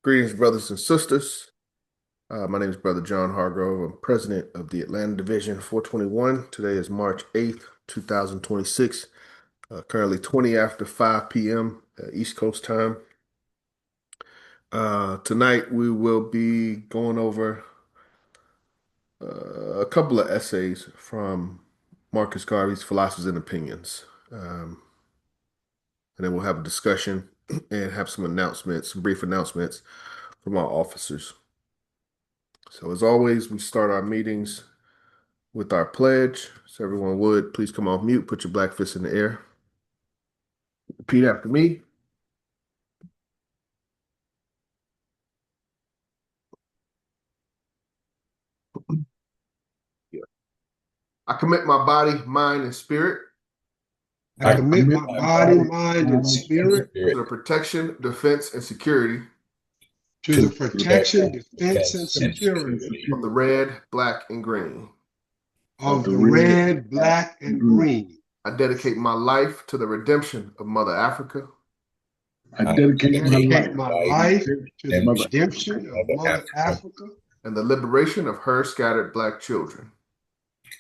Greetings, brothers and sisters. My name is Brother John Hargrove. I'm president of the Atlanta Division 421. Today is March 8th, 2026, currently 20 after 5 p.m. East Coast time. Tonight, we will be going over a couple of essays from Marcus Garvey's Philosophies and Opinions. And then we'll have a discussion and have some announcements, some brief announcements from our officers. So as always, we start our meetings with our pledge. So everyone would please come off mute, put your black fist in the air. Repeat after me. I commit my body, mind, and spirit I commit my body, mind, and spirit to the protection, defense, and security to the protection, defense, and security of the red, black, and green. of the red, black, and green. I dedicate my life to the redemption of Mother Africa I dedicate my life to the redemption of Mother Africa and the liberation of her scattered black children.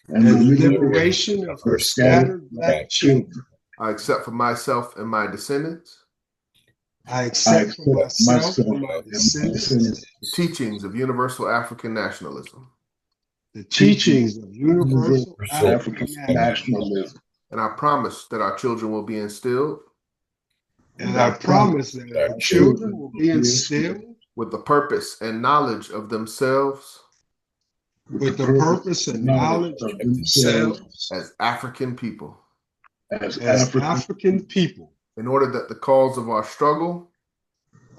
and the liberation of her scattered black children. I accept for myself and my descendants I accept for myself and my descendants the teachings of universal African nationalism. the teachings of universal African nationalism. And I promise that our children will be instilled And I promise that our children will be instilled with the purpose and knowledge of themselves with the purpose and knowledge of themselves as African people, as African people, in order that the cause of our struggle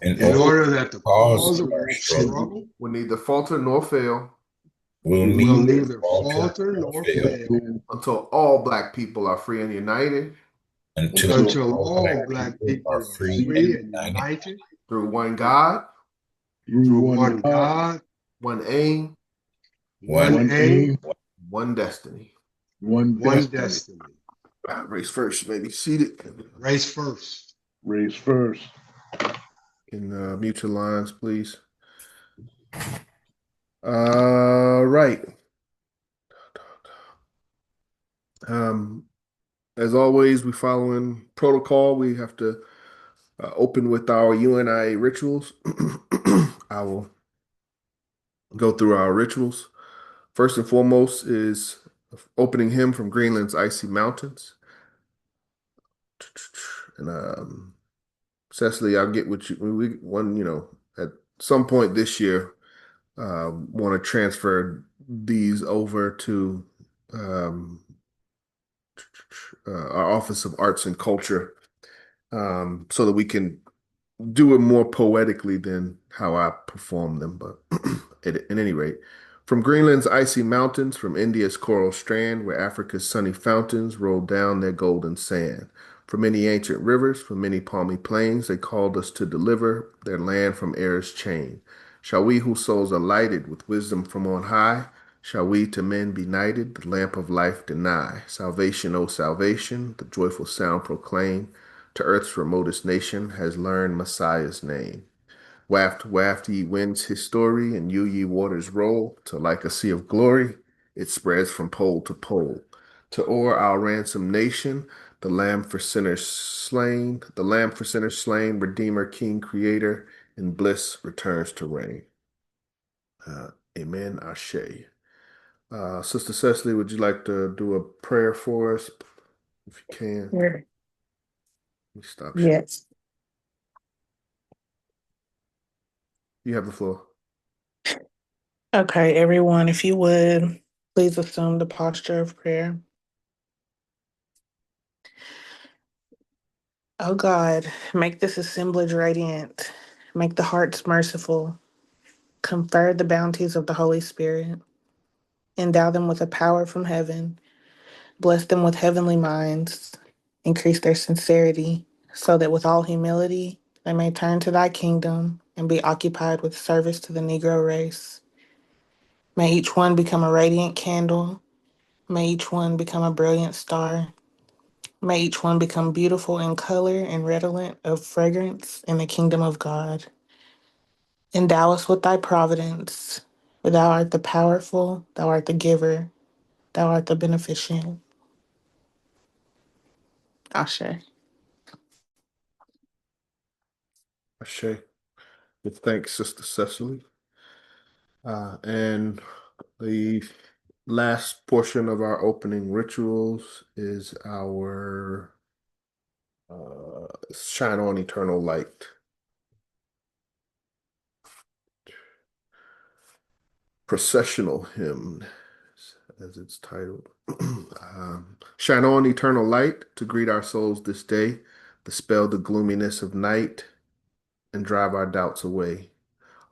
in order that the cause of our struggle will neither falter nor fail will neither falter nor fail until all black people are free and united until all black people are free and united through one God, through one God, one aim, one aim, one destiny. one destiny. Race first, maybe seated. Race first. Raise first. Can mute your lines, please. Right. As always, we following protocol. We have to open with our UNIA rituals. I will go through our rituals. First and foremost is opening hymn from Greenland's icy mountains. And Cecily, I'll get with you. At some point this year, want to transfer these over to our Office of Arts and Culture, so that we can do it more poetically than how I perform them. But at any rate, from Greenland's icy mountains, from India's coral strand, where Africa's sunny fountains roll down their golden sand. From many ancient rivers, from many palmy plains, they called us to deliver their land from error's chain. Shall we whose souls are lighted with wisdom from on high, shall we to men benighted the lamp of life deny? Salvation, O salvation, the joyful sound proclaim, to earth's remotest nation has learned Messiah's name. Waft, waft, ye winds his story, and you, ye waters, roll, till like a sea of glory, it spreads from pole to pole. To o'er our ransomed nation, the Lamb for sinners slain, Redeemer, King, Creator, in bliss returns to reign. Amen, Ashe. Sister Cecily, would you like to do a prayer for us, if you can? Sure. Let me stop. Yes. You have the floor. Okay, everyone, if you would, please assume the posture of prayer. Oh God, make this assemblage radiant. Make the hearts merciful. Confer the bounties of the Holy Spirit. Endow them with a power from heaven. Bless them with heavenly minds. Increase their sincerity, so that with all humility they may turn to thy kingdom and be occupied with service to the Negro race. May each one become a radiant candle. May each one become a brilliant star. May each one become beautiful in color and redolent of fragrance in the kingdom of God. Endow us with thy providence, for thou art the powerful, thou art the giver, thou art the beneficent. Ashe. Ashe. With thanks, Sister Cecily. And the last portion of our opening rituals is our Shine On Eternal Light. Processional hymn, as it's titled. Shine on, eternal light, to greet our souls this day, dispel the gloominess of night, and drive our doubts away.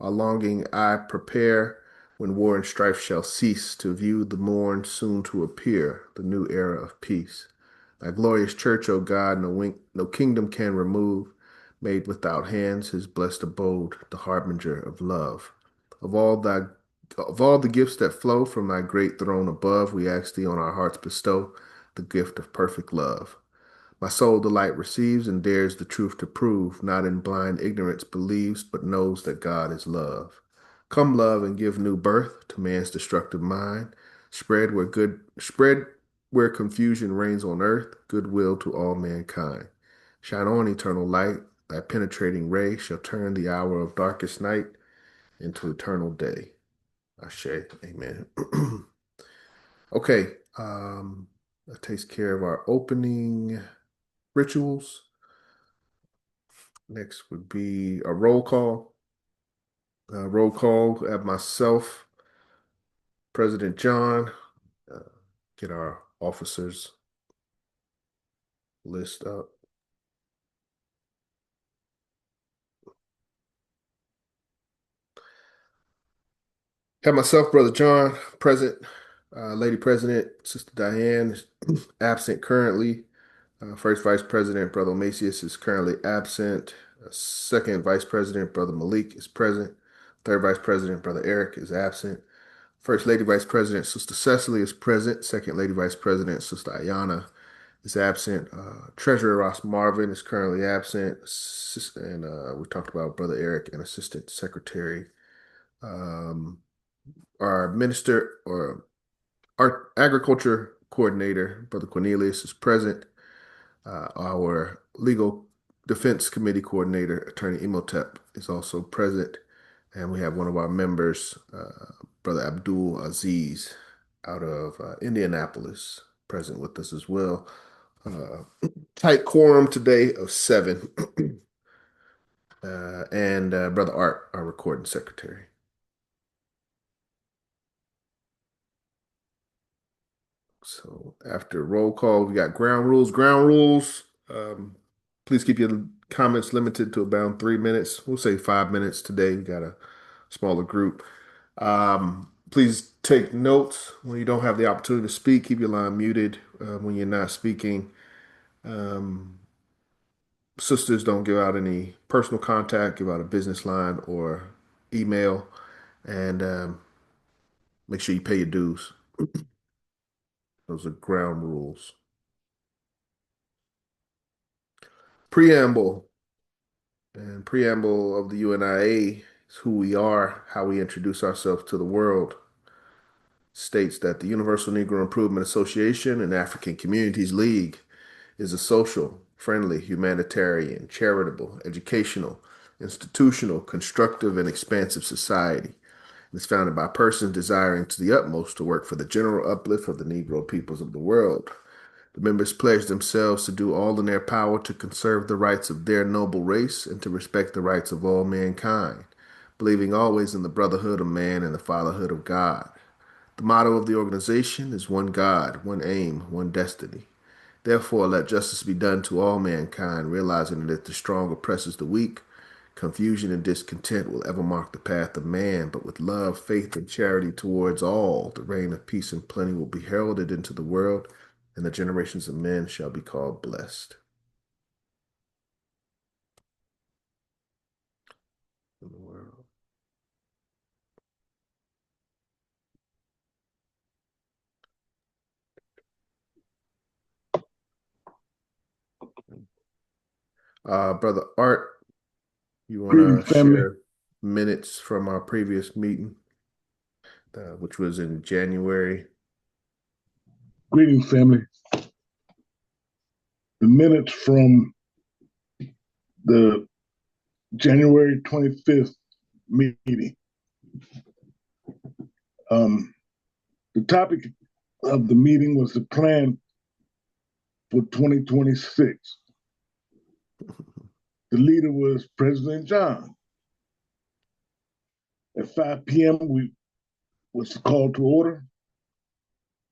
Our longing I prepare when war and strife shall cease, to view the morn soon to appear, the new era of peace. Thy glorious church, O God, no kingdom can remove, made without hands, his blessed abode, the harbinger of love. Of all thy of all the gifts that flow from thy great throne above, we ask thee on our hearts bestow the gift of perfect love. My soul the light receives and dares the truth to prove, not in blind ignorance believes, but knows that God is love. Come, love, and give new birth to man's destructive mind. Spread where confusion reigns on earth, goodwill to all mankind. Shine on, eternal light, thy penetrating ray shall turn the hour of darkest night into eternal day. Ashe, amen. Okay, that takes care of our opening rituals. Next would be a roll call. Roll call at myself, President John, uh, get our officers list up. Have myself, Brother John, present. Lady President, Sister Diane, absent currently. First Vice President, Brother Macias, is currently absent. Second Vice President, Brother Malik, is present. Third Vice President, Brother Eric, is absent. First Lady Vice President, Sister Cecily, is present. Second Lady Vice President, Sister Ayana, is absent. Treasurer Ross Marvin is currently absent. And we talked about Brother Eric and Assistant Secretary. Um, our Minister or our Agriculture Coordinator, Brother Cornelius, is present. Our Legal Defense Committee Coordinator, Attorney Imhotep, is also present. And we have one of our members, Brother Abdul Aziz, out of Indianapolis, present with us as well. Tight quorum today of 7. And Brother Art, our recording secretary. So after roll call, we got ground rules. Ground rules. Please keep your comments limited to about 3 minutes. We'll say 5 minutes today. We got a smaller group. Please take notes when you don't have the opportunity to speak. Keep your line muted when you're not speaking. Sisters don't give out any personal contact, give out a business line or email, and make sure you pay your dues. Those are ground rules. Preamble. And preamble of the UNIA is who we are, how we introduce ourselves to the world. States that the Universal Negro Improvement Association and African Communities League is a social, friendly, humanitarian, charitable, educational, institutional, constructive, and expansive society. It's founded by persons desiring to the utmost to work for the general uplift of the Negro peoples of the world. The members pledge themselves to do all in their power to conserve the rights of their noble race and to respect the rights of all mankind, believing always in the brotherhood of man and the fatherhood of God. The motto of the organization is one God, one aim, one destiny. Therefore, let justice be done to all mankind, realizing that if the strong oppresses the weak, confusion and discontent will ever mark the path of man, but with love, faith, and charity towards all, the reign of peace and plenty will be heralded into the world, and the generations of men shall be called blessed. In the world. Brother Art, you want Greetings, to family. share? minutes from our previous meeting, which was in January. Greetings, family. The minutes from the January 25th meeting. The topic of the meeting was the plan for 2026. The leader was President John. At 5 p.m., we was called to order.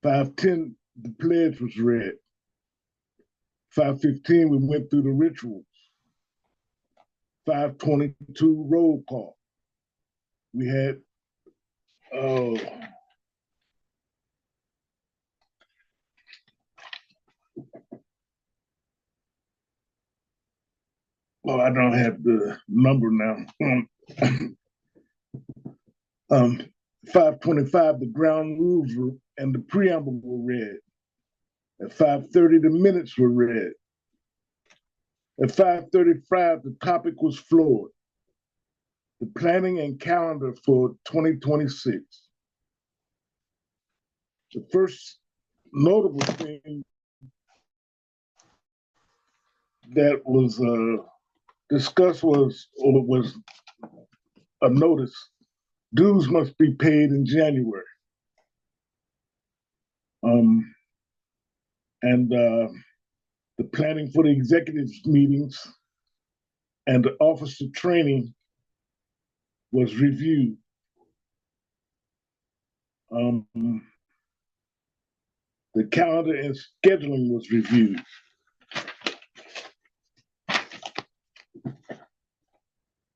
5:10, the pledge was read. 5:15, we went through the rituals. 5:22, roll call. We had well, I don't have the number now. 5:25, the ground rules and the preamble were read. At 5:30, the minutes were read. At 5:35, the topic was floored. The planning and calendar for 2026. The first notable thing that was discussed was a notice. Dues must be paid in January. And the planning for the executive meetings and the officer training was reviewed. The calendar and scheduling was reviewed.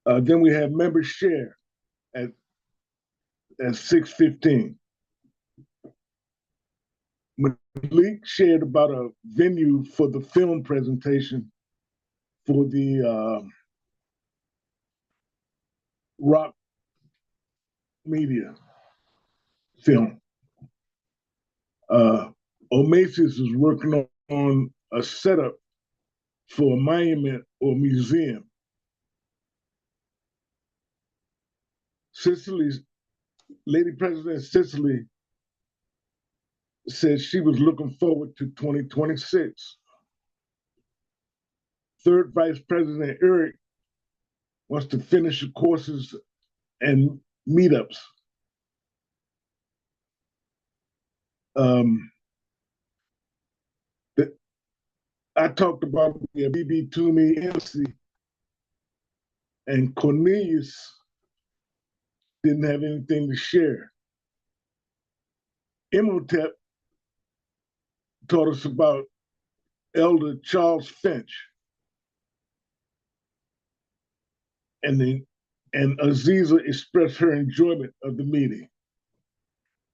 Then we have member share at 6:15. Malik shared about a venue for the film presentation for the rock media film. Oasis is working on a setup for a monument or museum. Lady President Cicely said she was looking forward to 2026. Third Vice President Eric wants to finish the courses and meetups. I talked about the BB Toomey MC, and Cornelius didn't have anything to share. Imhotep taught us about Elder Charles Finch. And Aziza expressed her enjoyment of the meeting.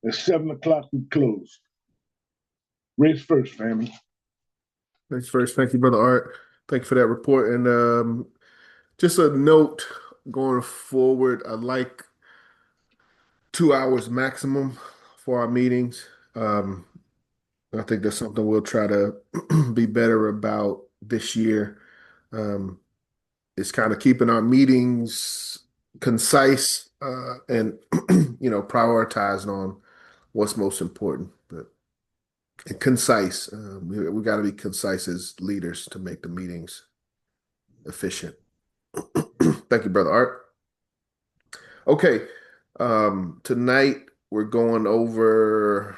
At 7 o'clock, we closed. Race first, family. Race first. Thank you, Brother Art. Thank you for that report. And just a note going forward, I like 2 hours maximum for our meetings. I think that's something we'll try to be better about this year. It's kind of keeping our meetings concise and prioritizing on what's most important. But concise, we got to be concise as leaders to make the meetings efficient. Thank you, Brother Art. Okay, tonight we're going over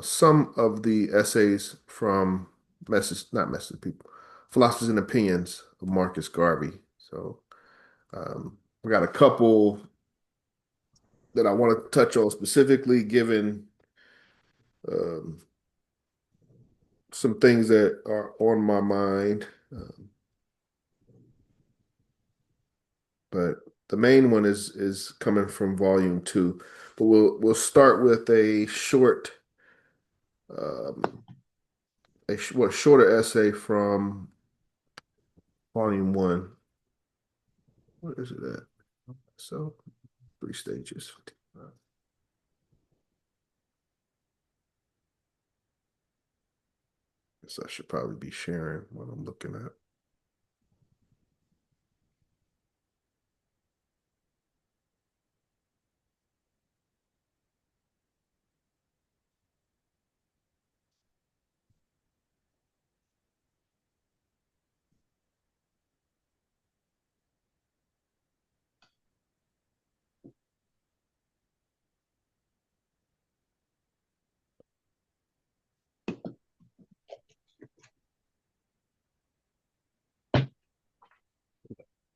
some of the essays from Philosophers and Opinions of Marcus Garvey. So we got a couple that I want to touch on specifically, given some things that are on my mind. But the main one is coming from volume 2. But we'll start with a shorter essay from volume 1. What is it at? So 3 stages. Guess I should probably be sharing what I'm looking at.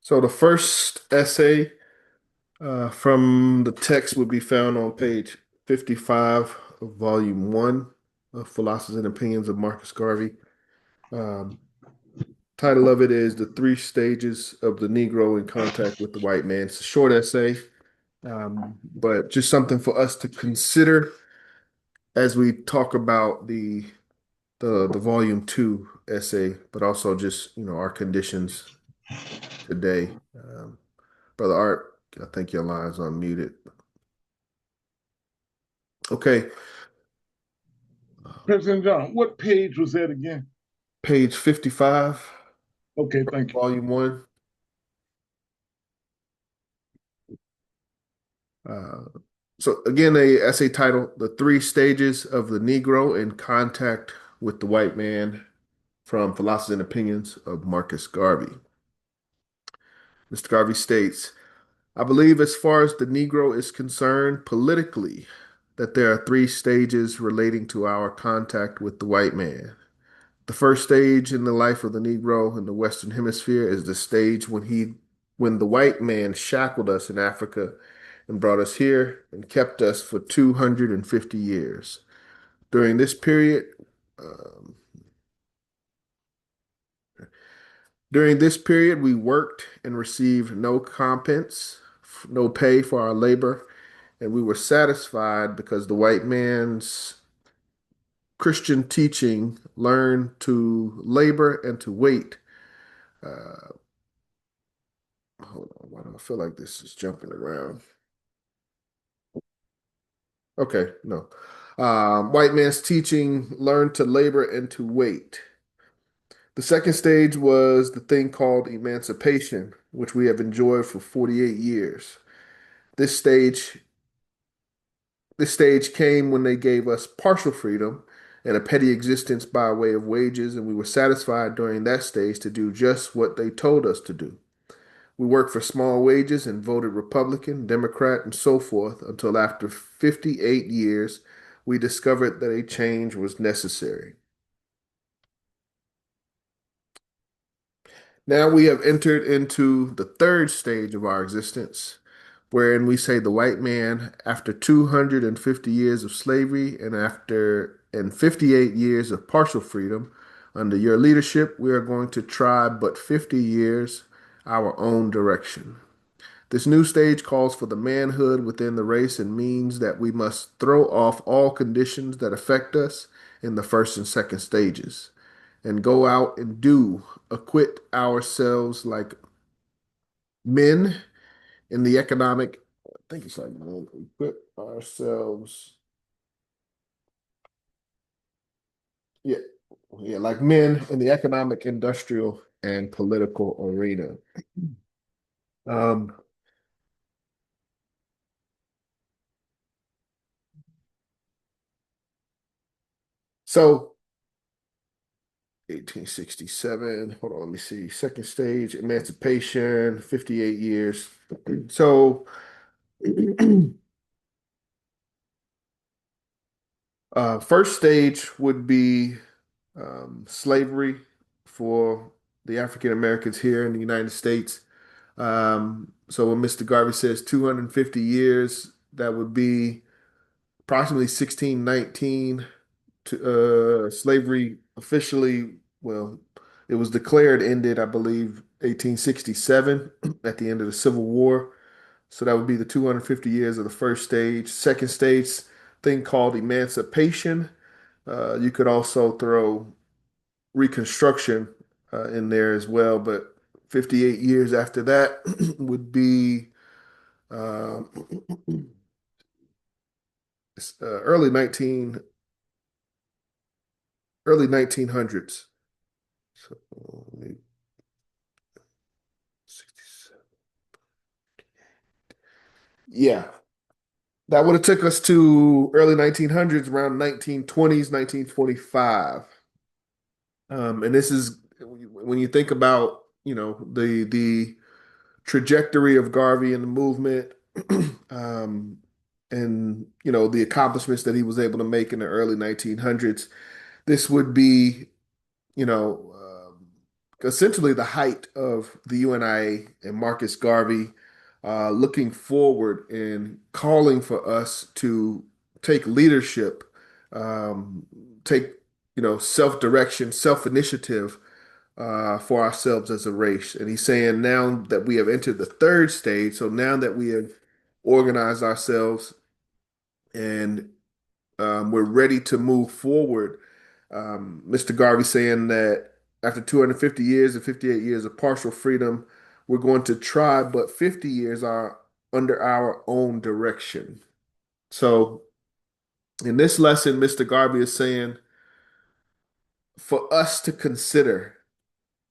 So the first essay from the text would be found on page 55 of volume one of Philosophies and Opinions of Marcus Garvey. Um, Title of it is The Three Stages of the Negro in Contact with the White Man. It's a short essay, but just something for us to consider as we talk about the volume two essay, but also just our conditions today. Brother Art, I think your line's unmuted. Okay, President John, what page was that again? page 55, Okay, thank you. volume one. Uh, so again, a essay titled "The Three Stages of the Negro in Contact with the White Man" from Philosophy and Opinions of Marcus Garvey. Mr. Garvey states, I believe as far as the Negro is concerned politically, that there are three stages relating to our contact with the white man. The first stage in the life of the Negro in the Western Hemisphere is the stage when the white man shackled us in Africa and brought us here and kept us for 250 years. During this period, um, we worked and received no compence, no pay for our labor, and we were satisfied because the white man's Christian teaching learned to labor and to wait. Uh, Hold on, why do I feel like this is jumping around? Okay, no. White man's teaching learned to labor and to wait. The second stage was the thing called emancipation, which we have enjoyed for 48 years. This stage, this stage came when they gave us partial freedom and a petty existence by way of wages, and we were satisfied during that stage to do just what they told us to do. We worked for small wages and voted Republican, Democrat, and so forth until after 58 years, we discovered that a change was necessary. Now we have entered into the third stage of our existence, wherein we say the white man, after 250 years of slavery and 58 years of partial freedom, under your leadership, we are going to try but 50 years our own direction. This new stage calls for the manhood within the race and means that we must throw off all conditions that affect us in the first and second stages and go out and acquit ourselves like men in the economic, I think it's like equip ourselves, yeah, yeah, like men in the economic, industrial, and political arena. Um, so 1867. Hold on, let me see. Second stage, emancipation, 58 years. So, first stage would be slavery for the African Americans here in the United States. So when Mr. Garvey says 250 years, that would be approximately 1619 to slavery officially, well, it was declared ended, I believe, 1867 at the end of the Civil War. So that would be the 250 years of the first stage. Second stage, thing called emancipation. You could also throw Reconstruction in there as well, but 58 years after that would be uh, early 1900s. So, 67. Yeah, that would have took us to early 1900s, around 1920s, 1945. And this is when you think about, the trajectory of Garvey and the movement, um, and the accomplishments that he was able to make in the early 1900s. This would be, you know, essentially the height of the UNIA and Marcus Garvey looking forward and calling for us to take leadership, um, take self-direction, self-initiative for ourselves as a race. And he's saying now that we have entered the third stage, so now that we have organized ourselves and we're ready to move forward. Mr. Garvey saying that after 250 years and 58 years of partial freedom, we're going to try, but 50 years are under our own direction. So in this lesson, Mr. Garvey is saying for us to consider,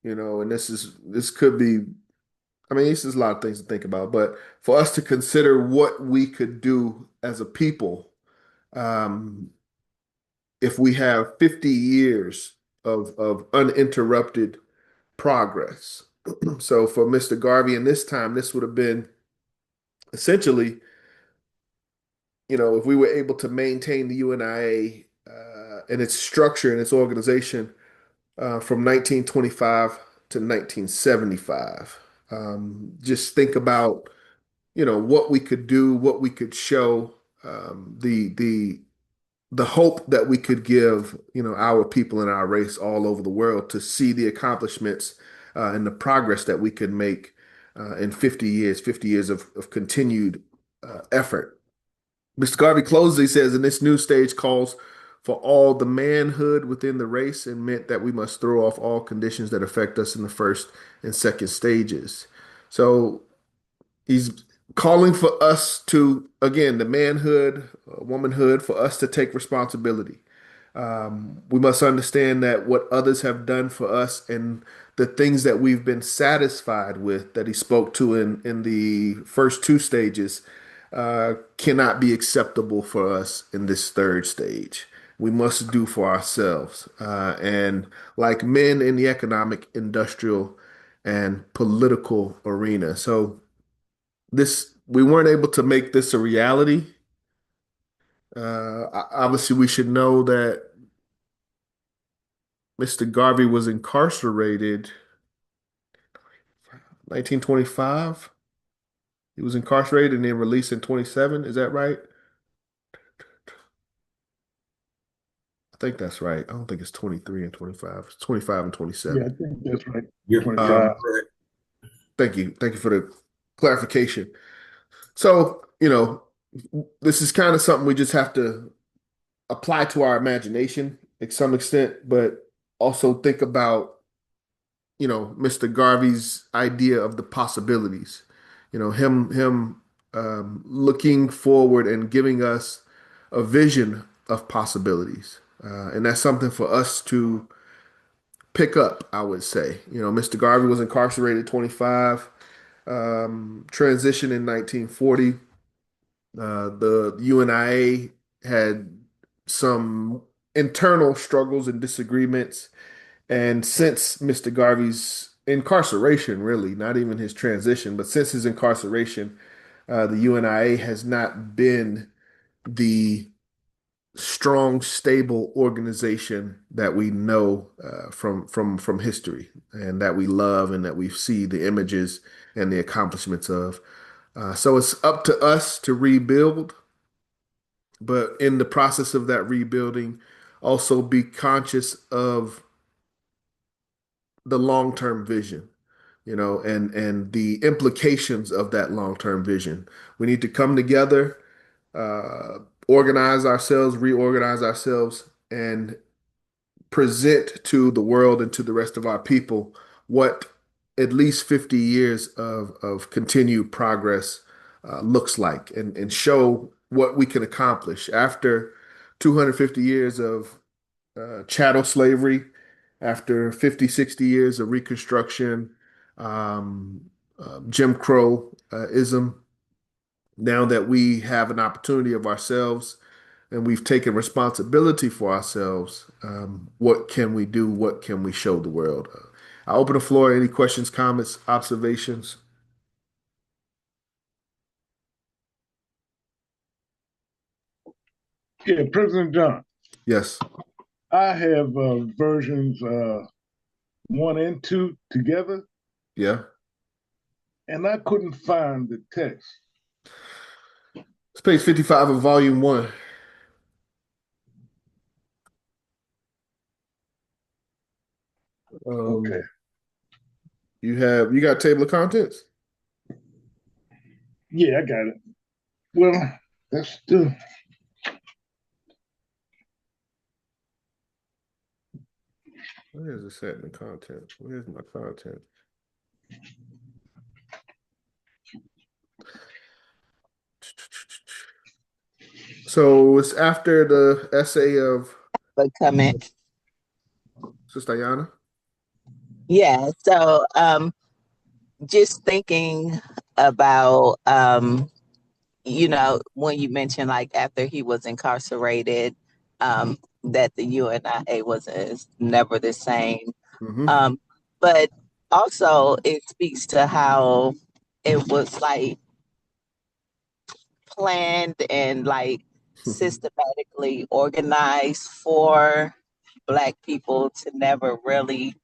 and this could be, I mean, this is a lot of things to think about, but for us to consider what we could do as a people, um, if we have 50 years of uninterrupted progress. So for Mr. Garvey in this time, this would have been essentially, if we were able to maintain the UNIA and its structure and its organization from 1925 to 1975. Just think about, what we could do, what we could show, the hope that we could give, our people in our race all over the world to see the accomplishments and the progress that we could make in 50 years of continued effort. Mr. Garvey closes, he says, in this new stage calls for all the manhood within the race and meant that we must throw off all conditions that affect us in the first and second stages. So he's calling for us to, again, the manhood, womanhood, for us to take responsibility. We must understand that what others have done for us and the things that we've been satisfied with that he spoke to in the first two stages cannot be acceptable for us in this third stage. We must do for ourselves. And like men in the economic, industrial, and political arena. So this we weren't able to make this a reality. Obviously, we should know that Mr. Garvey was incarcerated 1925. He was incarcerated and then released in 27. Is that right? I think that's right. I don't think it's 23 and 25. It's 25 and Yeah, I 27. think that's right. You're 25. correct. Thank you. Thank you for the clarification. So, this is kind of something we just have to apply to our imagination to some extent, but also think about, Mr. Garvey's idea of the possibilities. Him looking forward and giving us a vision of possibilities. And that's something for us to pick up, I would say. Mr. Garvey was incarcerated 25, transition in 1940. The UNIA had some internal struggles and disagreements. And since Mr. Garvey's incarceration, really, not even his transition, but since his incarceration, the UNIA has not been the strong, stable organization that we know from history and that we love and that we see the images and the accomplishments of. So it's up to us to rebuild, but in the process of that rebuilding, also be conscious of the long-term vision, and the implications of that long-term vision. We need to come together, uh, organize ourselves, reorganize ourselves, and present to the world and to the rest of our people what at least 50 years of continued progress looks like, and show what we can accomplish after 250 years of chattel slavery, after 50, 60 years of Reconstruction, um, Jim Crow ism. Now that we have an opportunity of ourselves and we've taken responsibility for ourselves, what can we do? What can we show the world? I open the floor. Any questions, comments, observations? Yeah, President John, Yes. I have versions 1 and 2 together, Yeah. and I couldn't find the text. It's page 55 of volume 1. Okay. Um, you got table of contents? Yeah, I got it. Well, that's the Where is it set in the content? Where's my content? So it's after the essay of But comment. Sister Yana. Yeah. So just thinking about when you mentioned like after he was incarcerated, that the UNIA was never the same. Mm-hmm. Um, but also it speaks to how it was like planned and like systematically organized for Black people to never really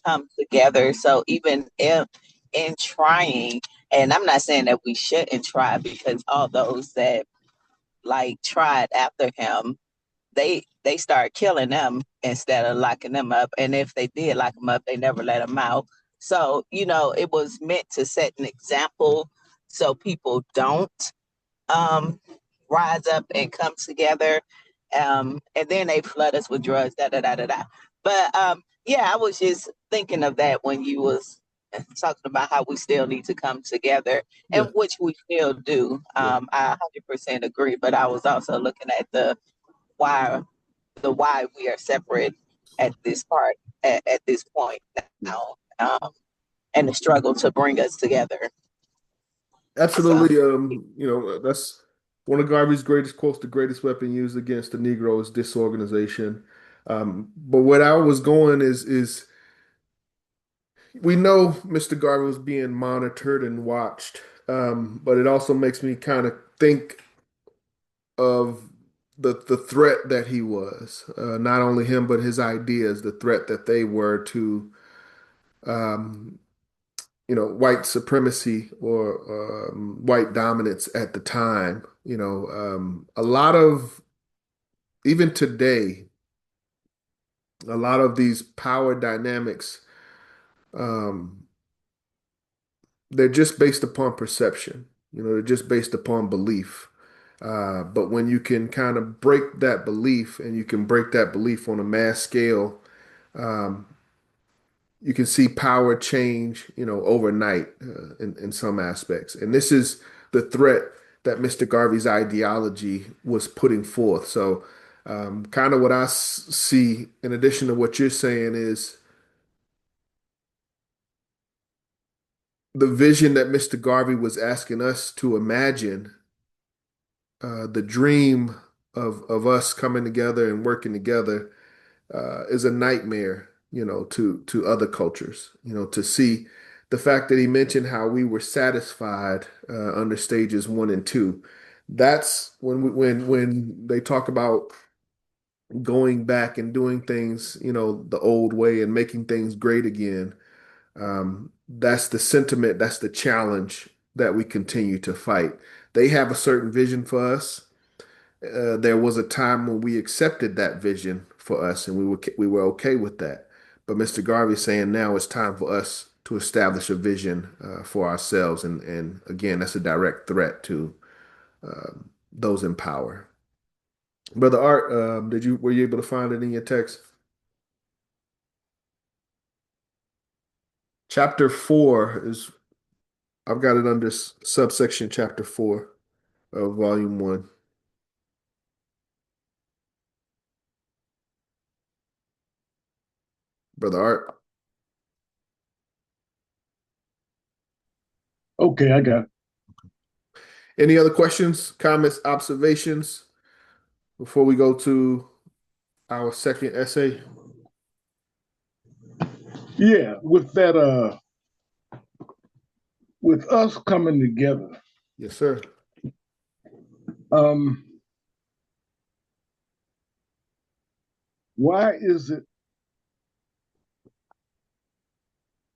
come together. So even if in trying, and I'm not saying that we shouldn't try because all those that like tried after him, they started killing them instead of locking them up. And if they did lock them up, they never let them out. So, it was meant to set an example so people don't um, rise up and come together. And then they flood us with drugs, da da da da da. But yeah, I was just thinking of that when you was talking about how we still need to come together, Yeah, and which we still do. yeah, I 100% agree. But I was also looking at why why we are separate at this part at this point yeah. now, and the struggle to bring us together. So. Absolutely. That's one of Garvey's greatest quotes, the greatest weapon used against the Negro is disorganization. But what I was going is we know Mr. Garvey was being monitored and watched. But it also makes me kind of think of the threat that he was, not only him, but his ideas, the threat that they were to um, white supremacy or white dominance at the time. A lot of, even today, a lot of these power dynamics, um, they're just based upon perception. They're just based upon belief. But when you can kind of break that belief and you can break that belief on a mass scale, um, you can see power change, overnight in some aspects. And this is the threat that Mr. Garvey's ideology was putting forth. So, kind of what I see, in addition to what you're saying, is the vision that Mr. Garvey was asking us to imagine, the dream of us coming together and working together is a nightmare, to other cultures. To see the fact that he mentioned how we were satisfied under stages 1 and 2. That's when they talk about going back and doing things, the old way and making things great again. That's the sentiment, that's the challenge that we continue to fight. They have a certain vision for us. There was a time when we accepted that vision for us, and we were okay with that. But Mr. Garvey is saying now it's time for us to establish a vision for ourselves, and again, that's a direct threat to those in power. Brother Art, were you able to find it in your text? Chapter 4 is I've got it under subsection chapter 4 of volume 1. Brother Art, okay. I got it. any other questions, comments, observations before we go to our second essay? Yeah, with that, with us coming together, Yes, sir. um, why is it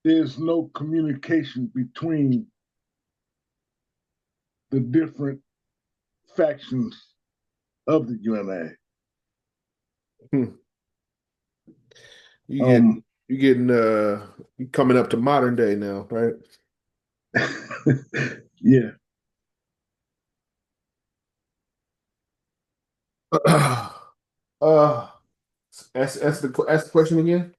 there's no communication between the different factions of the UNIA. Hmm. You get Um, you getting you coming up to modern day now, right? yeah. uh ask the question again.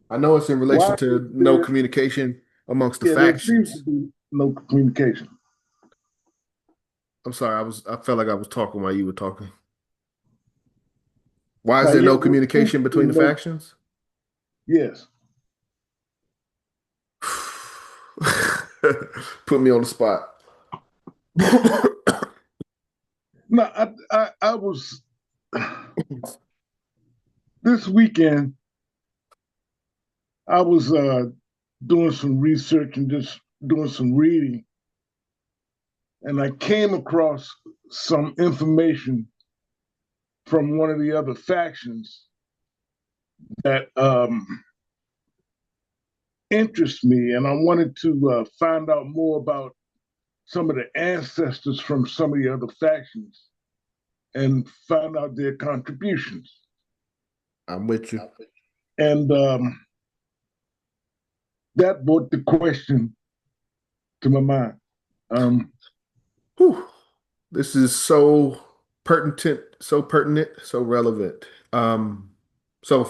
I know it's in relation Why is to no there? communication amongst the Yeah, there seems to factions. be no communication. I'm sorry, I felt like I was talking while you were talking. Why is there Yeah, no there seems communication to be between the no. factions? Yes. Put me on the spot. No, I was this weekend. I was doing some research and just doing some reading, and I came across some information from one of the other factions that interests me, and I wanted to find out more about some of the ancestors from some of the other factions and find out their contributions. I'm with you. And that brought the question to my mind. Um, Whew. This is so pertinent, so relevant. So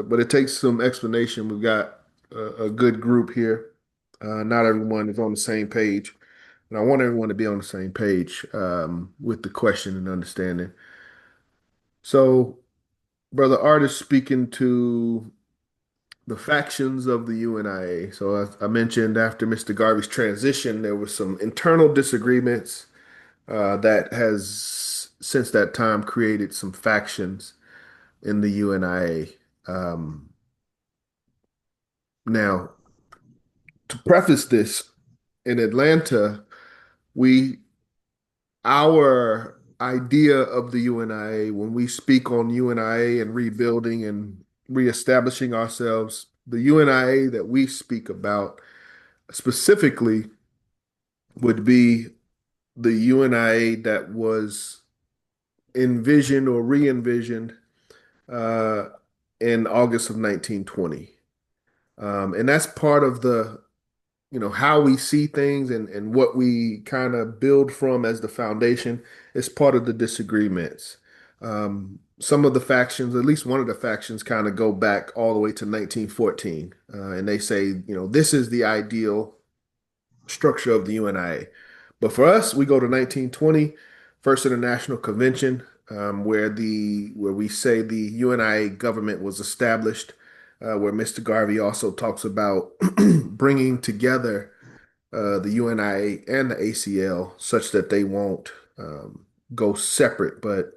but it takes some explanation. We've got a good group here. Not everyone is on the same page, and I want everyone to be on the same page with the question and understanding. So, Brother Art is speaking to the factions of the UNIA. So, as I mentioned, after Mr. Garvey's transition, there were some internal disagreements that has since that time created some factions in the UNIA. Now, to preface this, in Atlanta, we our idea of the UNIA, when we speak on UNIA and rebuilding and reestablishing ourselves, the UNIA that we speak about specifically would be the UNIA that was envisioned or re-envisioned uh, in August of 1920. And that's part of how we see things and what we kind of build from as the foundation is part of the disagreements. Some of the factions, at least one of the factions, kind of go back all the way to 1914. And they say, this is the ideal structure of the UNIA. But for us, we go to 1920, First International Convention, where we say the UNIA government was established, where Mr. Garvey also talks about bringing together the UNIA and the ACL such that they won't go separate. But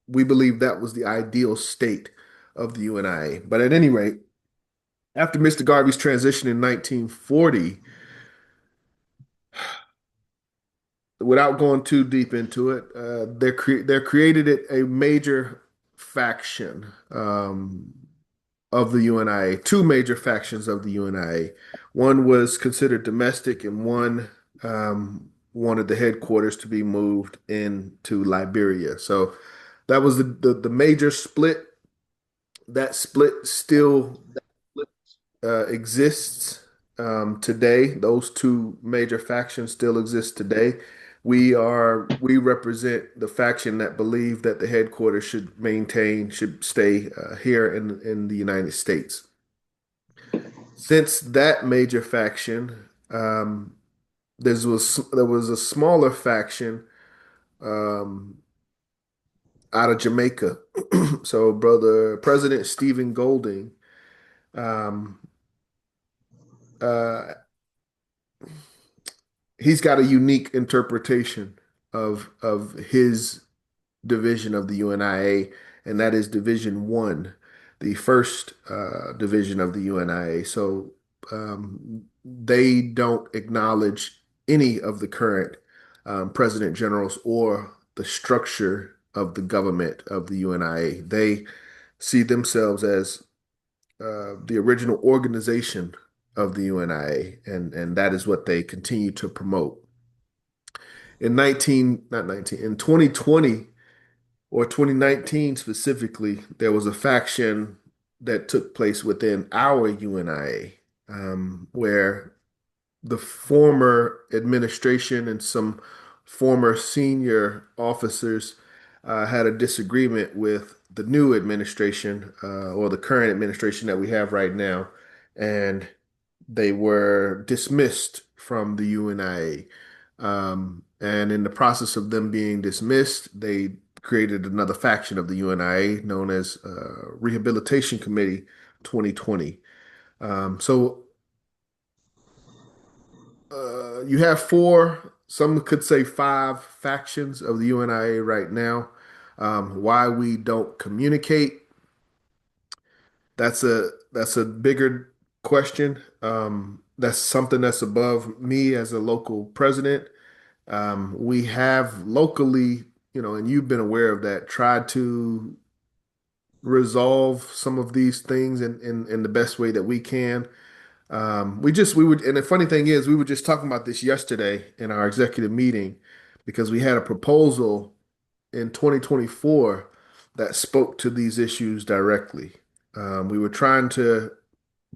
we believe that was the ideal state of the UNIA. But at any rate, after Mr. Garvey's transition in 1940, without going too deep into it, they created it a major faction of the UNIA, two major factions of the UNIA. One was considered domestic, and one wanted the headquarters to be moved into Liberia. So that was the major split. That split still exists today. Those two major factions still exist today. We represent the faction that believe that the headquarters should stay here in the United States. Since that major faction, there was a smaller faction um, out of Jamaica. So, brother President Stephen Golding, um, uh, he's got a unique interpretation of his division of the UNIA, and that is Division One, the first division of the UNIA. So they don't acknowledge any of the current president generals or the structure of the government of the UNIA. They see themselves as the original organization of the UNIA, and that is what they continue to promote. In 2020 or 2019 specifically, there was a faction that took place within our UNIA, where the former administration and some former senior officers had a disagreement with the new administration or the current administration that we have right now, and they were dismissed from the UNIA. And in the process of them being dismissed, they created another faction of the UNIA known as Rehabilitation Committee 2020. So you have four, some could say five factions of the UNIA right now. Why we don't communicate, that's a bigger question. That's something that's above me as a local president. We have locally, and you've been aware of that, tried to resolve some of these things in the best way that we can. And the funny thing is, we were just talking about this yesterday in our executive meeting because we had a proposal in 2024 that spoke to these issues directly. We were trying to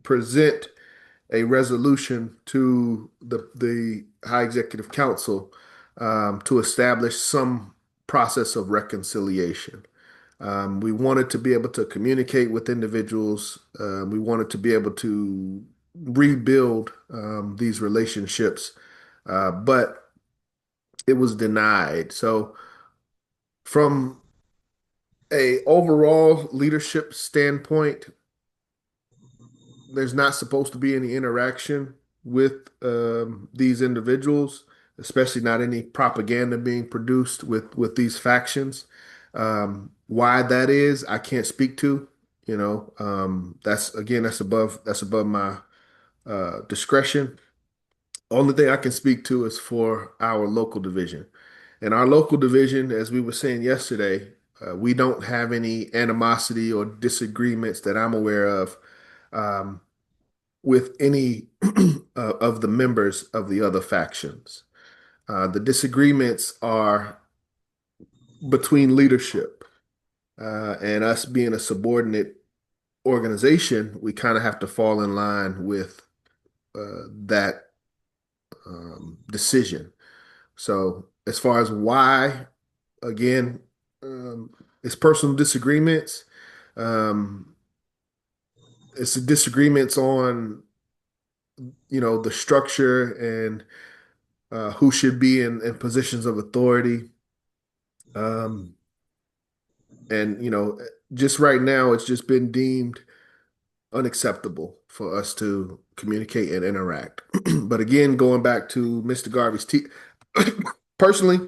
present a resolution to the High Executive Council to establish some process of reconciliation. We wanted to be able to communicate with individuals. We wanted to be able to rebuild these relationships, but it was denied. So, from a overall leadership standpoint, there's not supposed to be any interaction with these individuals, especially not any propaganda being produced with these factions. Why that is, I can't speak to. That's above my discretion. Only thing I can speak to is for our local division. And our local division, as we were saying yesterday, we don't have any animosity or disagreements that I'm aware of um, with any of the members of the other factions. The disagreements are between leadership and us being a subordinate organization. We kind of have to fall in line with that decision. So, as far as why, again, it's personal disagreements. Um, it's the disagreements on, the structure and who should be in positions of authority. Um, and, just right now, it's just been deemed unacceptable for us to communicate and interact. But again, going back to Mr. Garvey's personally,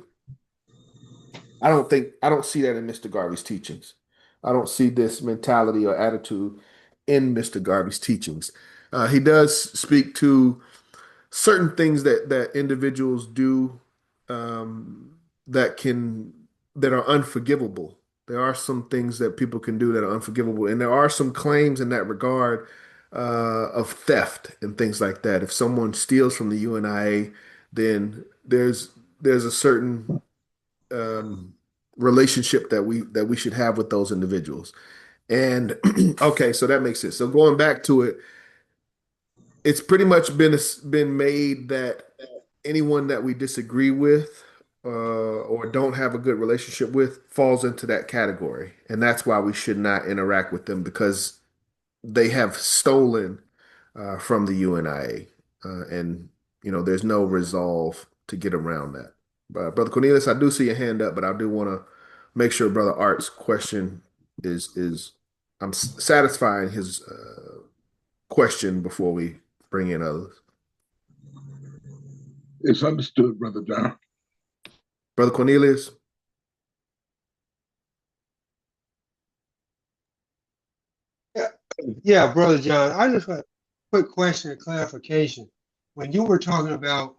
I don't see that in Mr. Garvey's teachings. I don't see this mentality or attitude in Mr. Garvey's teachings. He does speak to certain things that individuals do um, that can that are unforgivable. There are some things that people can do that are unforgivable, and there are some claims in that regard of theft and things like that. If someone steals from the UNIA, then there's a certain um, relationship that we should have with those individuals. And okay, so that makes sense. So going back to it, it's pretty much been made that anyone that we disagree with or don't have a good relationship with falls into that category, and that's why we should not interact with them because they have stolen from the UNIA, and there's no resolve to get around that. But Brother Cornelius, I do see your hand up, but I do want to make sure Brother Art's question is I'm satisfying his question before we bring in others. It's understood, Brother John. Brother Cornelius. Yeah, Brother John, I just got a quick question and clarification. When you were talking about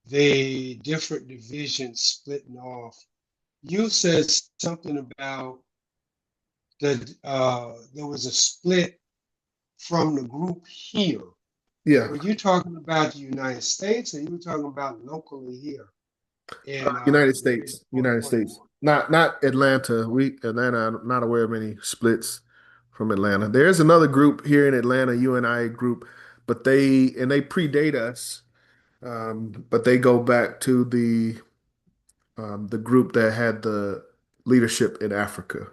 the different divisions splitting off, you said something about there was a split from the group here. Yeah, Were you talking about the United States, or you were talking about locally here in United the year States, United States. 2021? Not Atlanta. Atlanta. I'm not aware of any splits from Atlanta. There's another group here in Atlanta, UNIA group, but they predate us. But they go back to the group that had the leadership in Africa.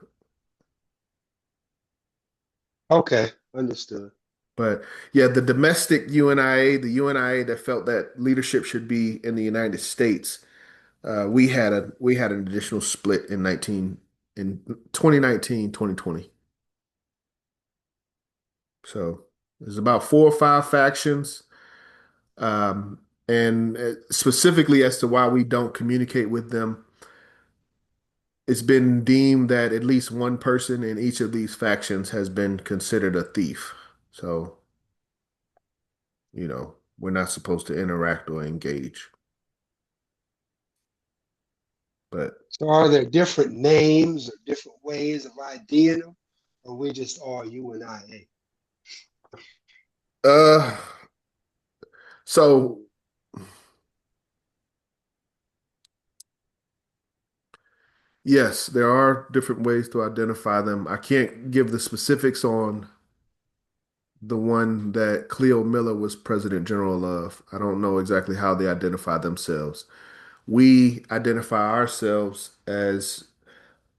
Okay, understood. But yeah, the domestic UNIA, the UNIA that felt that leadership should be in the United States, we had an additional split in 2019, 2020. So there's about four or five factions. Um, and specifically as to why we don't communicate with them, it's been deemed that at least one person in each of these factions has been considered a thief. So, we're not supposed to interact or engage. But So are there different names or different ways of IDing them, or we just all UNIA? uh so yes, there are different ways to identify them. I can't give the specifics on the one that Cleo Miller was president general of. I don't know exactly how they identify themselves. We identify ourselves as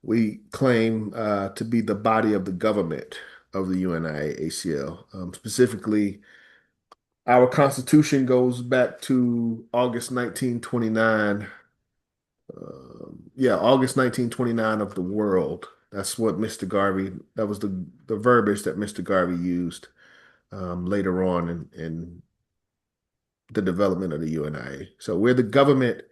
we claim to be the body of the government of the UNIA-ACL. Specifically, our Constitution goes back to August 1929. Yeah, August 1929 of the world. That's what Mr. Garvey, that was the verbiage that Mr. Garvey used later on in the development of the UNIA. So we're the government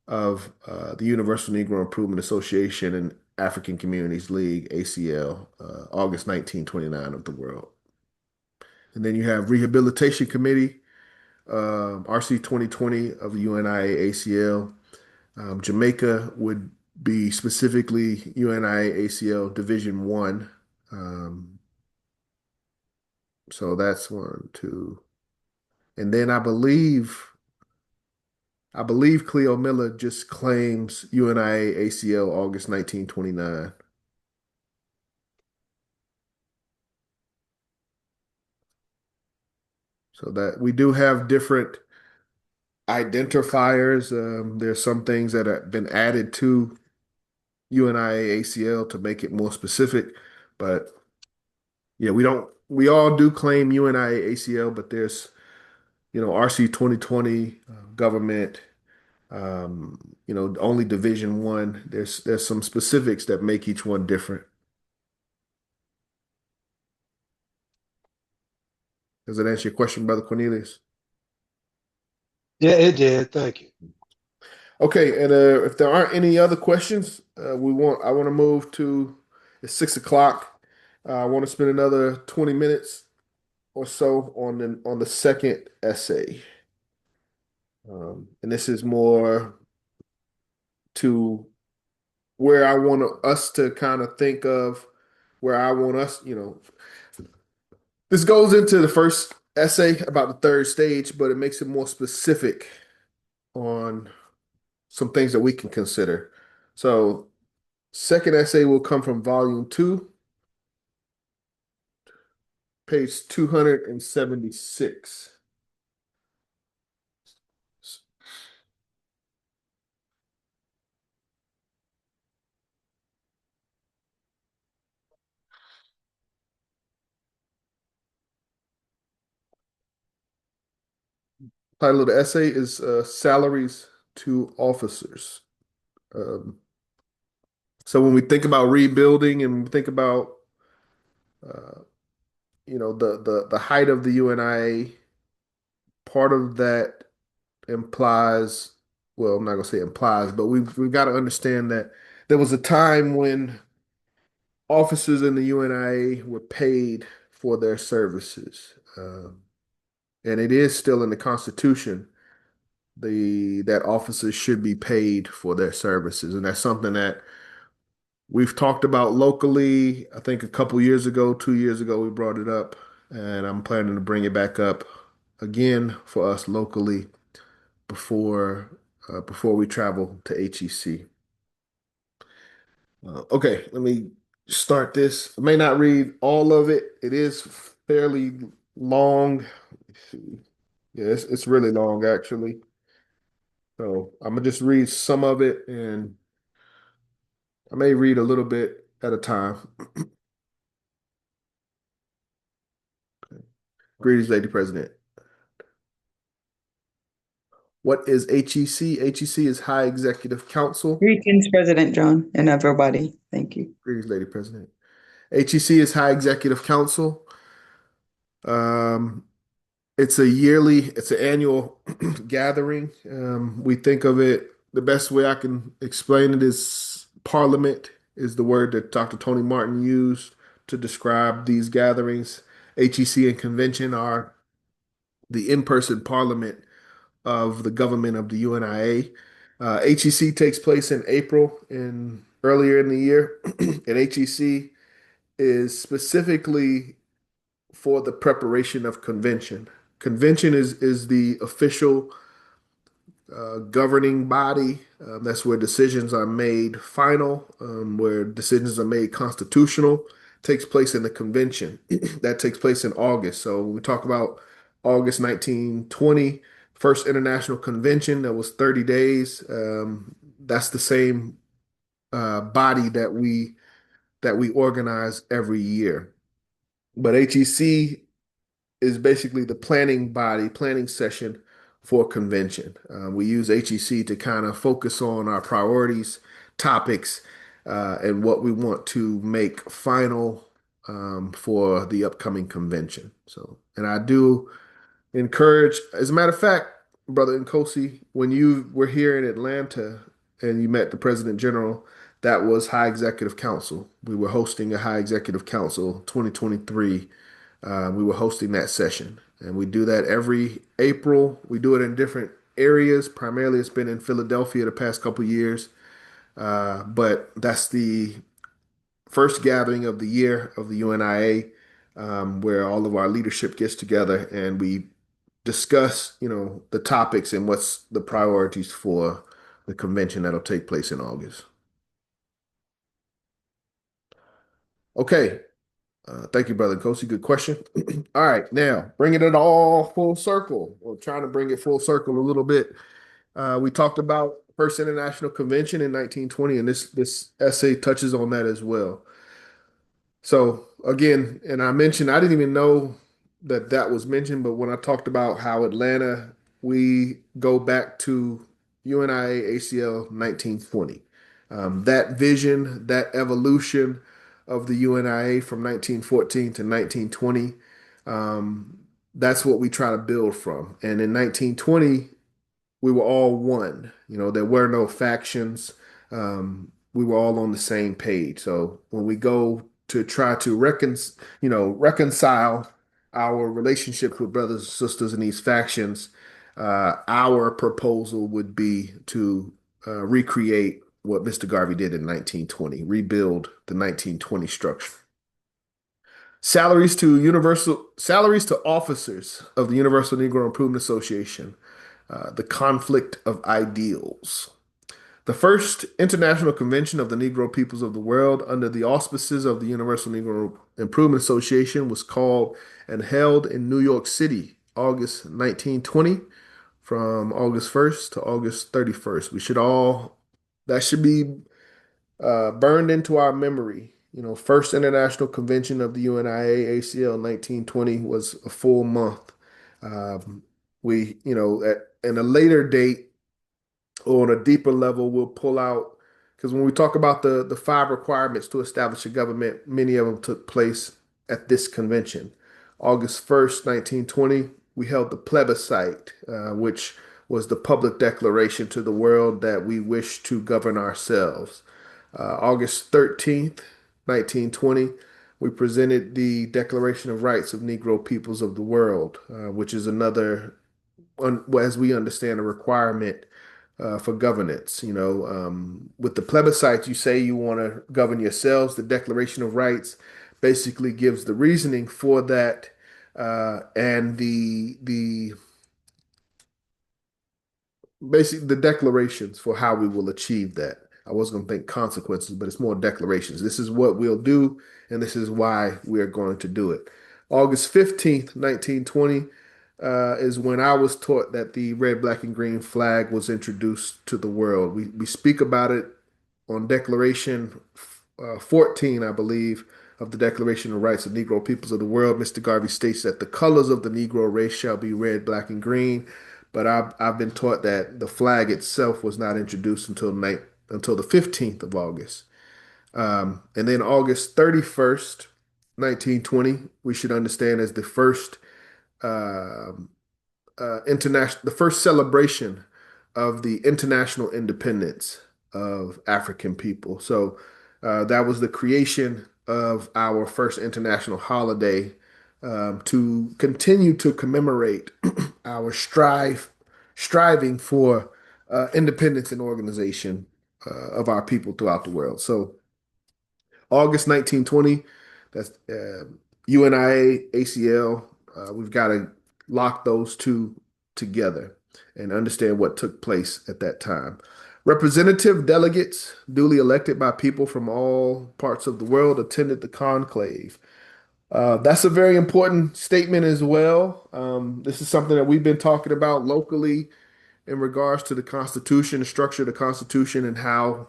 of the Universal Negro Improvement Association and African Communities League, ACL, August 1929 of the world. And then you have Rehabilitation Committee, RC 2020 of the UNIA ACL. Jamaica would be specifically UNIA ACL Division One. Um, so that's one, two. And then I believe Cleo Miller just claims UNIA ACL August 1929. So that we do have different identifiers. There's some things that have been added to UNIA ACL to make it more specific, but yeah, we all do claim UNIA ACL, but there's, RC 2020, government, only Division One. There's some specifics that make each one different. Does that answer your question, Brother Cornelius? Yeah, it did. Thank you. Okay, and if there aren't any other questions, I want to move to it's 6 o'clock. I want to spend another 20 minutes or so on the second essay. And this is more to where I want us to kind of think of where I want us, this goes into the first essay about the third stage, but it makes it more specific on some things that we can consider. So, second essay will come from volume 2, page 276. Title of the essay is Salaries to Officers. Um, so when we think about rebuilding and we think about uh, the height of the UNIA, part of that implies, well, I'm not gonna say implies, but we've got to understand that there was a time when officers in the UNIA were paid for their services, and it is still in the Constitution that officers should be paid for their services, and that's something that we've talked about locally. I think a couple years ago, 2 years ago, we brought it up and I'm planning to bring it back up again for us locally before before we travel to HEC. Okay, let me start this. I may not read all of it. It is fairly long. Let's see. Yeah, it's really long actually. So I'm gonna just read some of it, and I may read a little bit at a time. Greetings, Lady President. What is HEC? HEC is High Executive Council. Greetings, President John, and everybody. Thank you. Greetings, Lady President. HEC is High Executive Council. Um, it's an annual gathering. We think of it, the best way I can explain it is Parliament is the word that Dr. Tony Martin used to describe these gatherings. HEC and convention are the in-person parliament of the government of the UNIA. HEC takes place in April and earlier in the year, and HEC is specifically for the preparation of convention. Convention is the official governing body. That's where decisions are made final, where decisions are made constitutional. Takes place in the convention. That takes place in August. So when we talk about August 1920, first international convention, that was 30 days. That's the same body that we organize every year. But HEC is basically the planning body, planning session for convention. We use HEC to kind of focus on our priorities, topics, and what we want to make final for the upcoming convention. So, and I do encourage, as a matter of fact, Brother Nkosi, when you were here in Atlanta and you met the President General, that was High Executive Council. We were hosting a High Executive Council 2023. We were hosting that session, and we do that every April. We do it in different areas. Primarily, it's been in Philadelphia the past couple years, but that's the first gathering of the year of the UNIA, where all of our leadership gets together and we discuss, the topics and what's the priorities for the convention that'll take place in August. Okay. Thank you, Brother Kosi. Good question. All right, now bringing it all full circle, or trying to bring it full circle a little bit. We talked about First International Convention in 1920, and this essay touches on that as well. So again, and I mentioned I didn't even know that that was mentioned, but when I talked about how Atlanta, we go back to UNIA-ACL 1920. That vision, that evolution of the UNIA from 1914 to 1920, that's what we try to build from. And in 1920, we were all one. There were no factions. We were all on the same page. So when we go to try to reconcile our relationships with brothers and sisters in these factions, our proposal would be to recreate what Mr. Garvey did in 1920, rebuild the 1920 structure. Salaries to officers of the Universal Negro Improvement Association, the conflict of ideals. The first international convention of the Negro peoples of the world under the auspices of the Universal Negro Improvement Association was called and held in New York City, August 1920, from August 1st to August 31st. That should be burned into our memory. First International Convention of the UNIA-ACL 1920 was a full month. In a later date, or on a deeper level, we'll pull out, because when we talk about the five requirements to establish a government, many of them took place at this convention. August 1st, 1920, we held the plebiscite, which was the public declaration to the world that we wish to govern ourselves. August 13th, 1920, we presented the Declaration of Rights of Negro Peoples of the World, which is another, as we understand, a requirement for governance. With the plebiscite, you say you want to govern yourselves. The Declaration of Rights basically gives the reasoning for that and the basically the declarations for how we will achieve that. I was going to think consequences, but it's more declarations. This is what we'll do, and this is why we are going to do it. August 15th, 1920, is when I was taught that the red, black, and green flag was introduced to the world. We speak about it on Declaration 14, I believe, of the Declaration of Rights of Negro Peoples of the World. Mr. Garvey states that the colors of the Negro race shall be red, black, and green. But I've been taught that the flag itself was not introduced until the 15th of August. And then August 31st, 1920, we should understand as the first um the first celebration of the international independence of African people. So that was the creation of our first international holiday to continue to commemorate our striving for independence and organization of our people throughout the world. So August 1920, that's UNIA-ACL. We've got to lock those two together and understand what took place at that time. Representative delegates, duly elected by people from all parts of the world, attended the conclave. That's a very important statement as well. This is something that we've been talking about locally in regards to the Constitution, the structure of the Constitution, and how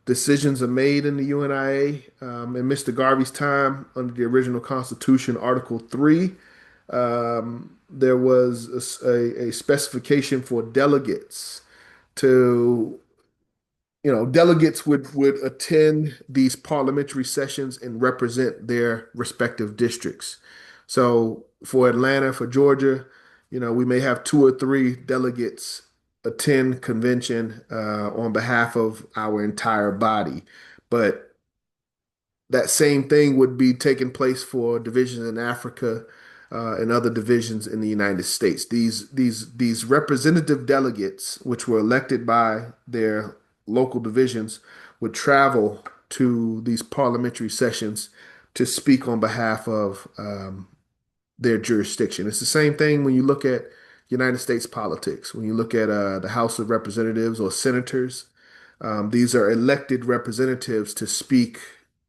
decisions are made in the UNIA. In Mr. Garvey's time, under the original Constitution, Article 3, there was a specification for delegates to, delegates would attend these parliamentary sessions and represent their respective districts. So for Atlanta, for Georgia, we may have two or three delegates attend convention on behalf of our entire body. But that same thing would be taking place for divisions in Africa and other divisions in the United States. These representative delegates, which were elected by their local divisions, would travel to these parliamentary sessions to speak on behalf of their jurisdiction. It's the same thing when you look at United States politics. When you look at the House of Representatives or senators, these are elected representatives to speak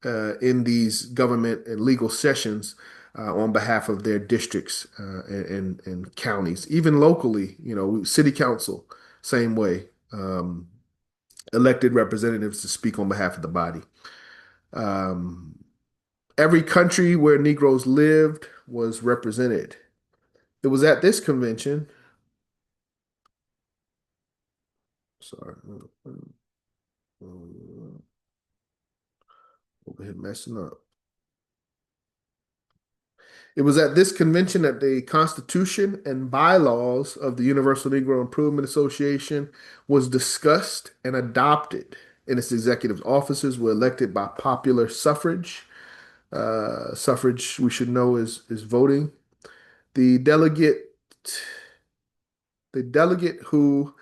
in these government and legal sessions on behalf of their districts and counties. Even locally, city council, same way. Elected representatives to speak on behalf of the body. Um, every country where Negroes lived was represented. It was at this convention. Sorry. Over here messing up. It was at this convention that the Constitution and bylaws of the Universal Negro Improvement Association was discussed and adopted, and its executive officers were elected by popular suffrage. Suffrage, we should know, is voting. The delegate who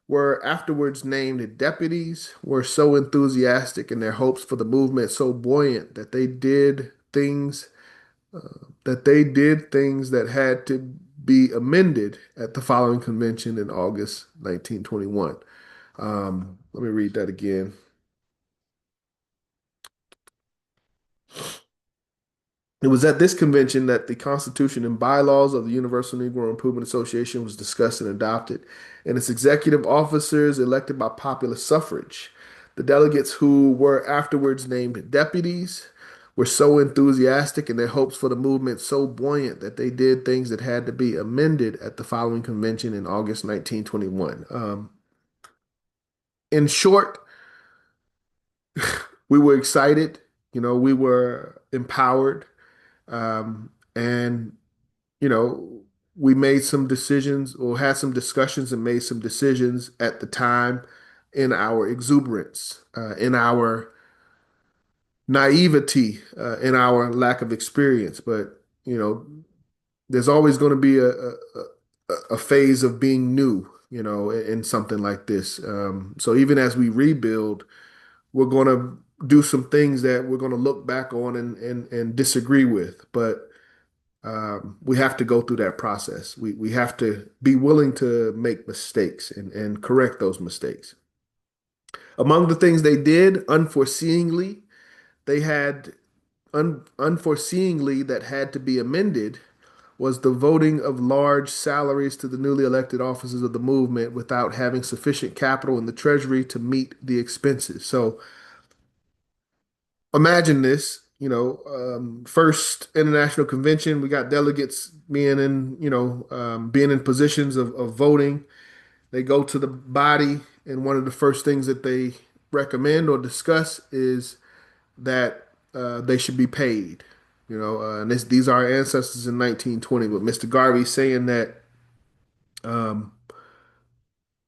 were afterwards named deputies were so enthusiastic and their hopes for the movement so buoyant that they did things that had to be amended at the following convention in August 1921. Let me read that again. It was at this convention that the Constitution and bylaws of the Universal Negro Improvement Association was discussed and adopted, and its executive officers elected by popular suffrage. The delegates who were afterwards named deputies were so enthusiastic and their hopes for the movement so buoyant that they did things that had to be amended at the following convention in August 1921. In short, we were excited, we were empowered, and we made some decisions or had some discussions and made some decisions at the time in our exuberance, in our naivety, in our lack of experience. But, there's always going to be a phase of being new, in something like this. So even as we rebuild, we're going to do some things that we're going to look back on and disagree with. But we have to go through that process. We have to be willing to make mistakes and correct those mistakes. Among the things they did, they had unforeseeingly that had to be amended was the voting of large salaries to the newly elected officers of the movement without having sufficient capital in the treasury to meet the expenses. So imagine this, first international convention, we got delegates being in positions of voting. They go to the body, and one of the first things that they recommend or discuss is that they should be paid. And these are our ancestors in 1920, but Mr. Garvey saying that um,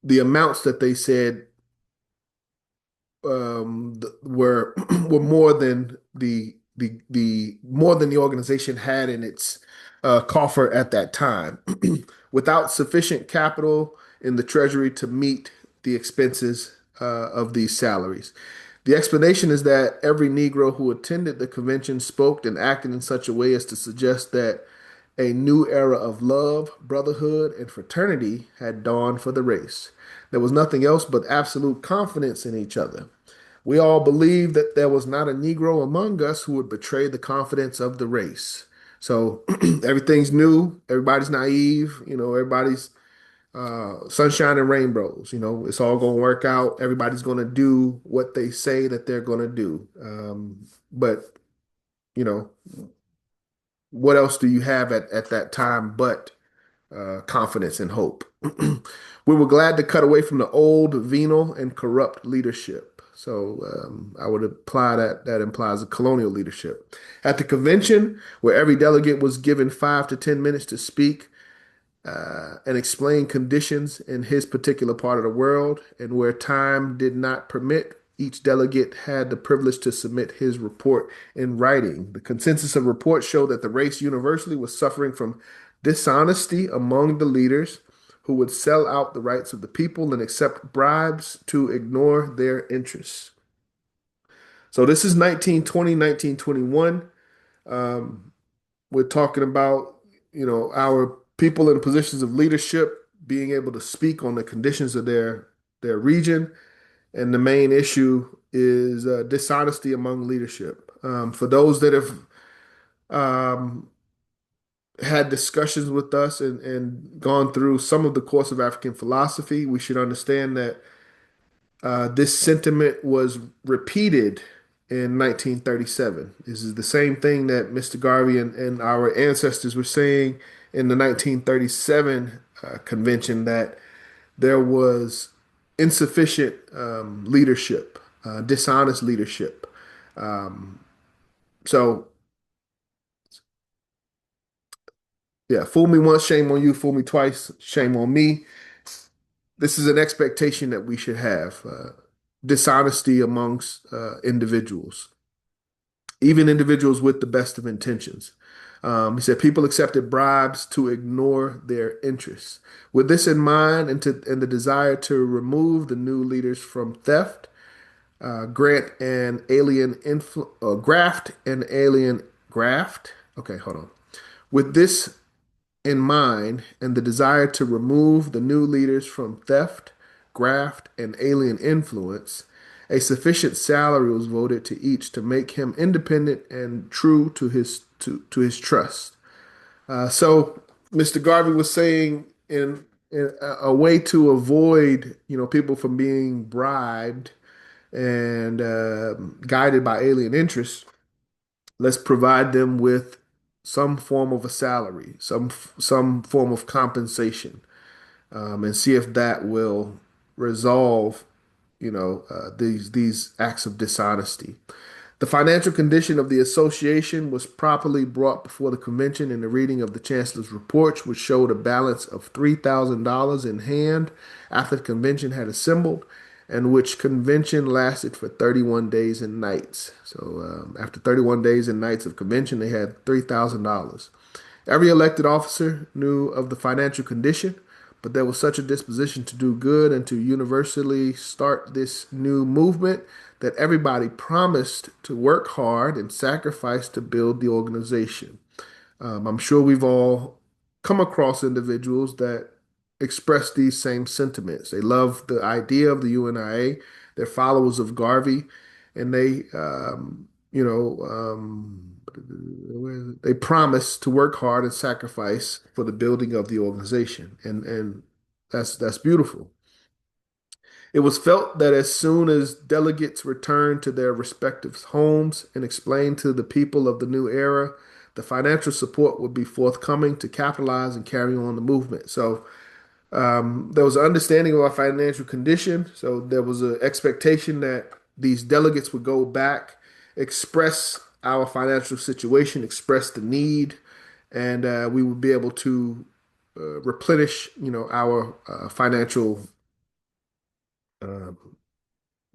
the amounts that they said were were more than the more than the organization had in its coffer at that time, without sufficient capital in the treasury to meet the expenses of these salaries. The explanation is that every Negro who attended the convention spoke and acted in such a way as to suggest that a new era of love, brotherhood, and fraternity had dawned for the race. There was nothing else but absolute confidence in each other. We all believed that there was not a Negro among us who would betray the confidence of the race. So everything's new, everybody's naive, everybody's sunshine and rainbows. It's all going to work out. Everybody's going to do what they say that they're going to do. But, you know, what else do you have at that time but confidence and hope? We were glad to cut away from the old, venal, and corrupt leadership. So I would apply that implies a colonial leadership. At the convention, where every delegate was given 5 to 10 minutes to speak, and explain conditions in his particular part of the world, and where time did not permit, each delegate had the privilege to submit his report in writing. The consensus of reports showed that the race universally was suffering from dishonesty among the leaders who would sell out the rights of the people and accept bribes to ignore their interests. So this is 1920, 1921. Um, we're talking about, our people in positions of leadership being able to speak on the conditions of their region, and the main issue is dishonesty among leadership. For those that have um, had discussions with us and gone through some of the course of African philosophy, we should understand that this sentiment was repeated in 1937. This is the same thing that Mr. Garvey and our ancestors were saying in the 1937 convention, that there was insufficient leadership, dishonest leadership. Um, so, yeah, fool me once, shame on you. Fool me twice, shame on me. This is an expectation that we should have. Dishonesty amongst individuals, even individuals with the best of intentions. He said people accepted bribes to ignore their interests. With this in mind, and the desire to remove the new leaders from theft, grant an alien graft an alien graft. Okay, hold on. With this in mind and the desire to remove the new leaders from theft, graft, and alien influence, a sufficient salary was voted to each to make him independent and true to his trust. So Mr. Garvey was saying in a way to avoid people from being bribed and guided by alien interests, let's provide them with some form of a salary, some form of compensation, and see if that will resolve, these acts of dishonesty. The financial condition of the association was properly brought before the convention in the reading of the chancellor's reports, which showed a balance of $3,000 in hand after the convention had assembled, and which convention lasted for 31 days and nights. So after 31 days and nights of convention, they had $3,000. Every elected officer knew of the financial condition, but there was such a disposition to do good and to universally start this new movement that everybody promised to work hard and sacrifice to build the organization. I'm sure we've all come across individuals that express these same sentiments. They love the idea of the UNIA. They're followers of Garvey, and they promise to work hard and sacrifice for the building of the organization, and that's beautiful. It was felt that as soon as delegates returned to their respective homes and explained to the people of the new era, the financial support would be forthcoming to capitalize and carry on the movement. So there was an understanding of our financial condition. So there was an expectation that these delegates would go back, express our financial situation, express the need, and we would be able to replenish, our financial uh,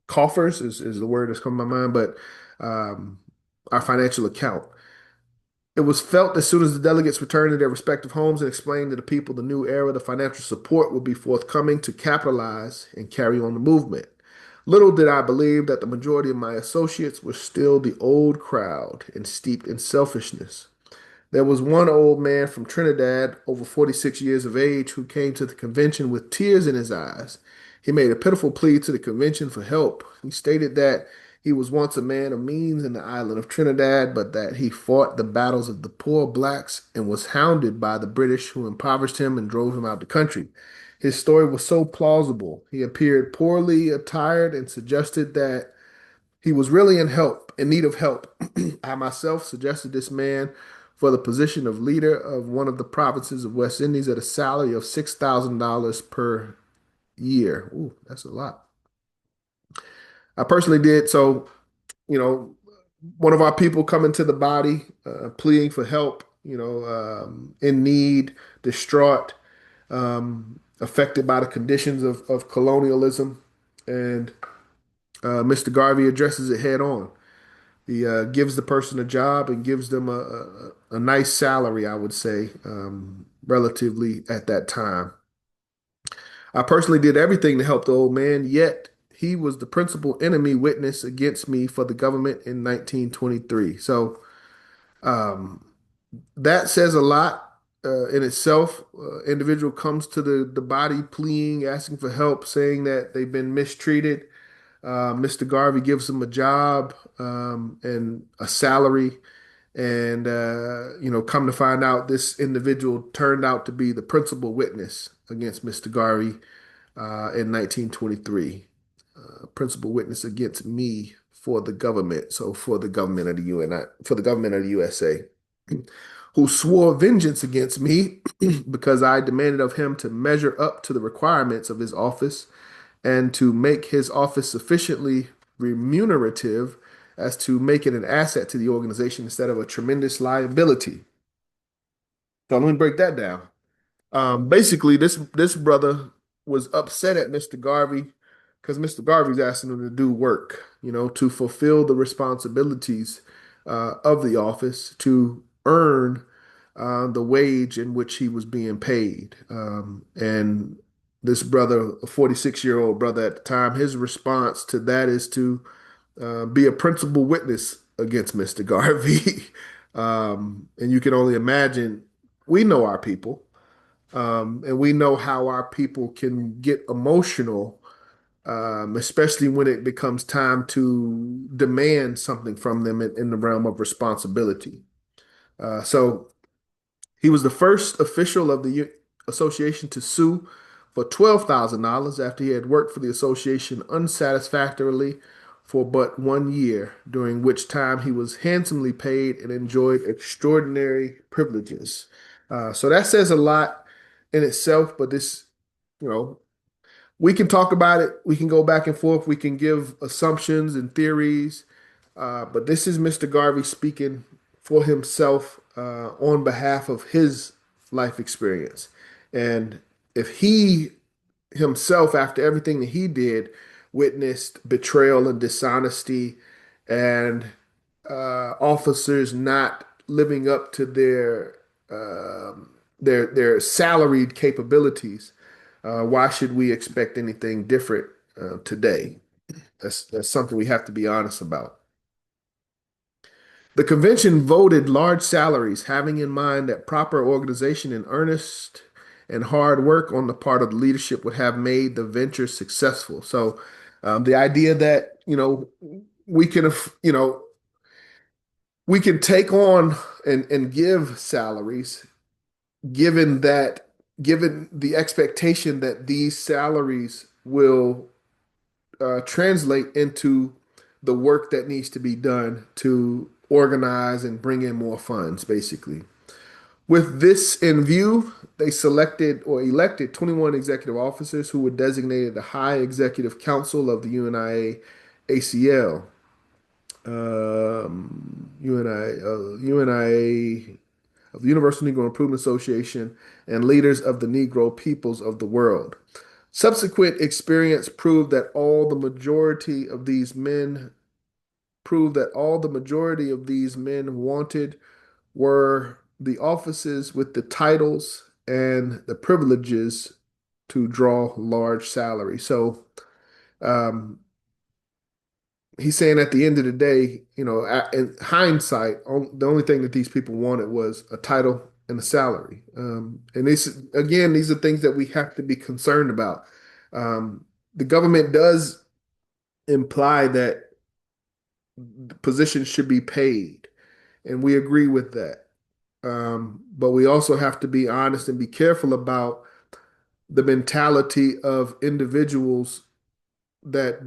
coffers is the word that's come to my mind, but um, our financial account. It was felt as soon as the delegates returned to their respective homes and explained to the people the new era, the financial support would be forthcoming to capitalize and carry on the movement. Little did I believe that the majority of my associates were still the old crowd and steeped in selfishness. There was one old man from Trinidad, over 46 years of age, who came to the convention with tears in his eyes. He made a pitiful plea to the convention for help. He stated that he was once a man of means in the island of Trinidad, but that he fought the battles of the poor blacks and was hounded by the British, who impoverished him and drove him out the country. His story was so plausible. He appeared poorly attired and suggested that he was really in need of help. I myself suggested this man for the position of leader of one of the provinces of West Indies at a salary of $6,000 per year. Ooh, that's a lot. I personally did. So, you know, one of our people coming to the body, pleading for help, in need, distraught, affected by the conditions of colonialism. And Mr. Garvey addresses it head on. He gives the person a job and gives them a nice salary, I would say, relatively at that time. I personally did everything to help the old man, yet he was the principal enemy witness against me for the government in 1923. So um, that says a lot in itself. Individual comes to the body pleading, asking for help, saying that they've been mistreated. Mr. Garvey gives them a job and a salary. And, come to find out, this individual turned out to be the principal witness against Mr. Garvey in 1923. Principal witness against me for the government. So for the government of the UNI, for the government of the USA, who swore vengeance against me because I demanded of him to measure up to the requirements of his office and to make his office sufficiently remunerative as to make it an asset to the organization instead of a tremendous liability. So let me break that down. Basically, this brother was upset at Mr. Garvey because Mr. Garvey's asking him to do work, to fulfill the responsibilities of the office, to earn the wage in which he was being paid. And this brother, a 46-year-old brother at the time, his response to that is to be a principal witness against Mr. Garvey. And you can only imagine, we know our people, and we know how our people can get emotional, especially when it becomes time to demand something from them in the realm of responsibility. So he was the first official of the association to sue for $12,000 after he had worked for the association unsatisfactorily for but 1 year, during which time he was handsomely paid and enjoyed extraordinary privileges. So that says a lot in itself, but you know, we can talk about it. We can go back and forth. We can give assumptions and theories. But this is Mr. Garvey speaking for himself on behalf of his life experience. And if he himself, after everything that he did, witnessed betrayal and dishonesty and officers not living up to their salaried capabilities, why should we expect anything different today? That's something we have to be honest about. The convention voted large salaries, having in mind that proper organization and earnest and hard work on the part of the leadership would have made the venture successful. So, the idea that we can, we can take on and give salaries, given that, given the expectation that these salaries will translate into the work that needs to be done to organize and bring in more funds, basically. With this in view, they selected or elected 21 executive officers who were designated the High Executive Council of the UNIA-ACL, UNIA of the Universal Negro Improvement Association, and leaders of the Negro peoples of the world. Subsequent experience proved that all the majority of these men wanted were the offices with the titles and the privileges to draw large salary. So um, he's saying at the end of the day, in hindsight, the only thing that these people wanted was a title and a salary. And these are things that we have to be concerned about. The government does imply that the positions should be paid, and we agree with that. But we also have to be honest and be careful about the mentality of individuals that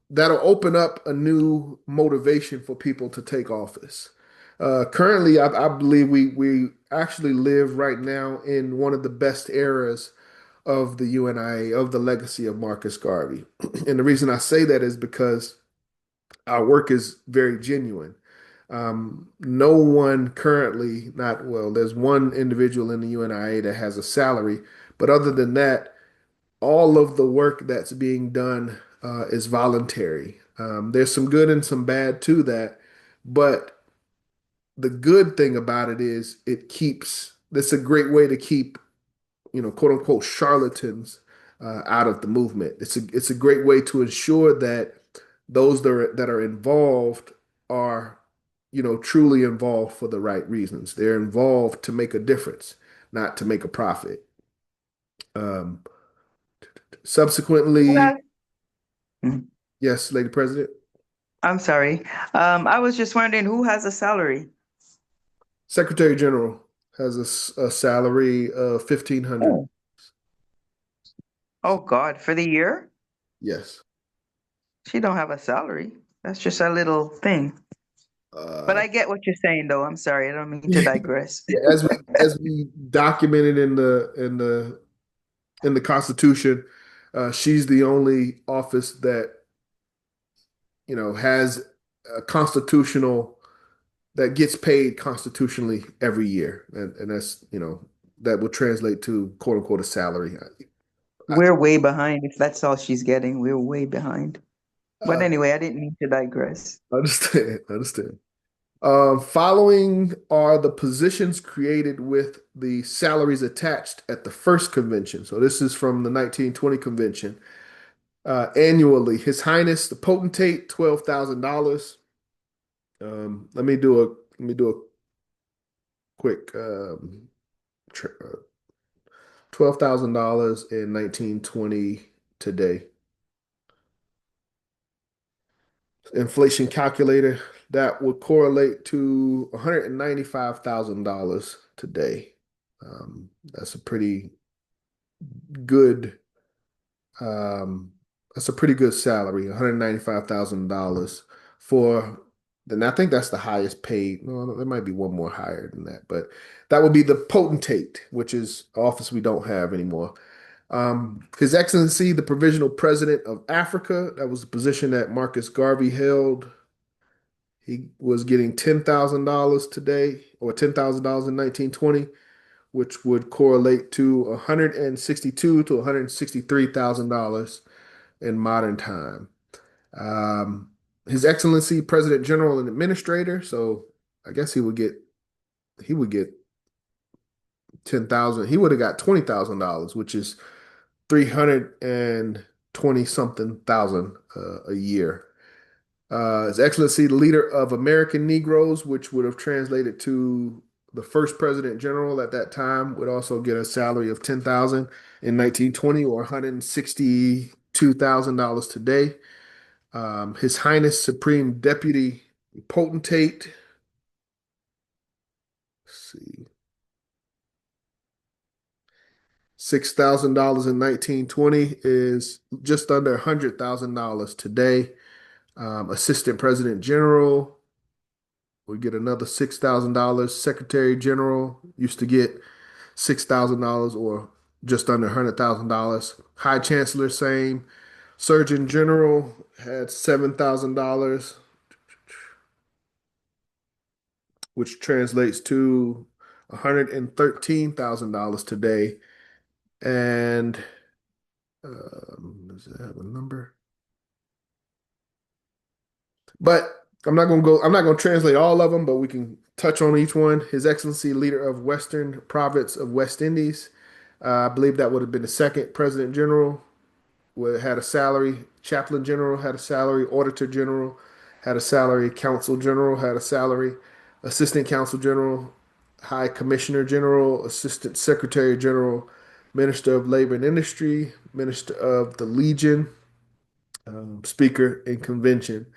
that'll open up a new motivation for people to take office. Currently, I believe we actually live right now in one of the best eras of the UNIA, of the legacy of Marcus Garvey. And the reason I say that is because our work is very genuine. No one currently, not well, there's one individual in the UNIA that has a salary, but other than that, all of the work that's being done is voluntary. There's some good and some bad to that, but the good thing about it is that's a great way to keep, quote unquote, charlatans out of the movement. It's a great way to ensure that those that are involved are, truly involved for the right reasons. They're involved to make a difference, not to make a profit. Um, Subsequently, Mm. yes, Lady President, I'm sorry. I was just wondering who has a salary? Secretary General has a salary of 1,500. Oh. Oh God, for the year? Yes. She don't have a salary. That's just a little thing. But Uh, I get what you're saying though. I'm sorry. I don't mean to digress. yeah, as we documented in the Constitution, she's the only office that has a constitutional that gets paid constitutionally every year, and that's that would translate to quote unquote a salary. We're way behind. If that's all she's getting, we're way behind. But I anyway, I didn't mean to digress. understand. Understand. Following are the positions created with the salaries attached at the first convention. So this is from the 1920 convention. Annually, His Highness the Potentate, $12,000. Let me do a quick $12,000 in 1920 today. Inflation calculator that would correlate to $195,000 today. That's a pretty good um, that's a pretty good salary, $195,000 for then I think that's the highest paid. No, there might be one more higher than that, but that would be the potentate, which is office we don't have anymore. His Excellency, the Provisional President of Africa, that was the position that Marcus Garvey held. He was getting $10,000 today, or $10,000 in 1920, which would correlate to 162 to $163,000 in modern time. Um, His Excellency, President General and Administrator. So I guess he would get 10,000. He would have got $20,000, which is 320 something thousand a year. His Excellency, the leader of American Negroes, which would have translated to the first president general at that time, would also get a salary of 10,000 in 1920 or $162,000 today. His Highness Supreme Deputy Potentate, let's see, $6,000 in 1920 is just under $100,000 today. Assistant President General, we get another $6,000. Secretary General used to get $6,000 or just under $100,000. High Chancellor, same. Surgeon General had $7,000, which translates to $113,000 today. And does it have a number? But I'm not going to translate all of them, but we can touch on each one. His Excellency, leader of Western Province of West Indies. I believe that would have been the second President General, had a salary. Chaplain General had a salary. Auditor General had a salary. Counsel General had a salary. Assistant Counsel General, High Commissioner General, Assistant Secretary General, Minister of Labor and Industry, Minister of the Legion, Speaker and Convention,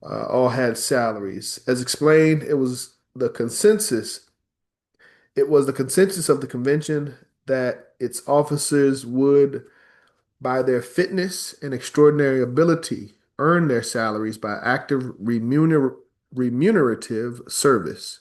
all had salaries. As explained, it was the consensus of the convention that its officers would, by their fitness and extraordinary ability, earn their salaries by active remunerative service.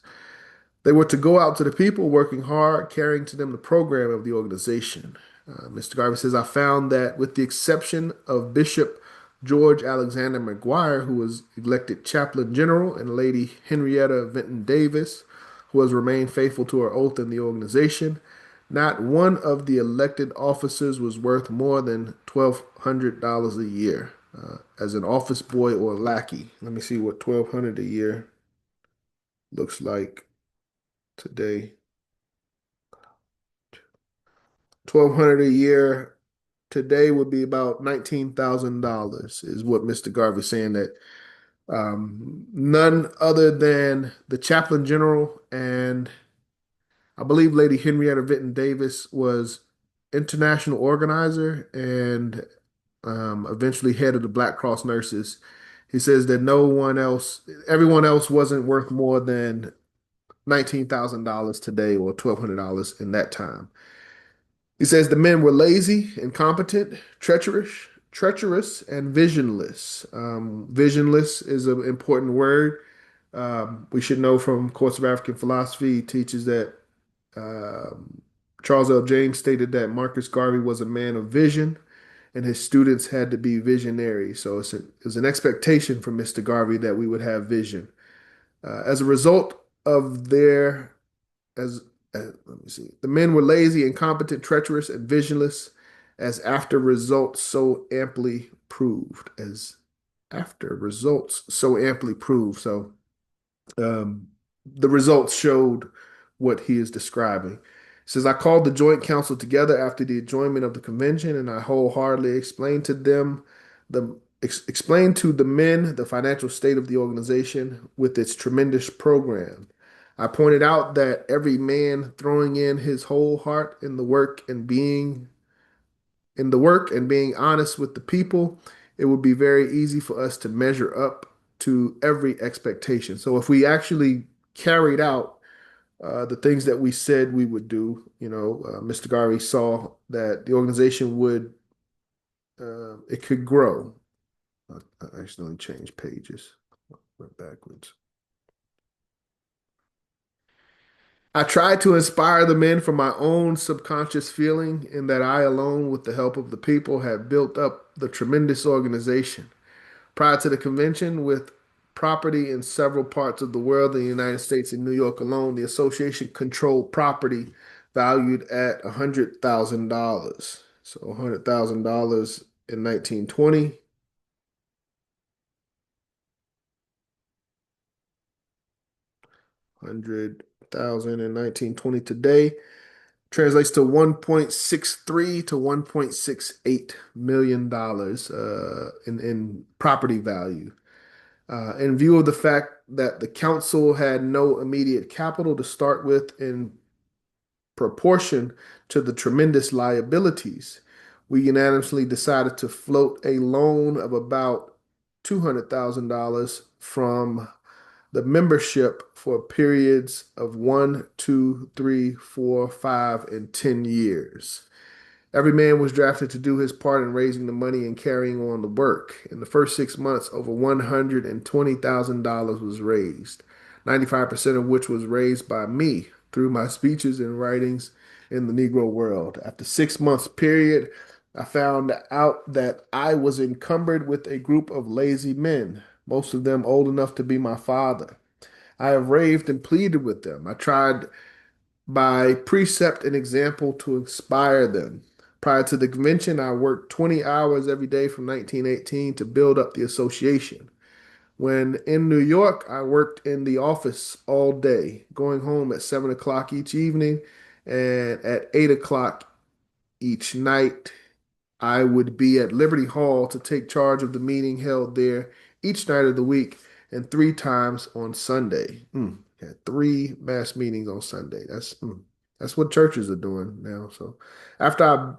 They were to go out to the people working hard, carrying to them the program of the organization. Mr. Garvey says, I found that with the exception of Bishop George Alexander McGuire, who was elected chaplain general, and Lady Henrietta Vinton Davis, who has remained faithful to her oath in the organization, not one of the elected officers was worth more than $1,200 a year as an office boy or lackey. Let me see what $1,200 a year looks like today. $1,200 a year today would be about $19,000 is what Mr. Garvey's saying, that none other than the chaplain general and I believe Lady Henrietta Vinton Davis was international organizer and eventually head of the Black Cross Nurses. He says that everyone else wasn't worth more than $19,000 today or $1,200 in that time. He says the men were lazy, incompetent, treacherous, and visionless. Visionless is an important word. We should know from Course of African Philosophy, he teaches that Charles L. James stated that Marcus Garvey was a man of vision and his students had to be visionary. So it was an expectation from Mr. Garvey that we would have vision. As a result of as let me see, the men were lazy, incompetent, treacherous, and visionless, as after results so amply proved. So the results showed what he is describing. He says, I called the Joint Council together after the adjournment of the convention, and I wholeheartedly explained to the men the financial state of the organization with its tremendous program. I pointed out that every man throwing in his whole heart in the work and being honest with the people, it would be very easy for us to measure up to every expectation. So if we actually carried out the things that we said we would do, Mr. Garvey saw that the organization it could grow. I accidentally changed pages, went backwards. I tried to inspire the men from my own subconscious feeling in that I alone, with the help of the people, had built up the tremendous organization. Prior to the convention, with property in several parts of the world, in the United States and New York alone, the association controlled property valued at $100,000. So $100,000 in 1920. $100,000 in 1920 today translates to 1.63 to 1.68 million dollars in property value. In view of the fact that the council had no immediate capital to start with in proportion to the tremendous liabilities, we unanimously decided to float a loan of about $200,000 from the membership for periods of 1, 2, 3, 4, 5, and 10 years. Every man was drafted to do his part in raising the money and carrying on the work. In the first 6 months, over $120,000 was raised, 95% of which was raised by me through my speeches and writings in the Negro world. After 6 months period, I found out that I was encumbered with a group of lazy men, most of them old enough to be my father. I have raved and pleaded with them. I tried by precept and example to inspire them. Prior to the convention, I worked 20 hours every day from 1918 to build up the association. When in New York, I worked in the office all day, going home at 7 o'clock each evening, and at 8 o'clock each night, I would be at Liberty Hall to take charge of the meeting held there each night of the week and three times on Sunday. Had three mass meetings on Sunday. That's what churches are doing now. So after I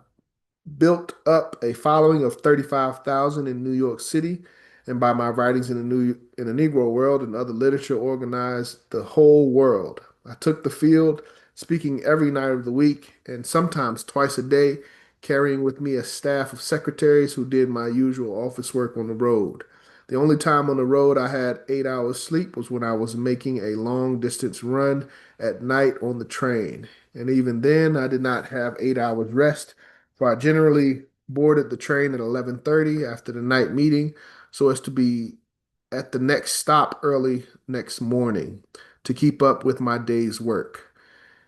built up a following of 35,000 in New York City, and by my writings in the Negro world and other literature organized the whole world. I took the field, speaking every night of the week and sometimes twice a day, carrying with me a staff of secretaries who did my usual office work on the road. The only time on the road I had 8 hours sleep was when I was making a long distance run at night on the train. And even then, I did not have 8 hours rest, for I generally boarded the train at 11:30 after the night meeting so as to be at the next stop early next morning to keep up with my day's work.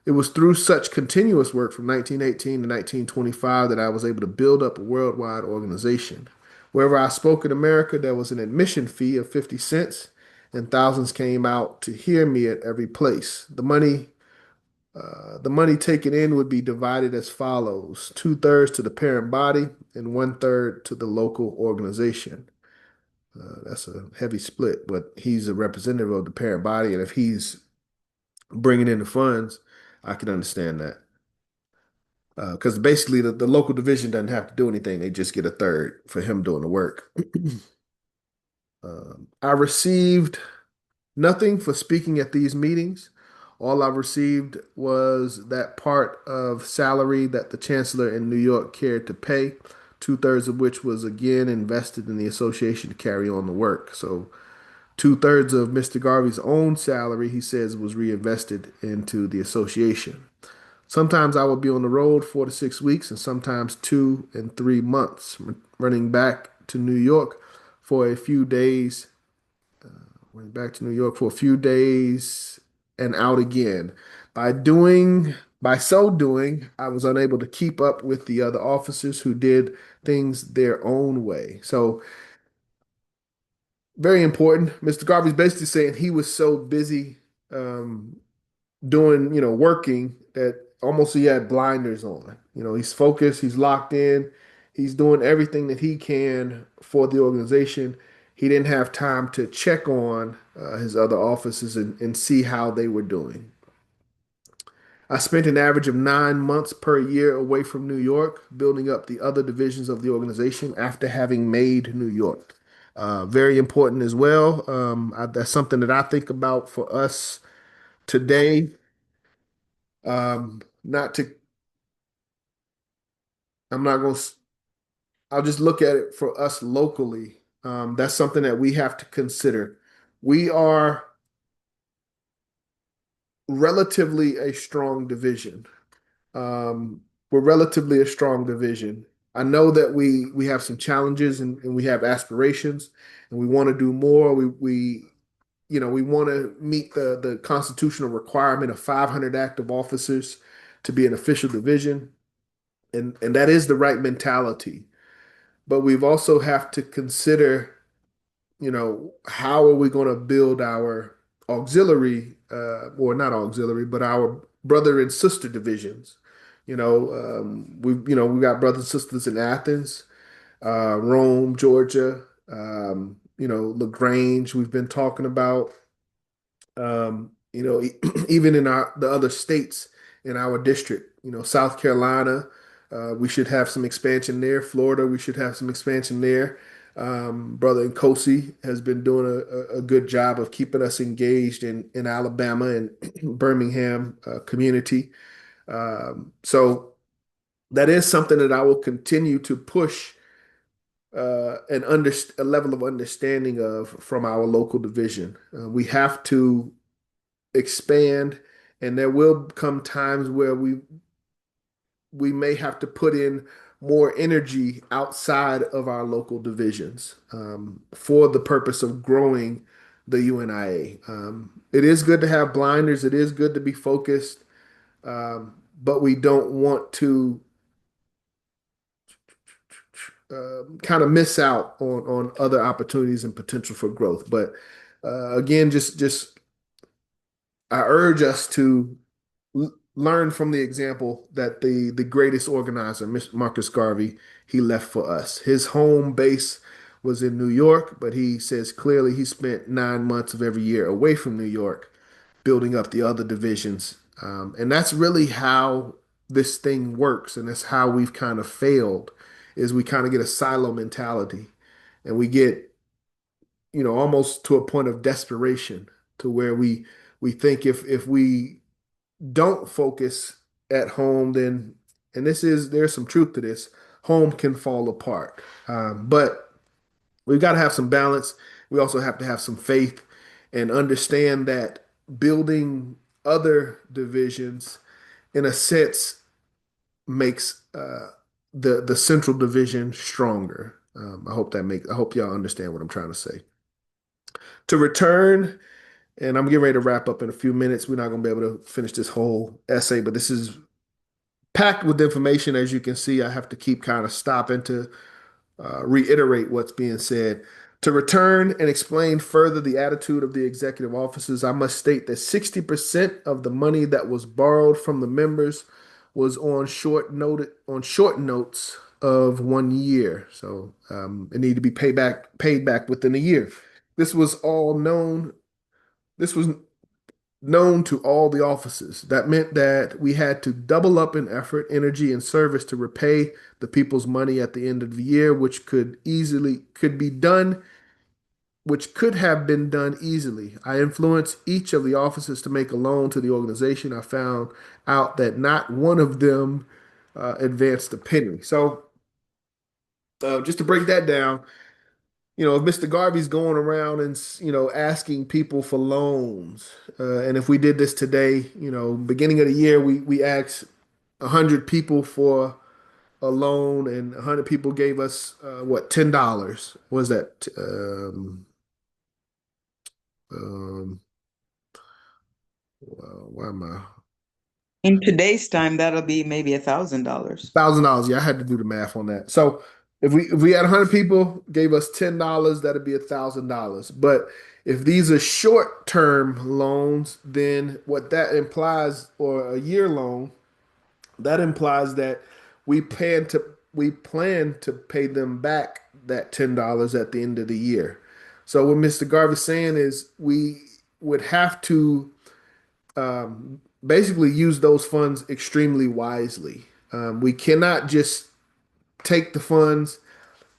It was through such continuous work from 1918 to 1925 that I was able to build up a worldwide organization. Wherever I spoke in America, there was an admission fee of 50 cents, and thousands came out to hear me at every place. The money taken in would be divided as follows: two-thirds to the parent body and one-third to the local organization. That's a heavy split, but he's a representative of the parent body, and if he's bringing in the funds, I can understand that. Because basically, the local division doesn't have to do anything; they just get a third for him doing the work. I received nothing for speaking at these meetings. All I received was that part of salary that the chancellor in New York cared to pay, two-thirds of which was again invested in the association to carry on the work. So two-thirds of Mr. Garvey's own salary, he says, was reinvested into the association. Sometimes I would be on the road 4 to 6 weeks, and sometimes 2 and 3 months, running back to New York for a few days went back to New York for a few days and out again. By so doing, I was unable to keep up with the other officers who did things their own way. So, very important. Mr. Garvey's basically saying he was so busy um, doing, working that almost he had blinders on. He's focused, he's locked in, he's doing everything that he can for the organization. He didn't have time to check on his other officers and see how they were doing. I spent an average of 9 months per year away from New York, building up the other divisions of the organization after having made New York. Very important as well. That's something that I think about for us today. Not to, I'm not going to, I'll just look at it for us locally. That's something that we have to consider. We are relatively a strong division. Um, we're relatively a strong division. I know that we have some challenges and we have aspirations and we want to do more. We want to meet the constitutional requirement of 500 active officers to be an official division. And that is the right mentality. But we've also have to consider, how are we going to build our auxiliary, or not auxiliary, but our brother and sister divisions. We got brothers and sisters in Athens, Rome, Georgia, LaGrange we've been talking about. Even in the other states in our district, South Carolina, we should have some expansion there. Florida, we should have some expansion there. Brother Nkosi has been doing a good job of keeping us engaged in Alabama and Birmingham community. So that is something that I will continue to push a level of understanding of from our local division. We have to expand, and there will come times where we may have to put in more energy outside of our local divisions for the purpose of growing the UNIA. It is good to have blinders. It is good to be focused, but we don't want to kind of miss out on other opportunities and potential for growth. But again, just I urge us to learn from the example that the greatest organizer, Marcus Garvey, he left for us. His home base was in New York, but he says clearly he spent 9 months of every year away from New York, building up the other divisions. And that's really how this thing works, and that's how we've kind of failed, is we kind of get a silo mentality, and we get, almost to a point of desperation, to where we think if we don't focus at home, then, and there's some truth to this, home can fall apart. But we've got to have some balance. We also have to have some faith and understand that building other divisions, in a sense, makes the central division stronger. I hope y'all understand what I'm trying to say. To return, and I'm getting ready to wrap up in a few minutes. We're not going to be able to finish this whole essay, but this is packed with information. As you can see, I have to keep kind of stopping to reiterate what's being said. To return and explain further the attitude of the executive officers, I must state that 60% of the money that was borrowed from the members was on short notes of 1 year. So it needed to be paid back within a year. This was all known. This was known to all the officers. That meant that we had to double up in effort, energy, and service to repay the people's money at the end of the year, which could have been done easily. I influenced each of the officers to make a loan to the organization. I found out that not one of them advanced a penny. So just to break that down, if Mr. Garvey's going around and asking people for loans, and if we did this today, beginning of the year, we asked 100 people for a loan, and 100 people gave us what, $10? What was that? Um, why am I? In today's time, that'll be maybe $1,000. $1,000. Yeah, I had to do the math on that. So if we had 100 people gave us $10, that'd be $1,000. But if these are short-term loans, then what that implies, or a year loan, that implies that we plan to pay them back that $10 at the end of the year. So what Mr. Garvey's saying is we would have to basically use those funds extremely wisely. We cannot just take the funds,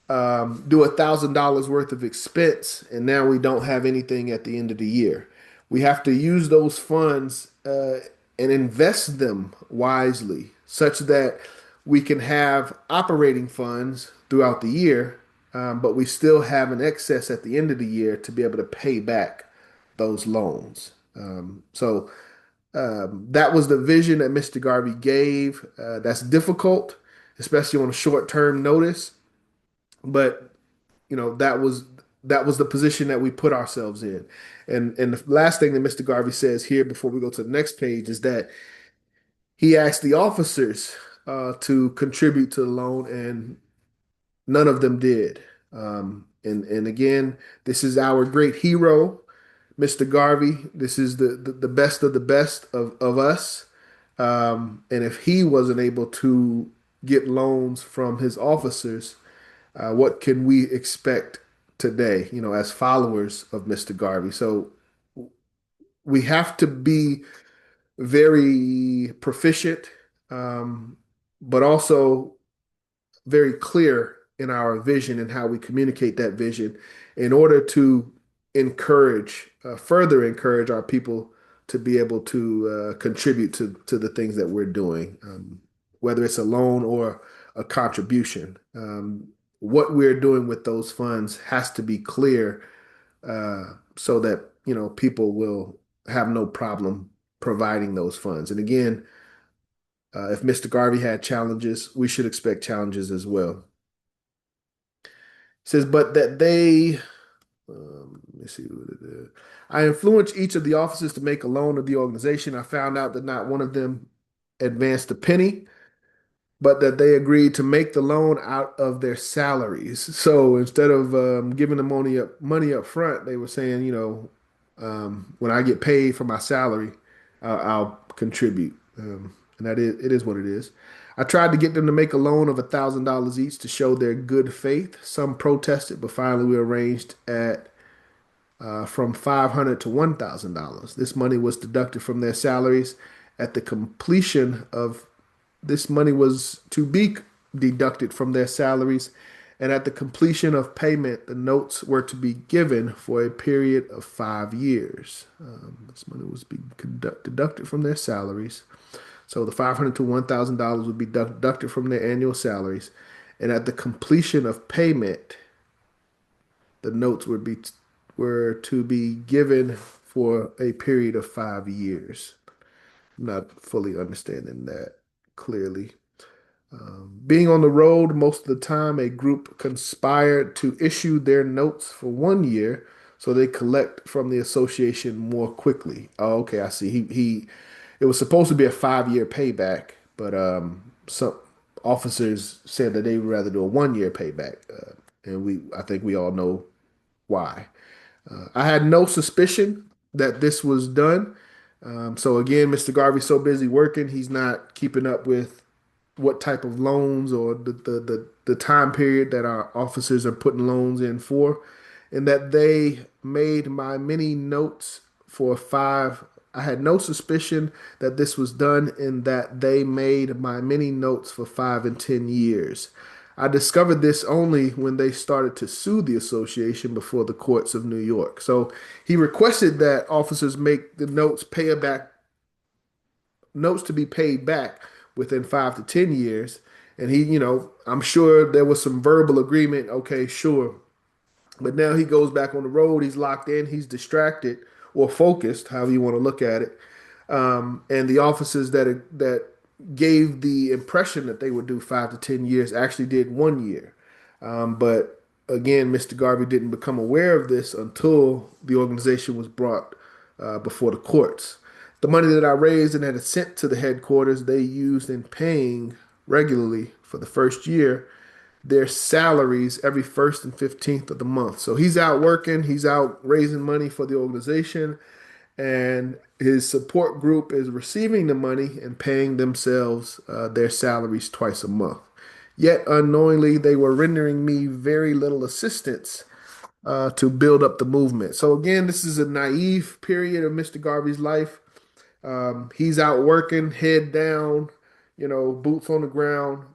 do $1,000 worth of expense, and now we don't have anything at the end of the year. We have to use those funds and invest them wisely, such that we can have operating funds throughout the year, but we still have an excess at the end of the year to be able to pay back those loans. So that was the vision that Mr. Garvey gave. That's difficult, especially on a short-term notice. But that was the position that we put ourselves in. And the last thing that Mr. Garvey says here before we go to the next page is that he asked the officers to contribute to the loan, and none of them did. And again, this is our great hero, Mr. Garvey. This is the best of the best of us. And if he wasn't able to get loans from his officers, what can we expect today, as followers of Mr. Garvey. So we have to be very proficient, um, but also very clear in our vision and how we communicate that vision in order to further encourage our people to be able to contribute to the things that we're doing, whether it's a loan or a contribution. What we're doing with those funds has to be clear so that people will have no problem providing those funds. And again, if Mr. Garvey had challenges, we should expect challenges as well. It says, but that they, let me see what it is. I influenced each of the officers to make a loan of the organization. I found out that not one of them advanced a penny, but that they agreed to make the loan out of their salaries. So instead of giving the money up front, they were saying, when I get paid for my salary, I'll contribute. And it is what it is. I tried to get them to make a loan of $1,000 each to show their good faith. Some protested, but finally we arranged at from $500 to $1,000. This money was deducted from their salaries. At the completion of this money was to be deducted from their salaries, and at the completion of payment, the notes were to be given for a period of 5 years. This money was being deducted from their salaries. So the $500 to $1,000 would be deducted from their annual salaries, and at the completion of payment, the notes were to be given for a period of 5 years. I'm not fully understanding that clearly. Being on the road most of the time, a group conspired to issue their notes for 1 year so they collect from the association more quickly. Oh, okay, I see. It was supposed to be a 5 year payback, but some officers said that they would rather do a 1 year payback, and I think we all know why. I had no suspicion that this was done. So again, Mr. Garvey's so busy working, he's not keeping up with what type of loans or the time period that our officers are putting loans in for, and that they made my many notes for five. I had no suspicion that this was done in that they made my many notes for 5 and 10 years. I discovered this only when they started to sue the association before the courts of New York. So he requested that officers make the notes to be paid back within 5 to 10 years. And I'm sure there was some verbal agreement. Okay, sure. But now he goes back on the road. He's locked in. He's distracted or focused, however you want to look at it. And the officers that gave the impression that they would do 5 to 10 years actually did 1 year. But again, Mr. Garvey didn't become aware of this until the organization was brought before the courts. The money that I raised and had sent to the headquarters, they used in paying regularly for the first year their salaries every first and 15th of the month. So he's out working, he's out raising money for the organization, and his support group is receiving the money and paying themselves their salaries twice a month. Yet unknowingly, they were rendering me very little assistance to build up the movement. So again, this is a naive period of Mr. Garvey's life. He's out working, head down, boots on the ground,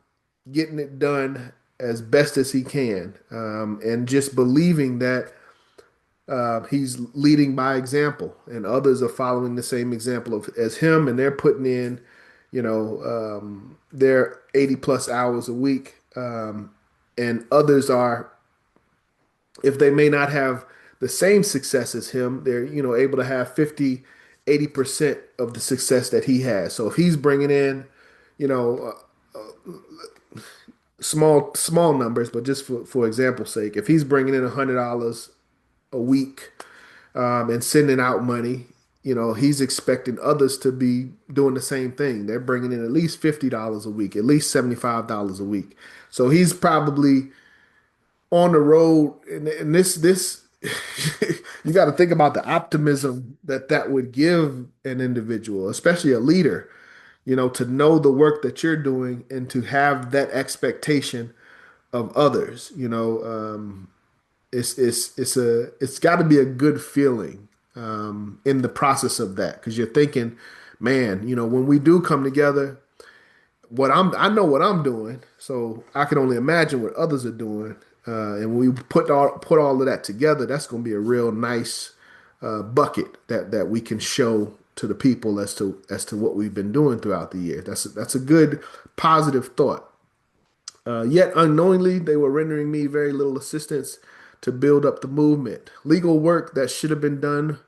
getting it done as best as he can, and just believing that he's leading by example, and others are following the same example as him, and they're putting in, their 80 plus hours a week, and others are, if they may not have the same success as him, they're able to have 50, 80% of the success that he has. So if he's bringing in, you know, small numbers, but just for example's sake, if he's bringing in $100 a week and sending out money, he's expecting others to be doing the same thing. They're bringing in at least $50 a week, at least $75 a week. So he's probably on the road, and this you got to think about the optimism that would give an individual, especially a leader, to know the work that you're doing and to have that expectation of others. it's got to be a good feeling in the process of that because you're thinking, man, when we do come together, I know what I'm doing, so I can only imagine what others are doing. And when we put all of that together, that's going to be a real nice bucket that we can show to the people as to what we've been doing throughout the year. That's a good positive thought. Yet unknowingly, they were rendering me very little assistance to build up the movement. Legal work that should have been done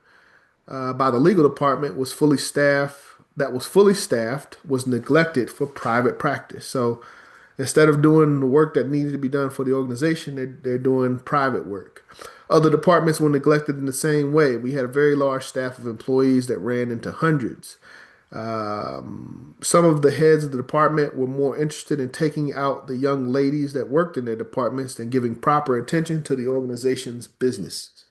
by the legal department was fully staffed was neglected for private practice. So instead of doing the work that needed to be done for the organization, they're doing private work. Other departments were neglected in the same way. We had a very large staff of employees that ran into hundreds. Some of the heads of the department were more interested in taking out the young ladies that worked in their departments than giving proper attention to the organization's business.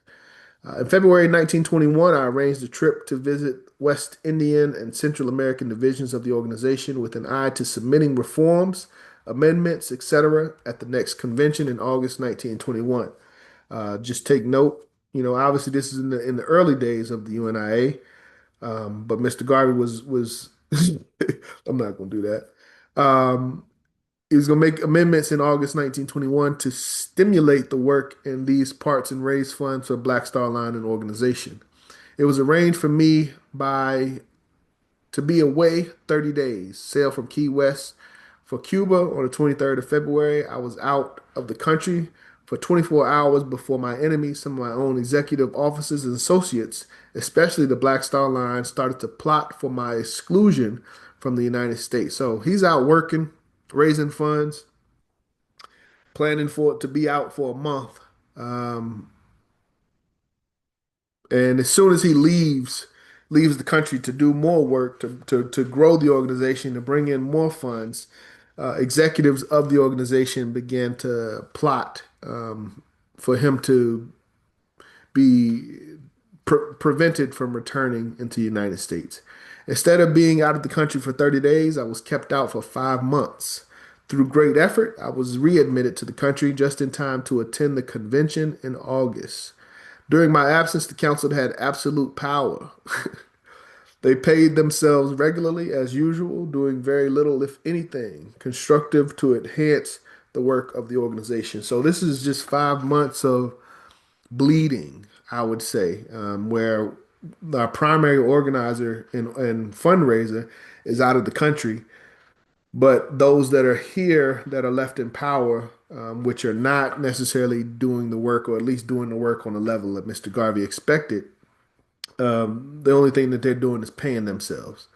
In February 1921, I arranged a trip to visit West Indian and Central American divisions of the organization with an eye to submitting reforms, amendments, etc. at the next convention in August 1921. Just take note, obviously this is in the early days of the UNIA, but Mr. Garvey was I'm not going to do that. He was going to make amendments in August 1921 to stimulate the work in these parts and raise funds for Black Star Line and organization. It was arranged for me to be away 30 days, sail from Key West for Cuba on the 23rd of February. I was out of the country for 24 hours before my enemies, some of my own executive officers and associates, especially the Black Star Line, started to plot for my exclusion from the United States. So he's out working, raising funds, planning for it to be out for a month. Um, and as soon as he leaves the country to do more work, to grow the organization, to bring in more funds, executives of the organization began to plot for him to be prevented from returning into the United States. Instead of being out of the country for 30 days, I was kept out for 5 months. Through great effort, I was readmitted to the country just in time to attend the convention in August. During my absence, the council had absolute power. They paid themselves regularly as usual, doing very little, if anything, constructive to enhance the work of the organization. So this is just 5 months of bleeding, I would say, where our primary organizer and fundraiser is out of the country, but those that are here that are left in power, which are not necessarily doing the work, or at least doing the work on the level that Mr. Garvey expected, the only thing that they're doing is paying themselves.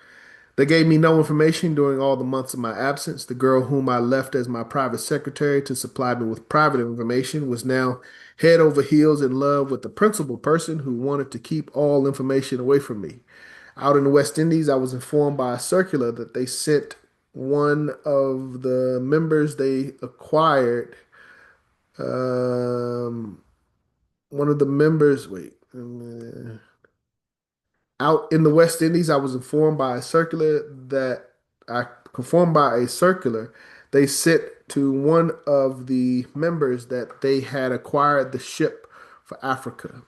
They gave me no information during all the months of my absence. The girl whom I left as my private secretary to supply me with private information was now head over heels in love with the principal person who wanted to keep all information away from me. Out in the West Indies, I was informed by a circular that they sent one of the members they acquired, um, one of the members, wait, out in the West Indies, I was informed by a circular that I conformed by a circular they sent to one of the members that they had acquired the ship for Africa.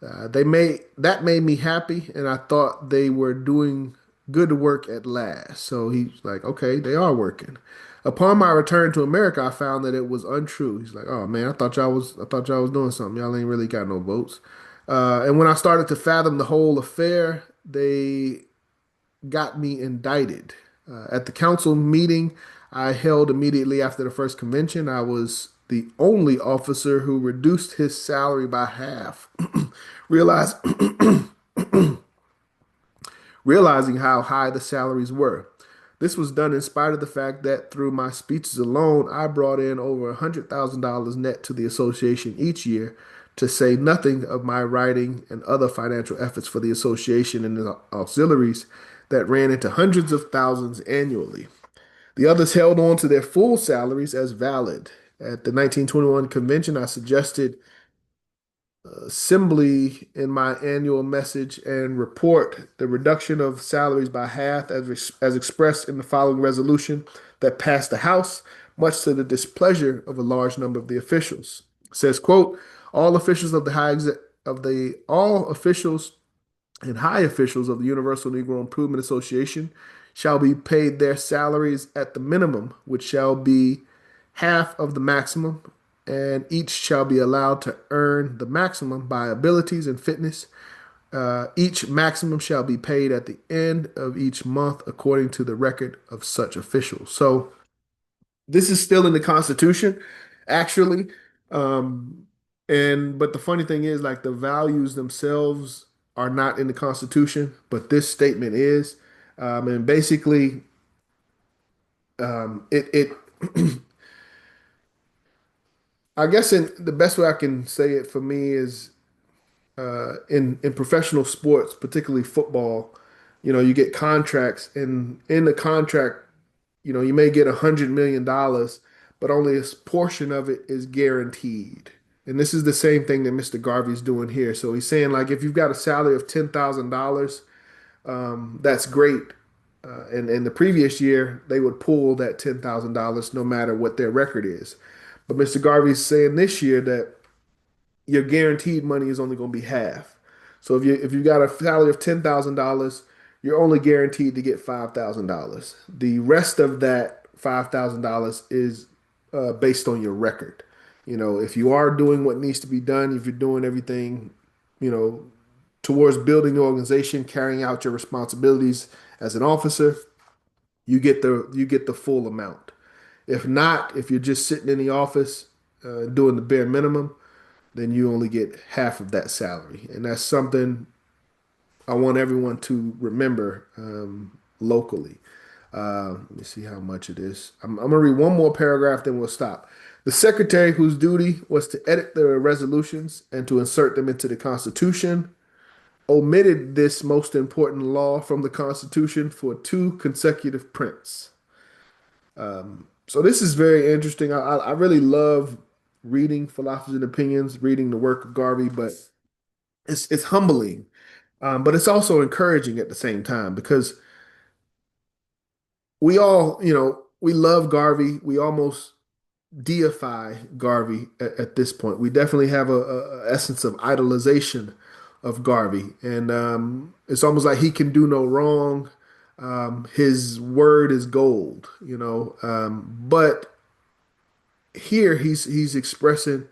That made me happy, and I thought they were doing good work at last. So he's like, okay, they are working. Upon my return to America, I found that it was untrue. He's like, oh man, I thought y'all was doing something. Y'all ain't really got no votes. And when I started to fathom the whole affair, they got me indicted. At the council meeting I held immediately after the first convention, I was the only officer who reduced his salary by half. Realize, realizing how high the salaries were. This was done in spite of the fact that through my speeches alone, I brought in over $100,000 net to the association each year, to say nothing of my writing and other financial efforts for the association and the auxiliaries that ran into hundreds of thousands annually. The others held on to their full salaries as valid. At the 1921 convention, I suggested assembly in my annual message and report the reduction of salaries by half as expressed in the following resolution that passed the House, much to the displeasure of a large number of the officials. It says, quote, All officials of the high exec of the all officials and high officials of the Universal Negro Improvement Association shall be paid their salaries at the minimum, which shall be half of the maximum, and each shall be allowed to earn the maximum by abilities and fitness. Each maximum shall be paid at the end of each month according to the record of such official. So this is still in the Constitution, actually. Um, and but the funny thing is, like the values themselves are not in the Constitution, but this statement is. And basically, it I guess in the best way I can say it for me is in professional sports, particularly football, you get contracts, and in the contract, you may get $100 million, but only a portion of it is guaranteed. And this is the same thing that Mr. Garvey's doing here. So he's saying like if you've got a salary of $10,000, that's great. And in the previous year, they would pull that $10,000 no matter what their record is. But Mr. Garvey's saying this year that your guaranteed money is only going to be half. So if you got a salary of $10,000, you're only guaranteed to get $5,000. The rest of that $5,000 is based on your record. If you are doing what needs to be done, if you're doing everything, you know, towards building the organization, carrying out your responsibilities as an officer, you get the full amount. If not, if you're just sitting in the office doing the bare minimum, then you only get half of that salary. And that's something I want everyone to remember locally. Let me see how much it is. I'm going to read one more paragraph, then we'll stop. The secretary, whose duty was to edit the resolutions and to insert them into the Constitution, omitted this most important law from the Constitution for two consecutive prints. So this is very interesting. I really love reading philosophers and opinions, reading the work of Garvey, but it's humbling, but it's also encouraging at the same time because we all, we love Garvey. We almost deify Garvey at this point. We definitely have a essence of idolization of Garvey, and it's almost like he can do no wrong. His word is gold, but here he's expressing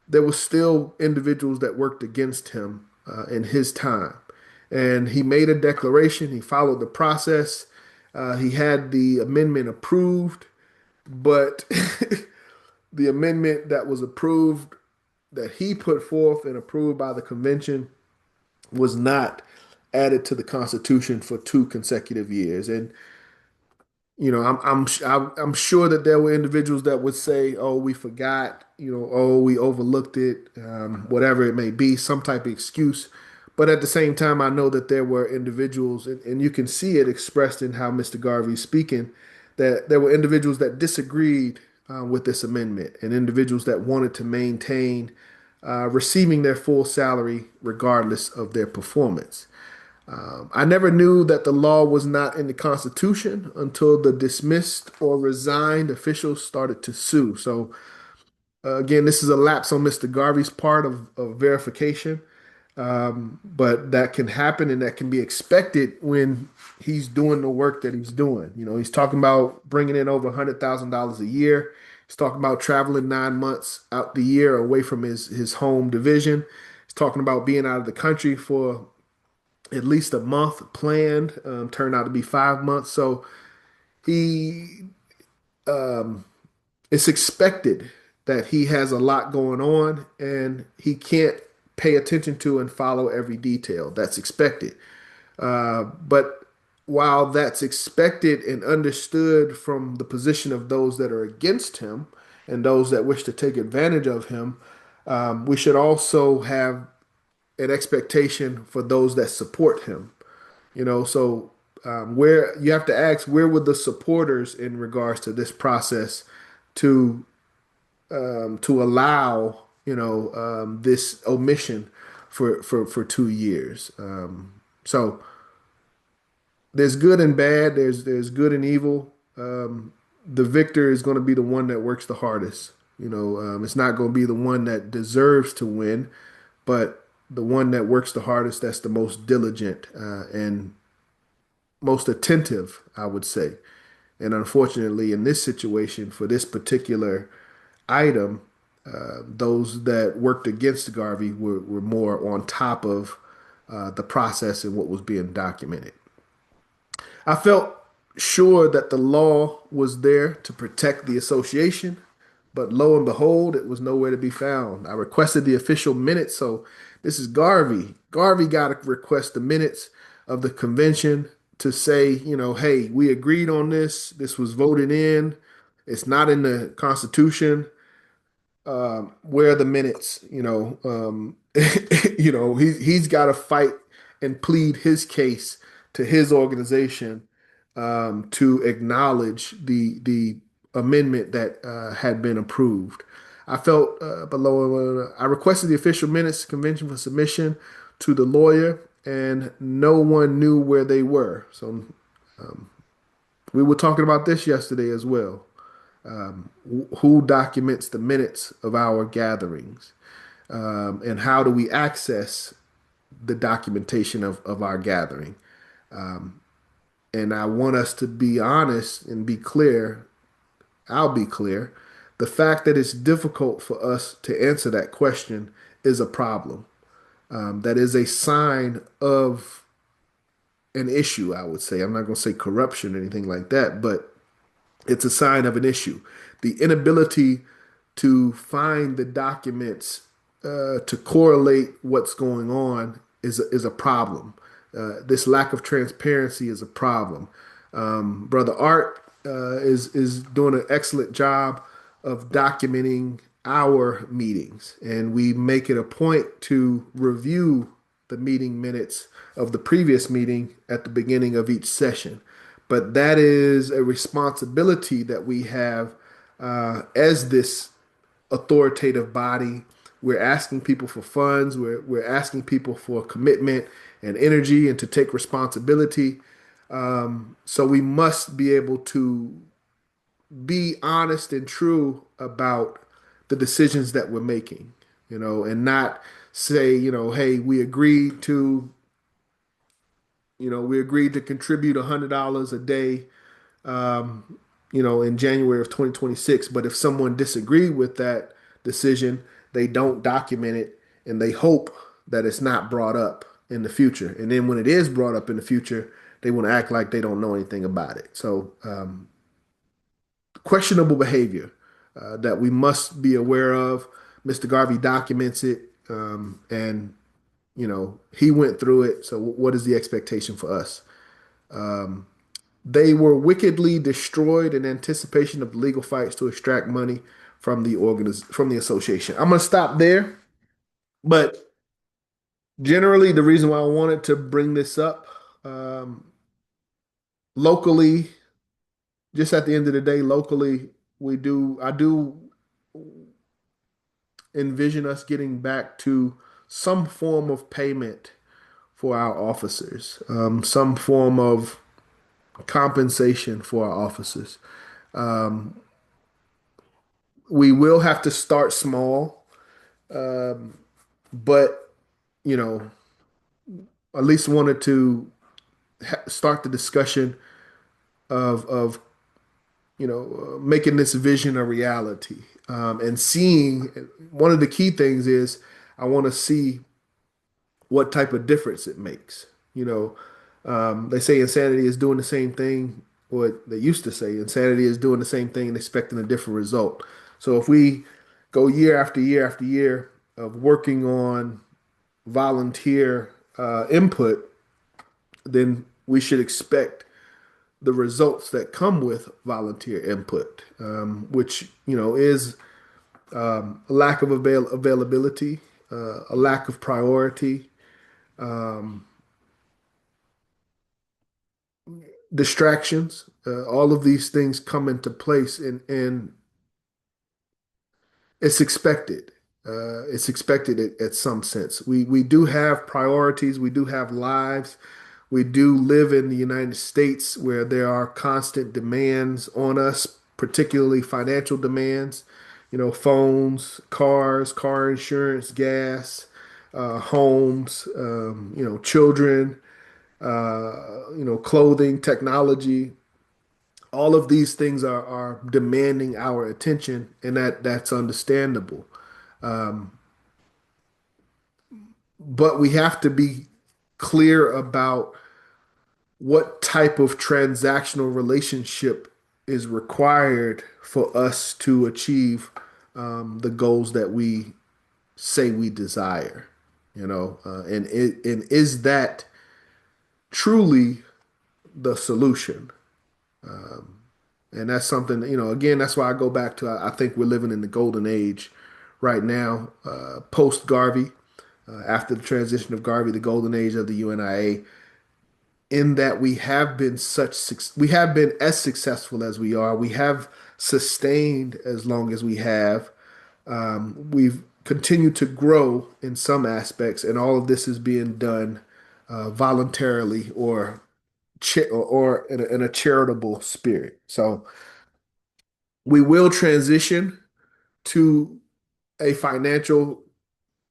there was still individuals that worked against him in his time. And he made a declaration, he followed the process, he had the amendment approved, but the amendment that was approved, that he put forth and approved by the convention, was not added to the Constitution for two consecutive years. And I'm sure that there were individuals that would say, "Oh, we forgot," "Oh, we overlooked it," whatever it may be, some type of excuse. But at the same time, I know that there were individuals, and you can see it expressed in how Mr. Garvey's speaking, that there were individuals that disagreed with this amendment, and individuals that wanted to maintain receiving their full salary regardless of their performance. I never knew that the law was not in the Constitution until the dismissed or resigned officials started to sue. So, again, this is a lapse on Mr. Garvey's part of verification, but that can happen and that can be expected when he's doing the work that he's doing. He's talking about bringing in over $100,000 a year. He's talking about traveling 9 months out the year away from his home division. He's talking about being out of the country for at least a month planned, turned out to be 5 months. So he, it's expected that he has a lot going on and he can't pay attention to and follow every detail. That's expected. But while that's expected and understood from the position of those that are against him and those that wish to take advantage of him, we should also have an expectation for those that support him. So where you have to ask, where were the supporters in regards to this process to to allow this omission for 2 years? So there's good and bad. There's good and evil. The victor is going to be the one that works the hardest. It's not going to be the one that deserves to win, but the one that works the hardest, that's the most diligent and most attentive, I would say. And unfortunately, in this situation, for this particular item, those that worked against Garvey were more on top of the process and what was being documented. I felt sure that the law was there to protect the association, but lo and behold, it was nowhere to be found. I requested the official minutes, so this is Garvey. Garvey got to request the minutes of the convention to say, hey, we agreed on this. This was voted in. It's not in the Constitution. Where are the minutes? He's got to fight and plead his case to his organization to acknowledge the amendment that had been approved. I felt below. I requested the official minutes convention for submission to the lawyer, and no one knew where they were. So we were talking about this yesterday as well. Who documents the minutes of our gatherings, and how do we access the documentation of our gathering? And I want us to be honest and be clear. I'll be clear. The fact that it's difficult for us to answer that question is a problem. That is a sign of an issue, I would say. I'm not going to say corruption or anything like that, but it's a sign of an issue. The inability to find the documents to correlate what's going on is a problem. This lack of transparency is a problem. Brother Art is doing an excellent job of documenting our meetings, and we make it a point to review the meeting minutes of the previous meeting at the beginning of each session. But that is a responsibility that we have as this authoritative body. We're asking people for funds. We're asking people for commitment and energy and to take responsibility. So we must be able to be honest and true about the decisions that we're making, and not say, hey, we agreed to contribute $100 a day, in January of 2026. But if someone disagreed with that decision, they don't document it and they hope that it's not brought up in the future. And then when it is brought up in the future, they want to act like they don't know anything about it. So, questionable behavior that we must be aware of. Mr. Garvey documents it, and he went through it. So, what is the expectation for us? They were wickedly destroyed in anticipation of legal fights to extract money from the association. I'm going to stop there, but generally, the reason why I wanted to bring this up, locally, just at the end of the day, locally, I do envision us getting back to some form of payment for our officers, some form of compensation for our officers. Um, we will have to start small, but you know, at least wanted to start the discussion of making this vision a reality, and seeing. One of the key things is I want to see what type of difference it makes. They say insanity is doing the same thing, or they used to say insanity is doing the same thing and expecting a different result. So if we go year after year after year of working on volunteer input, then we should expect the results that come with volunteer input, which is a lack of availability, a lack of priority, um, distractions. All of these things come into place, and it's expected. It's expected at some sense. We do have priorities. We do have lives. We do live in the United States where there are constant demands on us, particularly financial demands. phones, cars, car insurance, gas, homes, children, clothing, technology. All of these things are demanding our attention, and that's understandable. Um, but we have to be clear about what type of transactional relationship is required for us to achieve the goals that we say we desire, and is that truly the solution? And that's something, again, that's why I go back to, I think we're living in the golden age right now, post Garvey, after the transition of Garvey, the golden age of the UNIA, in that we have been as successful as we are. We have sustained as long as we have. We've continued to grow in some aspects, and all of this is being done voluntarily or in a charitable spirit. So we will transition to a financial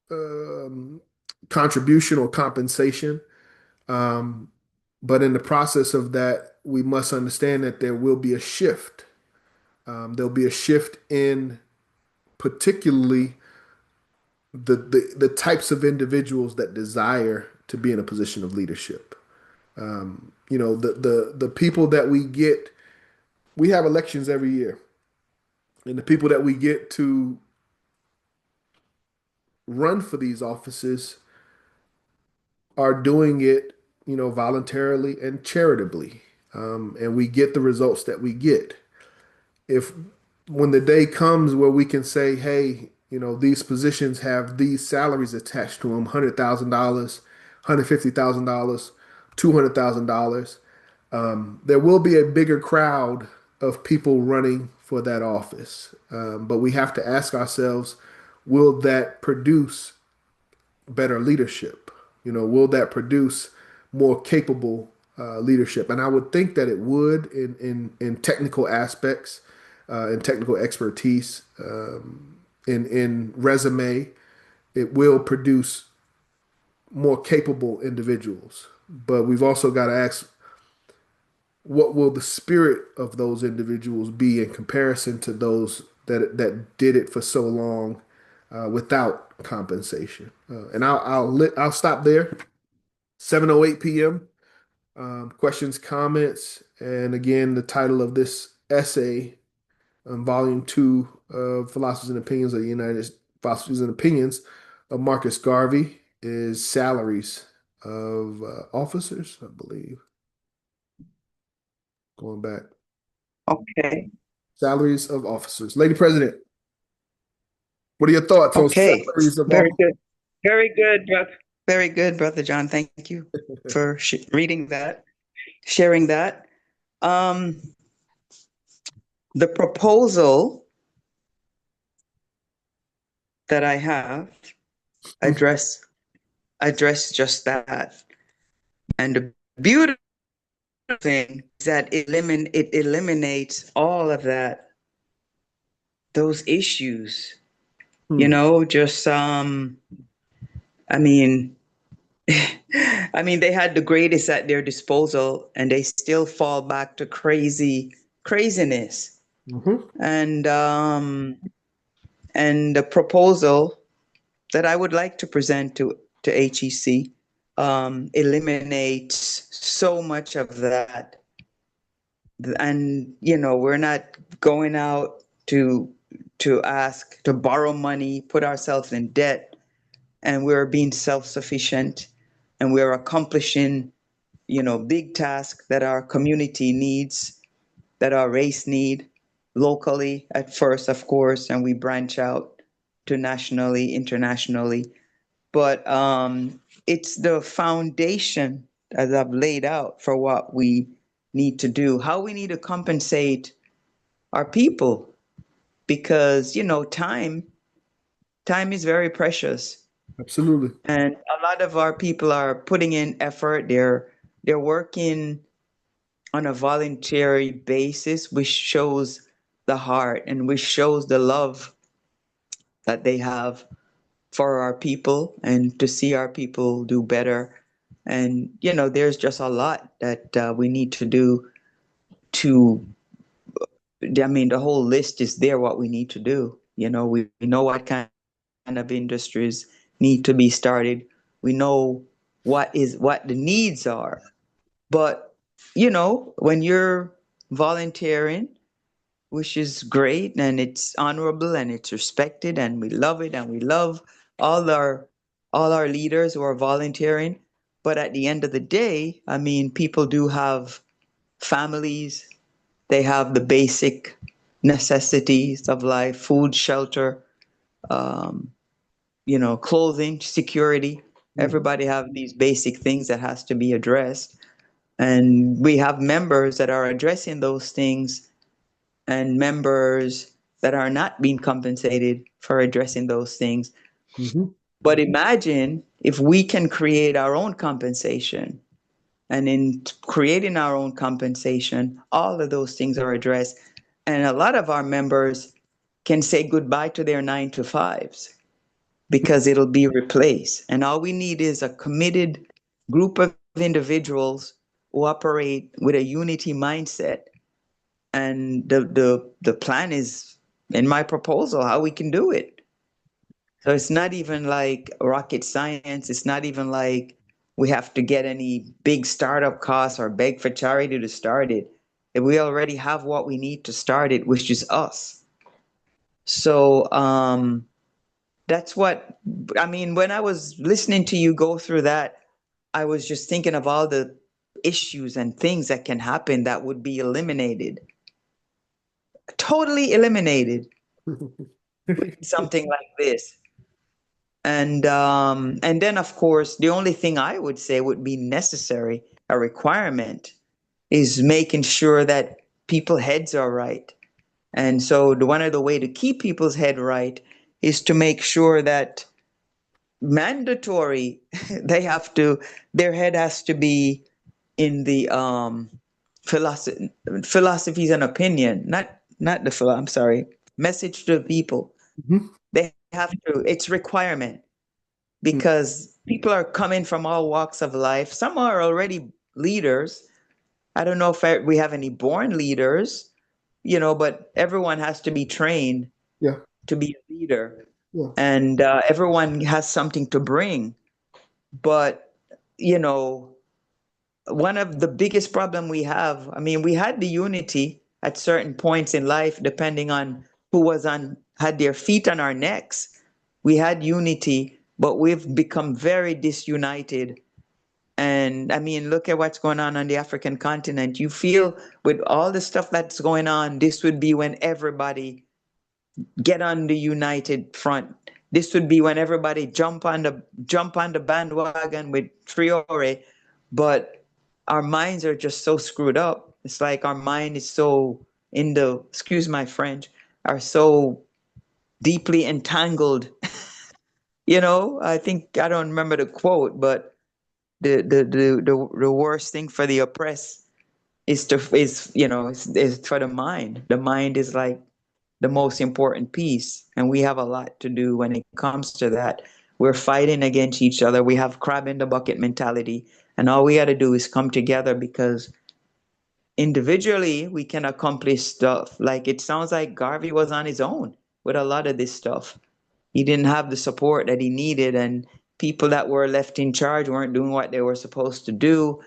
um, contribution or compensation. Um, but in the process of that, we must understand that there will be a shift. There'll be a shift in particularly the types of individuals that desire to be in a position of leadership. The people that we get, we have elections every year, and the people that we get to run for these offices are doing it, voluntarily and charitably. And we get the results that we get. If when the day comes where we can say, hey, these positions have these salaries attached to them, $100,000, $150,000, $200,000, there will be a bigger crowd of people running for that office. But we have to ask ourselves, will that produce better leadership? Will that produce more capable leadership? And I would think that it would in technical aspects, in technical expertise, in resume, it will produce more capable individuals. But we've also got to ask, what will the spirit of those individuals be in comparison to those that did it for so long without compensation? And I'll stop there. 7:08 p.m. Questions, comments, and again, the title of this essay, Volume 2 of Philosophies and Opinions of the United Philosophies and Opinions of Marcus Garvey, is Salaries of Officers, I believe. Going back. Okay. Salaries of Officers. Lady President, what are your thoughts on Okay. salaries of Very officers? good. Very good, brother. Very good, Brother John. Thank you for reading that, sharing that. The proposal that I have address just that. And the beautiful thing is that it eliminates all of that, those issues. Just I mean, they had the greatest at their disposal, and they still fall back to craziness. And the proposal that I would like to present to HEC eliminates so much of that. And we're not going out to ask to borrow money, put ourselves in debt, and we're being self-sufficient, and we're accomplishing big tasks that our community needs, that our race need, locally at first, of course, and we branch out to nationally, internationally. But it's the foundation, as I've laid out, for what we need to do, how we need to compensate our people, because time is very precious. Absolutely. And a lot of our people are putting in effort. They're working on a voluntary basis, which shows the heart and which shows the love that they have for our people and to see our people do better. And, there's just a lot that we need to do to, I mean, the whole list is there, what we need to do. We know what kind of industries need to be started. We know what the needs are. But, when you're volunteering, which is great and it's honorable and it's respected and we love it and we love all our all our leaders who are volunteering. But at the end of the day, I mean, people do have families, they have the basic necessities of life, food, shelter, um, clothing, security. Everybody have these basic things that has to be addressed. And we have members that are addressing those things and members that are not being compensated for addressing those things. Mm-hmm. But imagine if we can create our own compensation. And in creating our own compensation, all of those things are addressed. And a lot of our members can say goodbye to their 9 to 5s because it'll be replaced. And all we need is a committed group of individuals who operate with a unity mindset. And the plan is in my proposal how we can do it. So it's not even like rocket science. It's not even like we have to get any big startup costs or beg for charity to start it. We already have what we need to start it, which is us. So that's what I mean. When I was listening to you go through that, I was just thinking of all the issues and things that can happen that would be eliminated, totally eliminated with something like this. And then of course the only thing I would say would be necessary, a requirement, is making sure that people's heads are right. And so one of the way to keep people's head right is to make sure that mandatory their head has to be in the philosophies and opinion, not the I'm sorry, message to the people. Mm-hmm. They have to, it's requirement because people are coming from all walks of life. Some are already leaders. I don't know if we have any born leaders, but everyone has to be trained Yeah. to be a leader. Yeah. And everyone has something to bring. But, one of the biggest problem we have, I mean, we had the unity at certain points in life, depending on who had their feet on our necks. We had unity, but we've become very disunited. And I mean, look at what's going on the African continent. You feel with all the stuff that's going on, this would be when everybody get on the united front. This would be when everybody jump on the bandwagon with Triore. But our minds are just so screwed up. It's like our mind is so excuse my French, are so deeply entangled. I think I don't remember the quote, but the worst thing for the oppressed is for the mind. The mind is like the most important piece, and we have a lot to do when it comes to that. We're fighting against each other. We have crab in the bucket mentality, and all we got to do is come together because individually we can accomplish stuff. Like it sounds like Garvey was on his own with a lot of this stuff. He didn't have the support that he needed, and people that were left in charge weren't doing what they were supposed to do.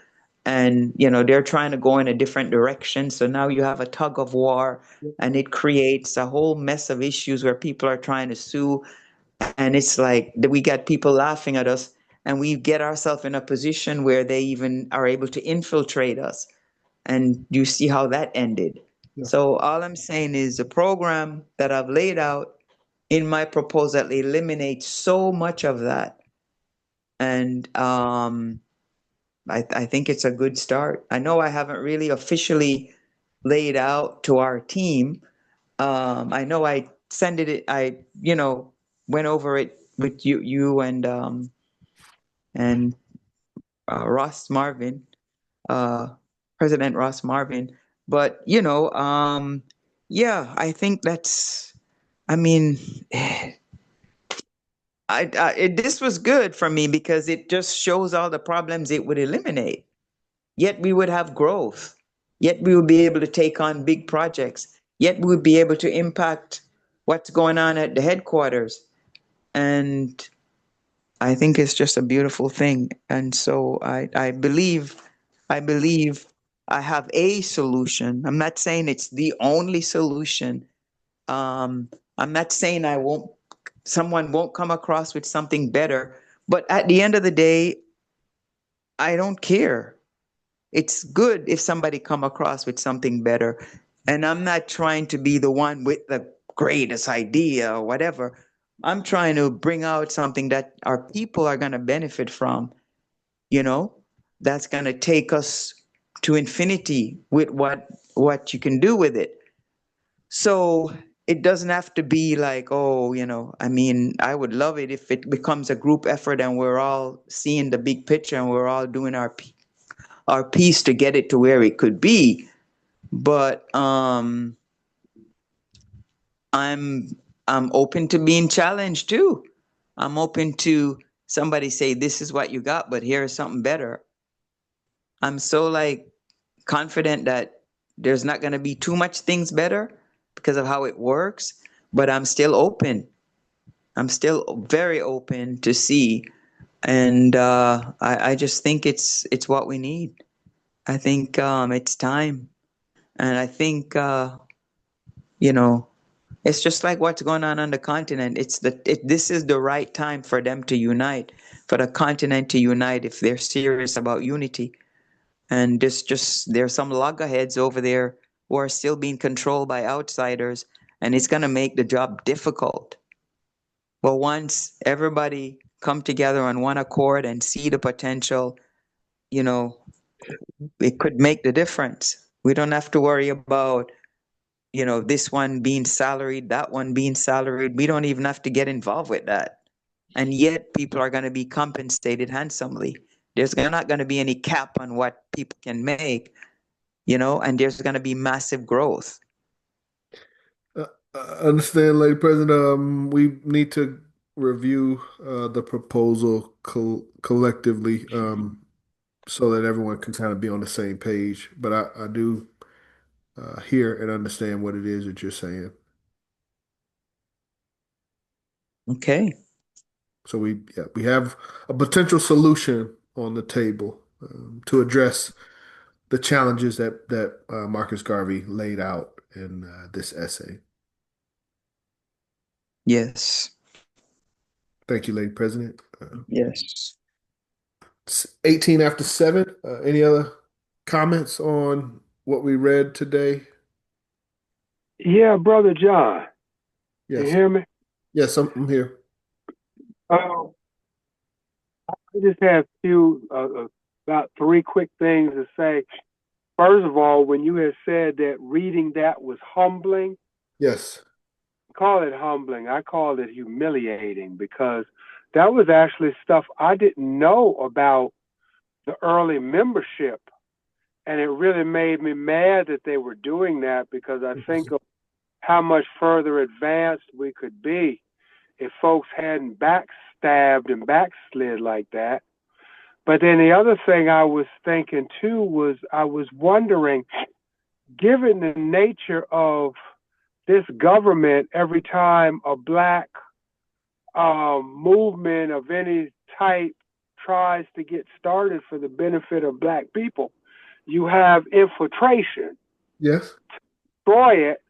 And they're trying to go in a different direction. So now you have a tug of war, and it creates a whole mess of issues where people are trying to sue. And it's like we got people laughing at us, and we get ourselves in a position where they even are able to infiltrate us. And you see how that ended. Yeah. So all I'm saying is the program that I've laid out in my proposal eliminates so much of that. And I think it's a good start. I know I haven't really officially laid out to our team. I know I went over it with you and Ross Marvin, President Ross Marvin. But yeah, I think I mean, this was good for me because it just shows all the problems it would eliminate. Yet we would have growth. Yet we would be able to take on big projects. Yet we would be able to impact what's going on at the headquarters. And I think it's just a beautiful thing. And so I believe I have a solution. I'm not saying it's the only solution. I'm not saying someone won't come across with something better, but at the end of the day, I don't care. It's good if somebody come across with something better. And I'm not trying to be the one with the greatest idea or whatever. I'm trying to bring out something that our people are going to benefit from, that's going to take us to infinity with what you can do with it. So it doesn't have to be like, I would love it if it becomes a group effort and we're all seeing the big picture and we're all doing our piece to get it to where it could be. But I'm open to being challenged too. I'm open to somebody say, this is what you got, but here's something better. I'm so confident that there's not going to be too much things better because of how it works, but I'm still open. I'm still very open to see. And I just think it's what we need. I think it's time. And I think, it's just like what's going on the continent. This is the right time for them to unite, for the continent to unite if they're serious about unity. And there's some loggerheads over there who are still being controlled by outsiders, and it's going to make the job difficult. But once everybody come together on one accord and see the potential, it could make the difference. We don't have to worry about, this one being salaried, that one being salaried. We don't even have to get involved with that. And yet people are going to be compensated handsomely. There's not going to be any cap on what people can make, and there's going to be massive growth. I understand, Lady President. We need to review the proposal collectively so that everyone can kind of be on the same page. But I do hear and understand what it is that you're saying. Okay. So we have a potential solution on the table to address the challenges that Marcus Garvey laid out in this essay. Yes. Thank you, Lady President. Yes. It's 18 after 7. Any other comments on what we read today? Yeah, Brother John. You Yes. hear me? Yes, I'm here. I just have about 3 quick things to say. First of all, when you had said that reading that was humbling, Yes. call it humbling. I call it humiliating because that was actually stuff I didn't know about the early membership. And it really made me mad that they were doing that because I think of how much further advanced we could be if folks hadn't backstabbed and backslid like that. But then the other thing I was thinking too was I was wondering, given the nature of this government, every time a black movement of any type tries to get started for the benefit of black people, you have infiltration. Yes. Destroy it.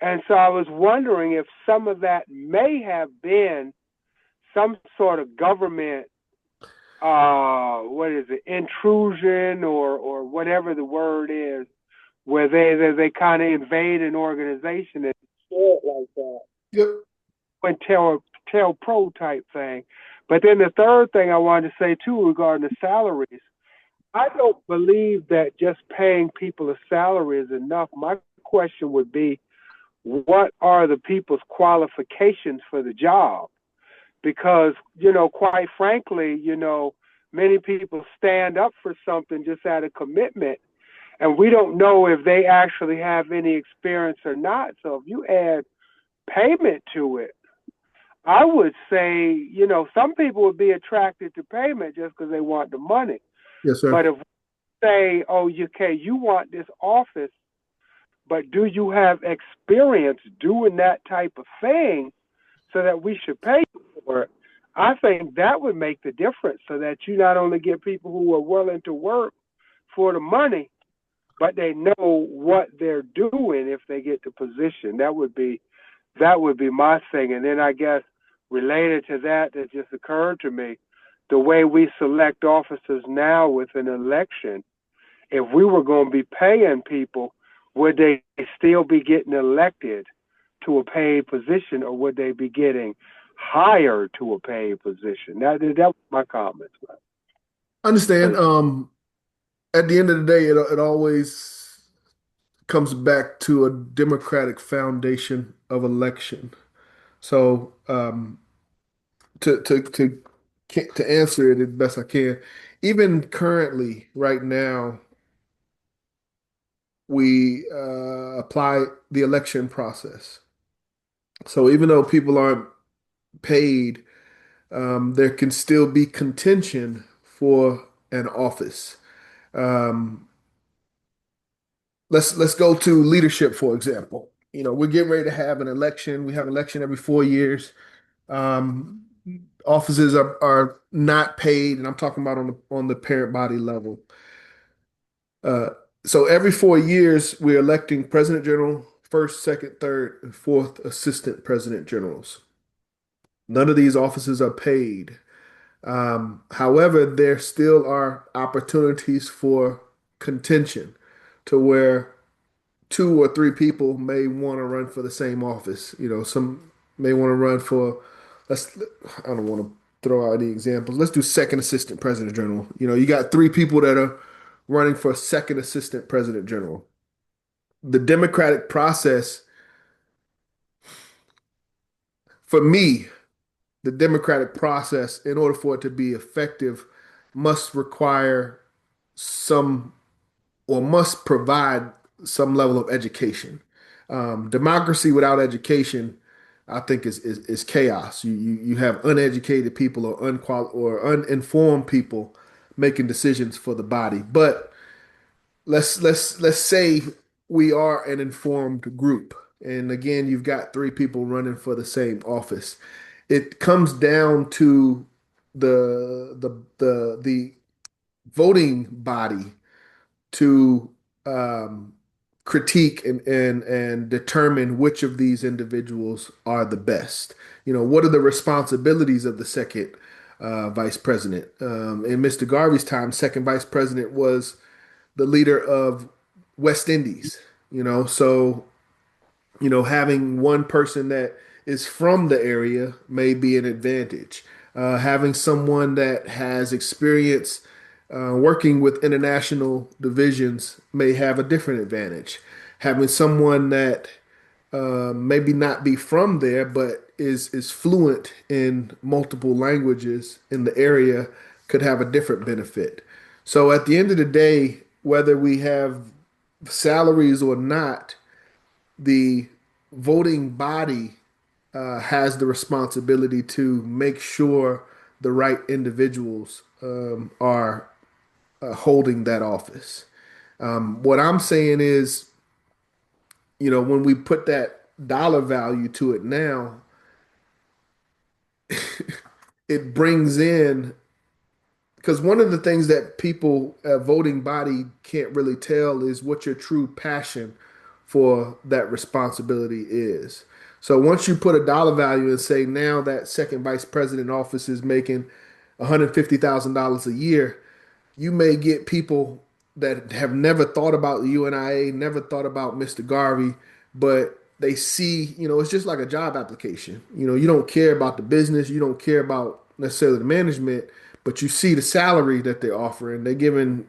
And so I was wondering if some of that may have been some sort of government, intrusion or whatever the word is, where they kind of invade an organization and destroy it like that. Yep. And tell pro type thing. But then the third thing I wanted to say too regarding the salaries, I don't believe that just paying people a salary is enough. My question would be, what are the people's qualifications for the job? Because, quite frankly, many people stand up for something just out of commitment, and we don't know if they actually have any experience or not. So if you add payment to it, I would say, some people would be attracted to payment just because they want the money. Yes, sir. But if we say, oh, you want this office, but do you have experience doing that type of thing so that we should pay you for it? I think that would make the difference so that you not only get people who are willing to work for the money, but they know what they're doing if they get the position. That would be my thing. And then I guess related to that just occurred to me, the way we select officers now with an election, if we were going to be paying people, would they still be getting elected to a paid position, or would they be getting hired to a paid position? That was my comments. Understand. At the end of the day, it always comes back to a democratic foundation of election. So, to answer it as best I can, even currently, right now, we apply the election process. So even though people aren't paid, there can still be contention for an office. Um, let's go to leadership, for example. We're getting ready to have an election. We have an election every 4 years. Um, Offices are not paid, and I'm talking about on the parent body level. Uh, so every 4 years, we're electing president general, first, second, third, and fourth assistant president generals. None of these offices are paid. However, there still are opportunities for contention to where two or three people may want to run for the same office. Some may want to run for, let's, I don't want to throw out any examples. Let's do second assistant president general. You got three people that are running for second assistant president general. The democratic process, for me, the democratic process, in order for it to be effective, must require some or must provide some level of education. Democracy without education, I think, is chaos. You have uneducated people or uninformed people making decisions for the body. But let's say we are an informed group, and again, you've got three people running for the same office. It comes down to the voting body to um, critique and determine which of these individuals are the best. What are the responsibilities of the second vice president? In Mr. Garvey's time, second vice president was the leader of West Indies. So having one person that is from the area may be an advantage. Having someone that has experience working with international divisions may have a different advantage. Having someone that maybe not be from there, but is fluent in multiple languages in the area could have a different benefit. So at the end of the day, whether we have salaries or not, the voting body has the responsibility to make sure the right individuals are holding that office. What I'm saying is, when we put that dollar value to it now, it brings in, because one of the things that people a voting body can't really tell is what your true passion for that responsibility is. So once you put a dollar value and say now that second vice president office is making $150,000 a year, you may get people that have never thought about the UNIA, never thought about Mr. Garvey, but they see, it's just like a job application. You don't care about the business, you don't care about necessarily the management, but you see the salary that they're offering. They're giving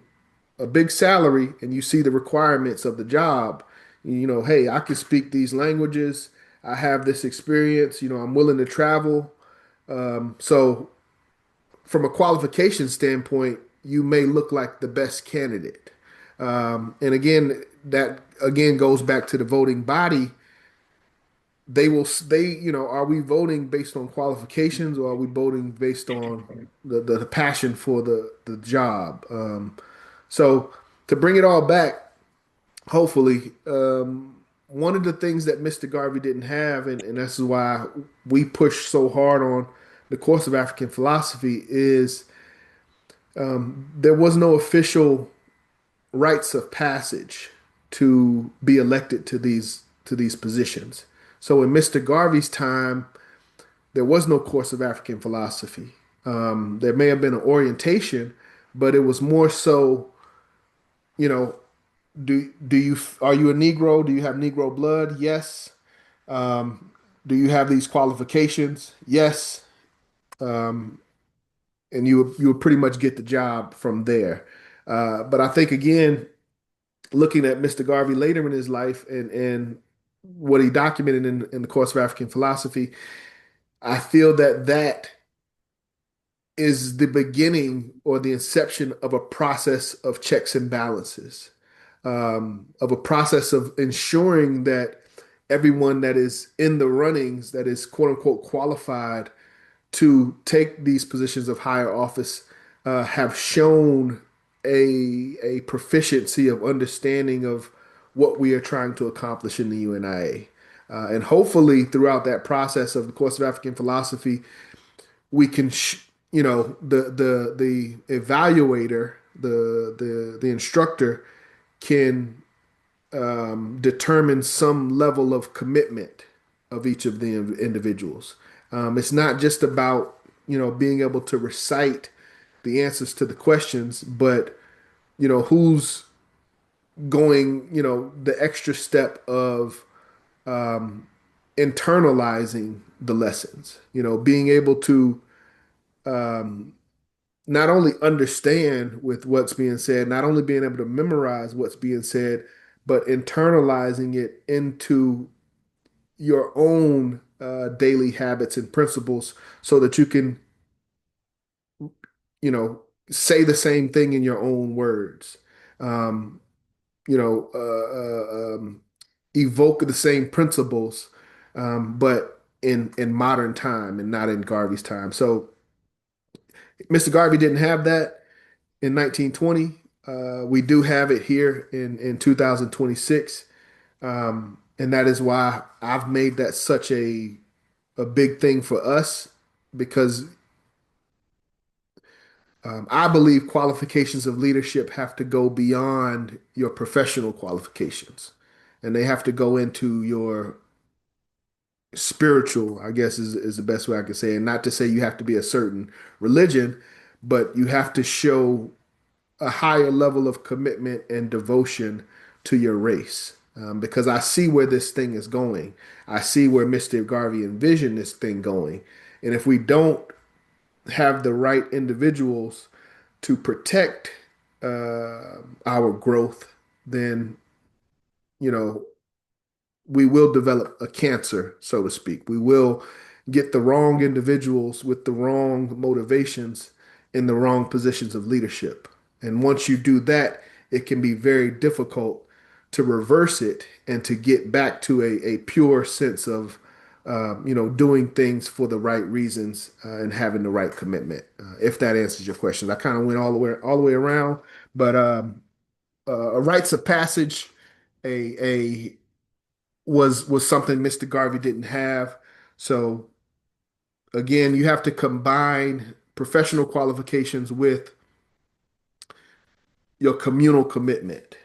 a big salary, and you see the requirements of the job. Hey, I can speak these languages. I have this experience. I'm willing to travel. So from a qualification standpoint, you may look like the best candidate. And again, that again goes back to the voting body. are we voting based on qualifications, or are we voting based on the passion for the job? So to bring it all back, hopefully, one of the things that Mr. Garvey didn't have, and this is why we push so hard on the course of African philosophy, is there was no official rites of passage to be elected to these positions. So in Mr. Garvey's time, there was no course of African philosophy. There may have been an orientation, but it was more so, you know, do you are you a Negro? Do you have Negro blood? Yes. Do you have these qualifications? Yes. And you would pretty much get the job from there. But I think again, looking at Mr. Garvey later in his life and what he documented in the course of African philosophy, I feel that that is the beginning or the inception of a process of checks and balances, of a process of ensuring that everyone that is in the runnings, that is quote unquote qualified to take these positions of higher office, have shown a proficiency of understanding of what we are trying to accomplish in the UNIA. And hopefully, throughout that process of the course of African philosophy, we can, the evaluator, the instructor can determine some level of commitment of each of the individuals. It's not just about being able to recite the answers to the questions, but who's going the extra step of internalizing the lessons. Being able to not only understand with what's being said, not only being able to memorize what's being said, but internalizing it into your own daily habits and principles so that you can, say the same thing in your own words. Um, you know, evoke the same principles, but in modern time and not in Garvey's time. So Mr. Garvey didn't have that in 1920. We do have it here in 2026. And that is why I've made that such a big thing for us because I believe qualifications of leadership have to go beyond your professional qualifications and they have to go into your spiritual, I guess is the best way I could say it. And not to say you have to be a certain religion, but you have to show a higher level of commitment and devotion to your race. Because I see where this thing is going. I see where Mr. Garvey envisioned this thing going. And if we don't have the right individuals to protect our growth, then, you know, we will develop a cancer, so to speak. We will get the wrong individuals with the wrong motivations in the wrong positions of leadership. And once you do that, it can be very difficult to reverse it and to get back to a pure sense of, doing things for the right reasons and having the right commitment. If that answers your question, I kind of went all the way around, but a rites of passage, a was something Mr. Garvey didn't have. So again, you have to combine professional qualifications with your communal commitment.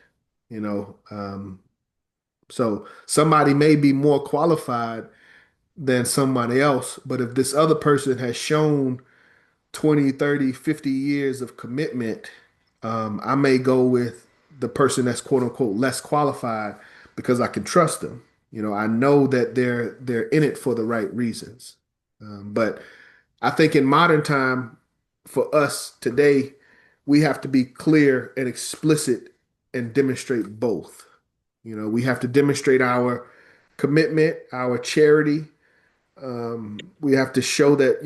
You know, so somebody may be more qualified than somebody else, but if this other person has shown 20, 30, 50 years of commitment, I may go with the person that's quote unquote less qualified because I can trust them. I know that they're in it for the right reasons. But I think in modern time, for us today, we have to be clear and explicit and demonstrate both. We have to demonstrate our commitment, our charity. We have to show that,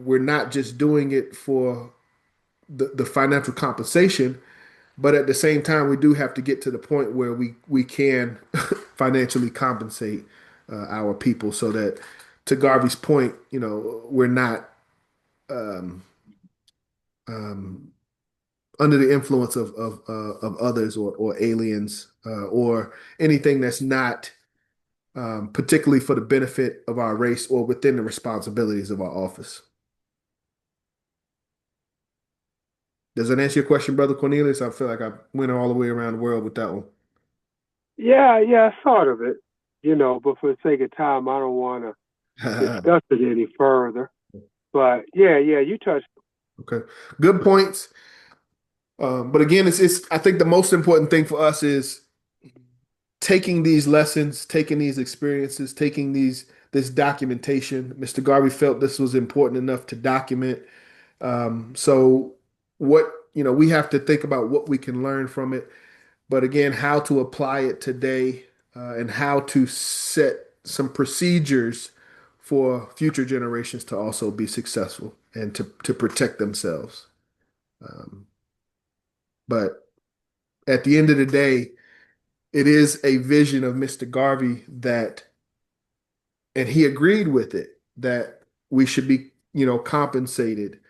we're not just doing it for the financial compensation, but at the same time, we do have to get to the point where we can financially compensate our people, so that, to Garvey's point, we're not um, um, under the influence of others, or aliens, or anything that's not particularly for the benefit of our race or within the responsibilities of our office. Does that answer your question, Brother Cornelius? I feel like I went all the way around the world with that one. Yeah, sort of it. But for the sake of time, I don't want to discuss it any further. But yeah, you touched. Okay, good points. But again, it's I think the most important thing for us is taking these lessons, taking these experiences, taking this documentation. Mr. Garvey felt this was important enough to document. So what, we have to think about what we can learn from it, but again, how to apply it today, and how to set some procedures for future generations to also be successful and to protect themselves. Um, but at the end of the day, it is a vision of Mr. Garvey that, and he agreed with it, that we should be, compensated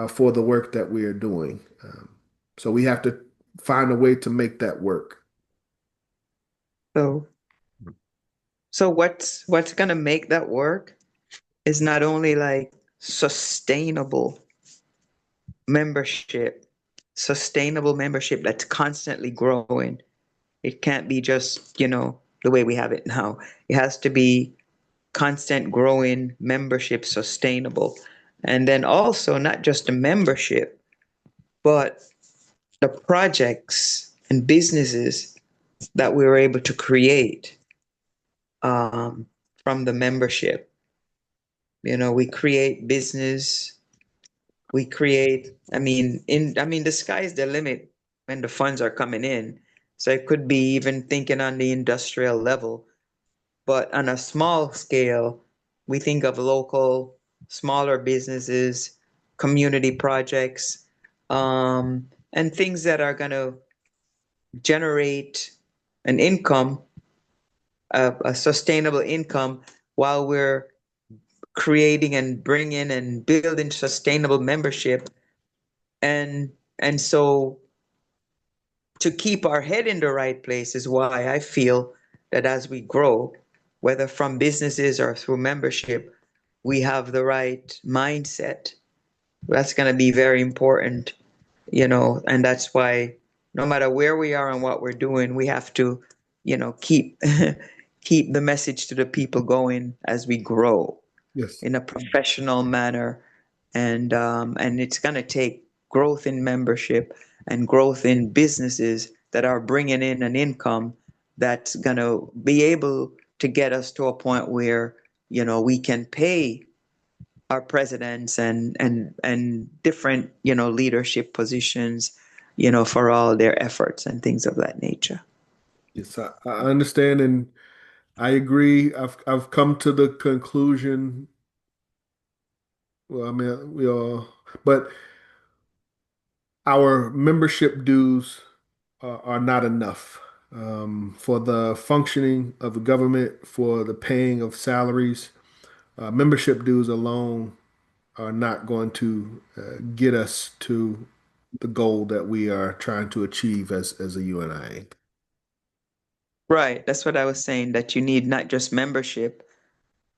for the work that we are doing. So we have to find a way to make that work. So, so what's gonna make that work is not only like membership, sustainable membership that's constantly growing. It can't be just, the way we have it now. It has to be constant growing membership, sustainable. And then also not just the membership, but the projects and businesses that we were able to create from the membership. We create business, we create, the sky's the limit when the funds are coming in. So it could be even thinking on the industrial level, but on a small scale, we think of local, smaller businesses, community projects, and things that are going to generate an income, a sustainable income, while we're creating and bringing and building sustainable membership. And so to keep our head in the right place is why I feel that as we grow, whether from businesses or through membership, we have the right mindset. That's going to be very important, and that's why no matter where we are and what we're doing, we have to, keep keep the message to the people going as we grow. Yes. In a professional manner, and it's going to take growth in membership and growth in businesses that are bringing in an income that's going to be able to get us to a point where we can pay our presidents and different leadership positions for all their efforts and things of that nature. Yes, I understand, and I agree. I've come to the conclusion. Well, I mean, we all, but our membership dues are not enough for the functioning of the government, for the paying of salaries. Membership dues alone are not going to get us to the goal that we are trying to achieve as a UNIA. Right, that's what I was saying, that you need not just membership,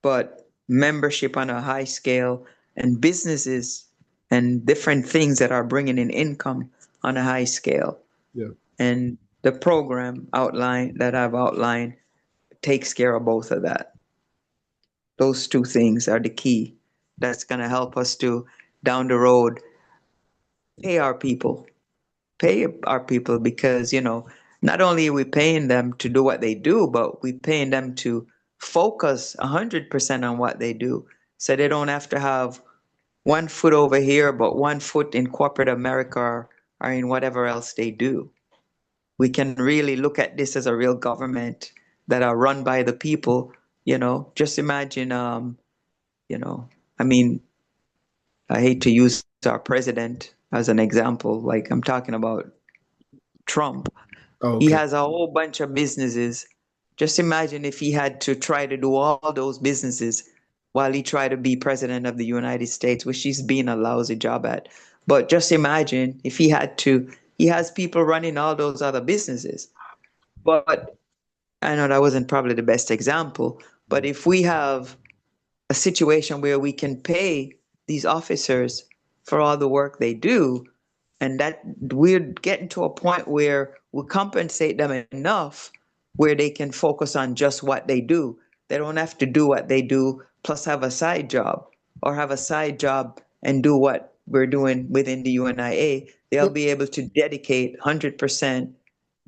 but membership on a high scale, and businesses and different things that are bringing in income on a high scale. Yeah. And the program I've outlined takes care of both of that. Those two things are the key. That's going to help us to, down the road, pay our people. Pay our people because, not only are we paying them to do what they do, but we're paying them to focus 100% on what they do. So they don't have to have one foot over here, but one foot in corporate America or in whatever else they do. We can really look at this as a real government that are run by the people. Just imagine, I mean, I hate to use our president as an example, like I'm talking about Trump. Oh, He okay. has a whole bunch of businesses Just imagine if he had to try to do all those businesses while he tried to be president of the United States, which he's been a lousy job at. But just imagine if he had to, he has people running all those other businesses. But I know that wasn't probably the best example, but if we have a situation where we can pay these officers for all the work they do, and that we're getting to a point where we compensate them enough where they can focus on just what they do. They don't have to do what they do plus have a side job, or have a side job and do what we're doing within the UNIA. They'll be able to dedicate 100%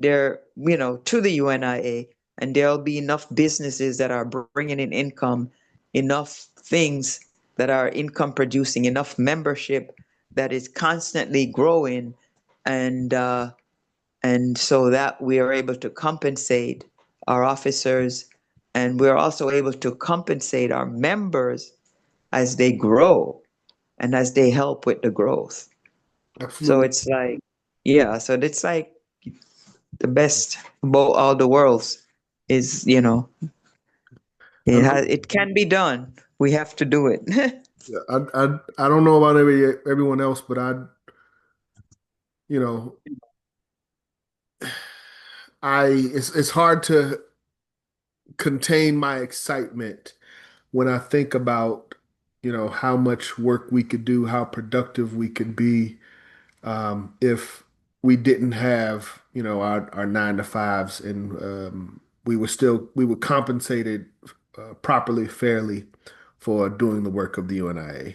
to the UNIA, and there'll be enough businesses that are bringing in income, enough things that are income producing, enough membership that is constantly growing, and so that we are able to compensate our officers, and we're also able to compensate our members as they grow and as they help with the growth. So Absolutely. it's like, yeah, so it's like the best about all the worlds is, it can be done. We have to do it. Yeah, I don't know about everyone else, but you know, it's hard to contain my excitement when I think about, how much work we could do, how productive we could be, if we didn't have, our 9 to 5s, and we were compensated properly, fairly for doing the work of the UNIA.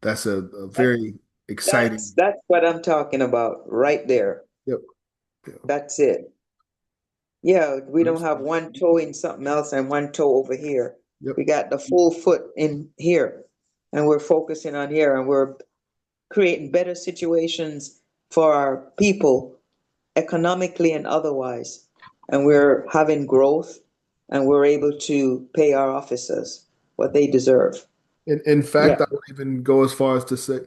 That's a very exciting. That's what I'm talking about right there. Yep. Yep. That's it. Yeah, we don't have Understood. one toe in something else and one toe over here. Yep. We got the full foot in here, and we're focusing on here, and we're creating better situations for our people economically and otherwise. And we're having growth, and we're able to pay our officers what they deserve. In Yeah. fact, I would even go as far as to say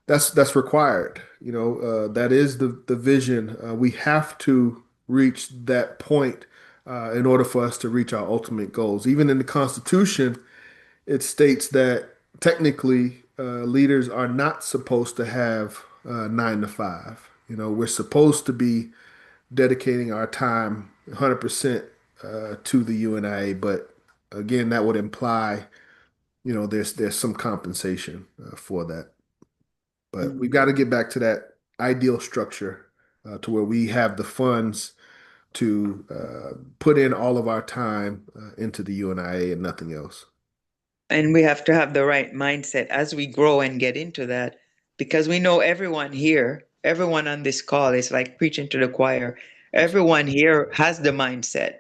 that's required. That is the vision. We have to reach that point in order for us to reach our ultimate goals. Even in the Constitution, it states that technically leaders are not supposed to have 9 to 5. We're supposed to be dedicating our time 100% to the UNIA, but again, that would imply, there's some compensation for that. But we've got to get back to that ideal structure to where we have the funds to put in all of our time into the UNIA and nothing else. And we have to have the right mindset as we grow and get into that, because we know everyone here, everyone on this call is like preaching to the choir. Everyone here has the mindset,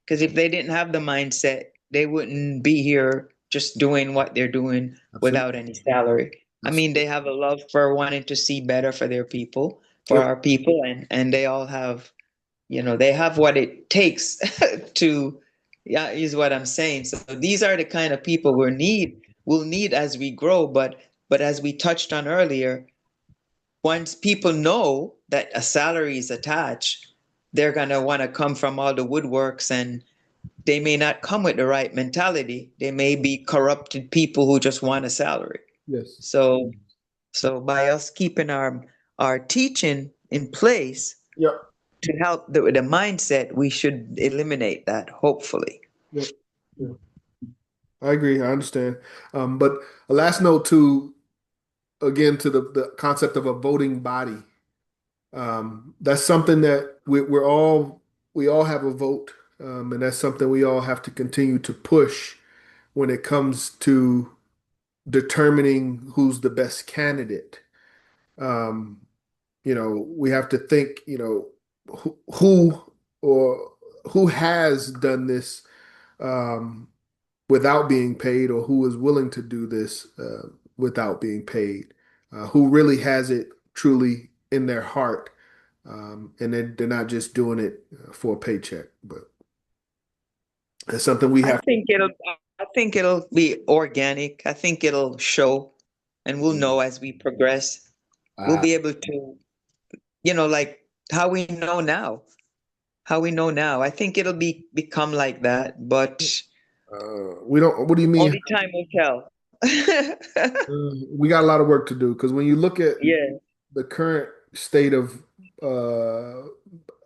because if they didn't have the mindset, they wouldn't be here just doing what they're doing without Absolutely. any salary. I mean, they Absolutely. have a love for wanting to see better for their people, for Yep. our people, and they all have, they have what it takes to, yeah, is what I'm saying. So these are the kind of people we'll need as we grow. But as we touched on earlier, once people know that a salary is attached, they're gonna want to come from all the woodworks, and they may not come with the right mentality. They may be corrupted people who just want a salary. Yes. So by us keeping our teaching in place, Yep. to help the mindset, we should eliminate that, hopefully. Yep. Yep. I agree. I understand. But a last note to, again, to the concept of a voting body. That's something that we all have a vote, and that's something we all have to continue to push when it comes to determining who's the best candidate. Um, we have to think, who or who has done this um, without being paid, or who is willing to do this without being paid, who really has it truly in their heart, and they're not just doing it for a paycheck. But it's something we I have. think it'll I think it'll be organic. I think it'll show, and we'll know as we progress. We'll Uh, be able to, like how we know now. how we know now. I think it'll become like that, but We don't. What do you mean? only time will tell. We got a lot of work to do because when you look at Yeah, the current state of uh,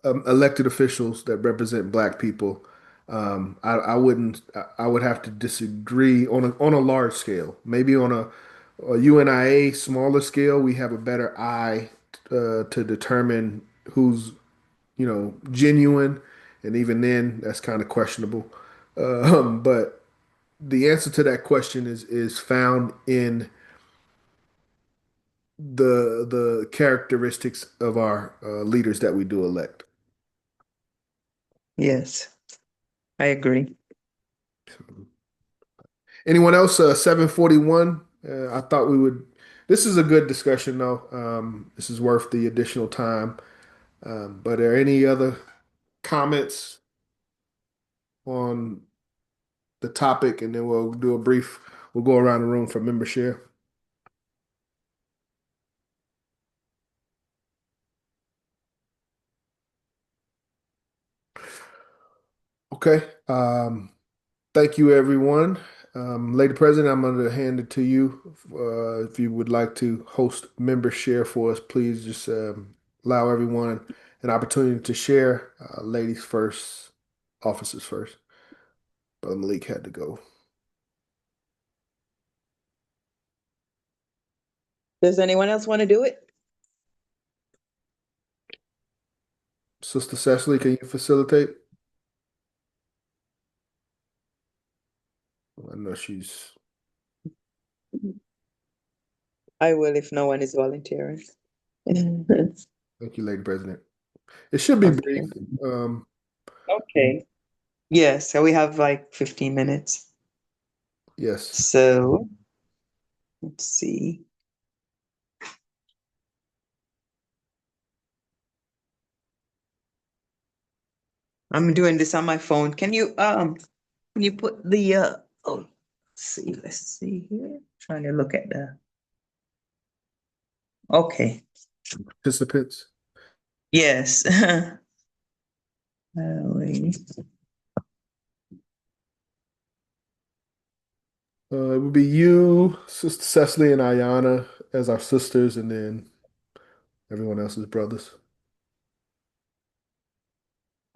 elected officials that represent Black people, I wouldn't. I would have to disagree on a large scale. Maybe on a UNIA smaller scale, we have a better eye to determine who's genuine, and even then, that's kind of questionable. But the answer to that question is found in the characteristics of our leaders that we do elect. yes, I agree. Anyone else? 7:41. I thought we would. This is a good discussion, though. This is worth the additional time. But are any other comments on the topic, and then we'll do a brief. We'll go around the room for member share. Okay. Thank you, everyone. Lady President, I'm going to hand it to you. If you would like to host member share for us, please just allow everyone an opportunity to share. Ladies first, officers first. Brother Malik had to go. Does anyone else want to do it? Sister Cecily, can you facilitate? I know she's. I will if no one is volunteering. Thank you, Lady President. It should be Okay. brief. Okay. Yes, so we have like 15 minutes. Yes. So let's see. I'm doing this on my phone. Can you put the let's see here. Trying to look at the okay. Participants. Yes. Wait. It would be you, Sister Cecily, and Ayana as our sisters, and then everyone else is brothers.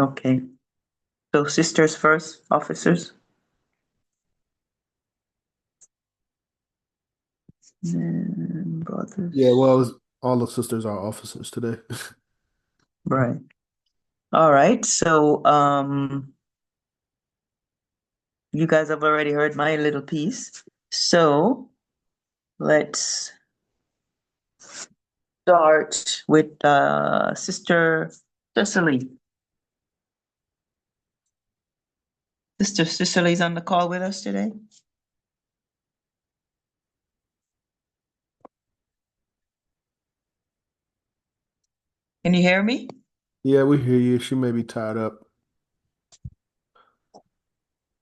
Okay. So sisters first, officers. And brothers. Yeah, well, all the sisters are officers today. Right. All right. So you guys have already heard my little piece. So let's start with Sister Cicely. Sister Cicely's on the call with us today. Can you hear me? Yeah, we hear you. She may be tied up.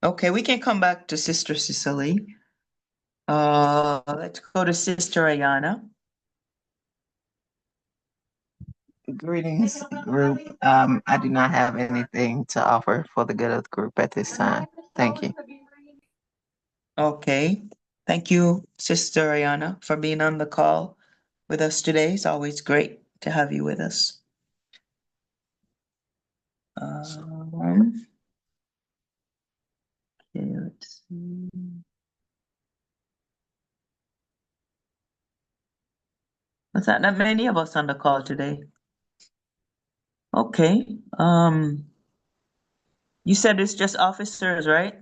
Okay, we can come back to Sister Cicely. Let's go to Sister Ayana. Greetings, group. I do not have anything to offer for the good of the group at this time. Thank you. Okay. Thank you, Sister Ayana, for being on the call with us today. It's always great to have you with us. Okay, let's see. There's not that many of us on the call today. Okay. You said it's just officers, right?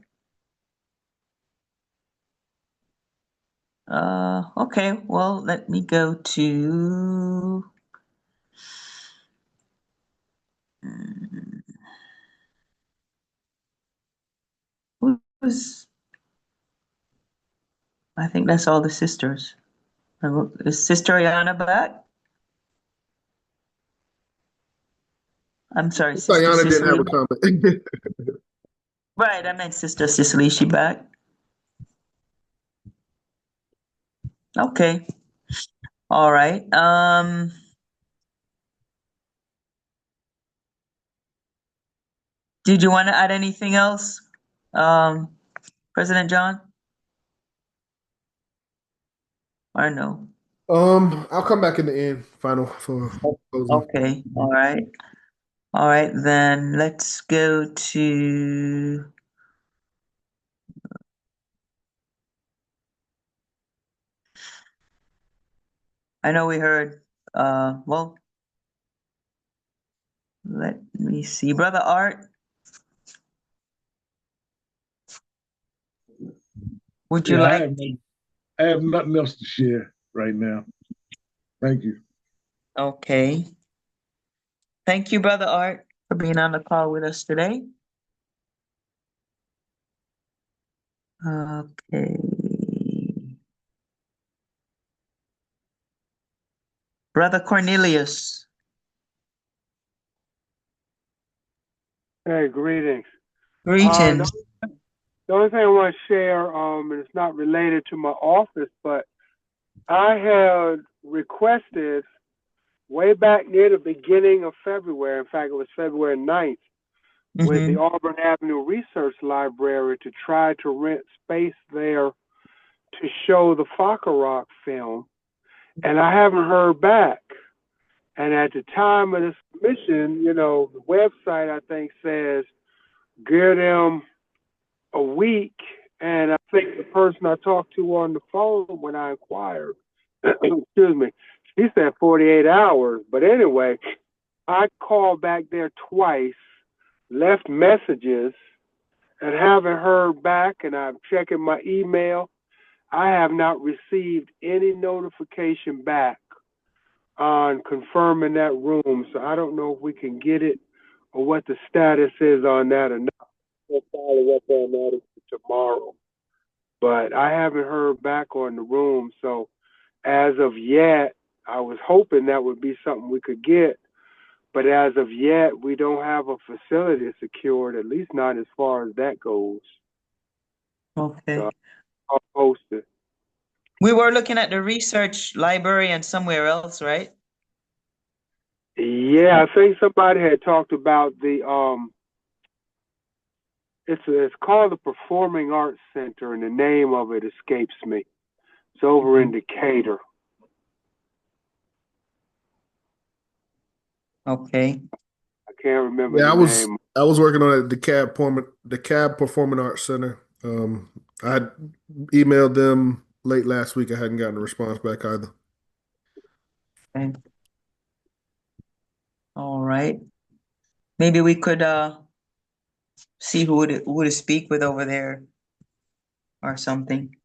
Okay. Well, let me go to. Who's? I think that's all the sisters. Is Sister Ayana back? I'm sorry, Sister Ayana didn't have Cicely. a comment. Right, I meant Sister Cicely. She back? Okay. All right. Let Did you want to add anything else, President John? Or no? I'll come back in the end, final for closing. Okay, all right. All right, then let's go to I know we heard well, let me see. Brother Art, would you Yeah, like I have nothing else to share right now. Thank you. Okay. Thank you, Brother Art, for being on the call with us today. Okay. Brother Cornelius, Hey, greetings. greetings. The only thing I want to share, and it's not related to my office, but I had requested way back near the beginning of February, in fact, it was February 9th, with the Mm-hmm. Auburn Avenue Research Library to try to rent space there to show the Rock film, and I haven't heard back. And at the time of the submission, the website, I think, says give them a week. And I think the person I talked to on the phone when I inquired, excuse me, he said 48 hours. But anyway, I called back there twice, left messages, and haven't heard back. And I'm checking my email. I have not received any notification back on confirming that room. So I don't know if we can get it or what the status is on that or not. We'll follow up on that tomorrow. But I haven't heard back on the room. So as of yet, I was hoping that would be something we could get. But as of yet, we don't have a facility secured, at least not as far as that goes. Okay. So I'll post it. We were looking at the research library and somewhere else, right? Yeah, I think somebody had talked about the it's called the Performing Arts Center, and the name of it escapes me. It's over in Decatur. Okay. I can't remember Yeah, the name. I was working on it at the Cab Performing Arts Center. I had emailed them late last week. I hadn't gotten a response back either. Okay. All right. Maybe we could see who to speak with over there or something.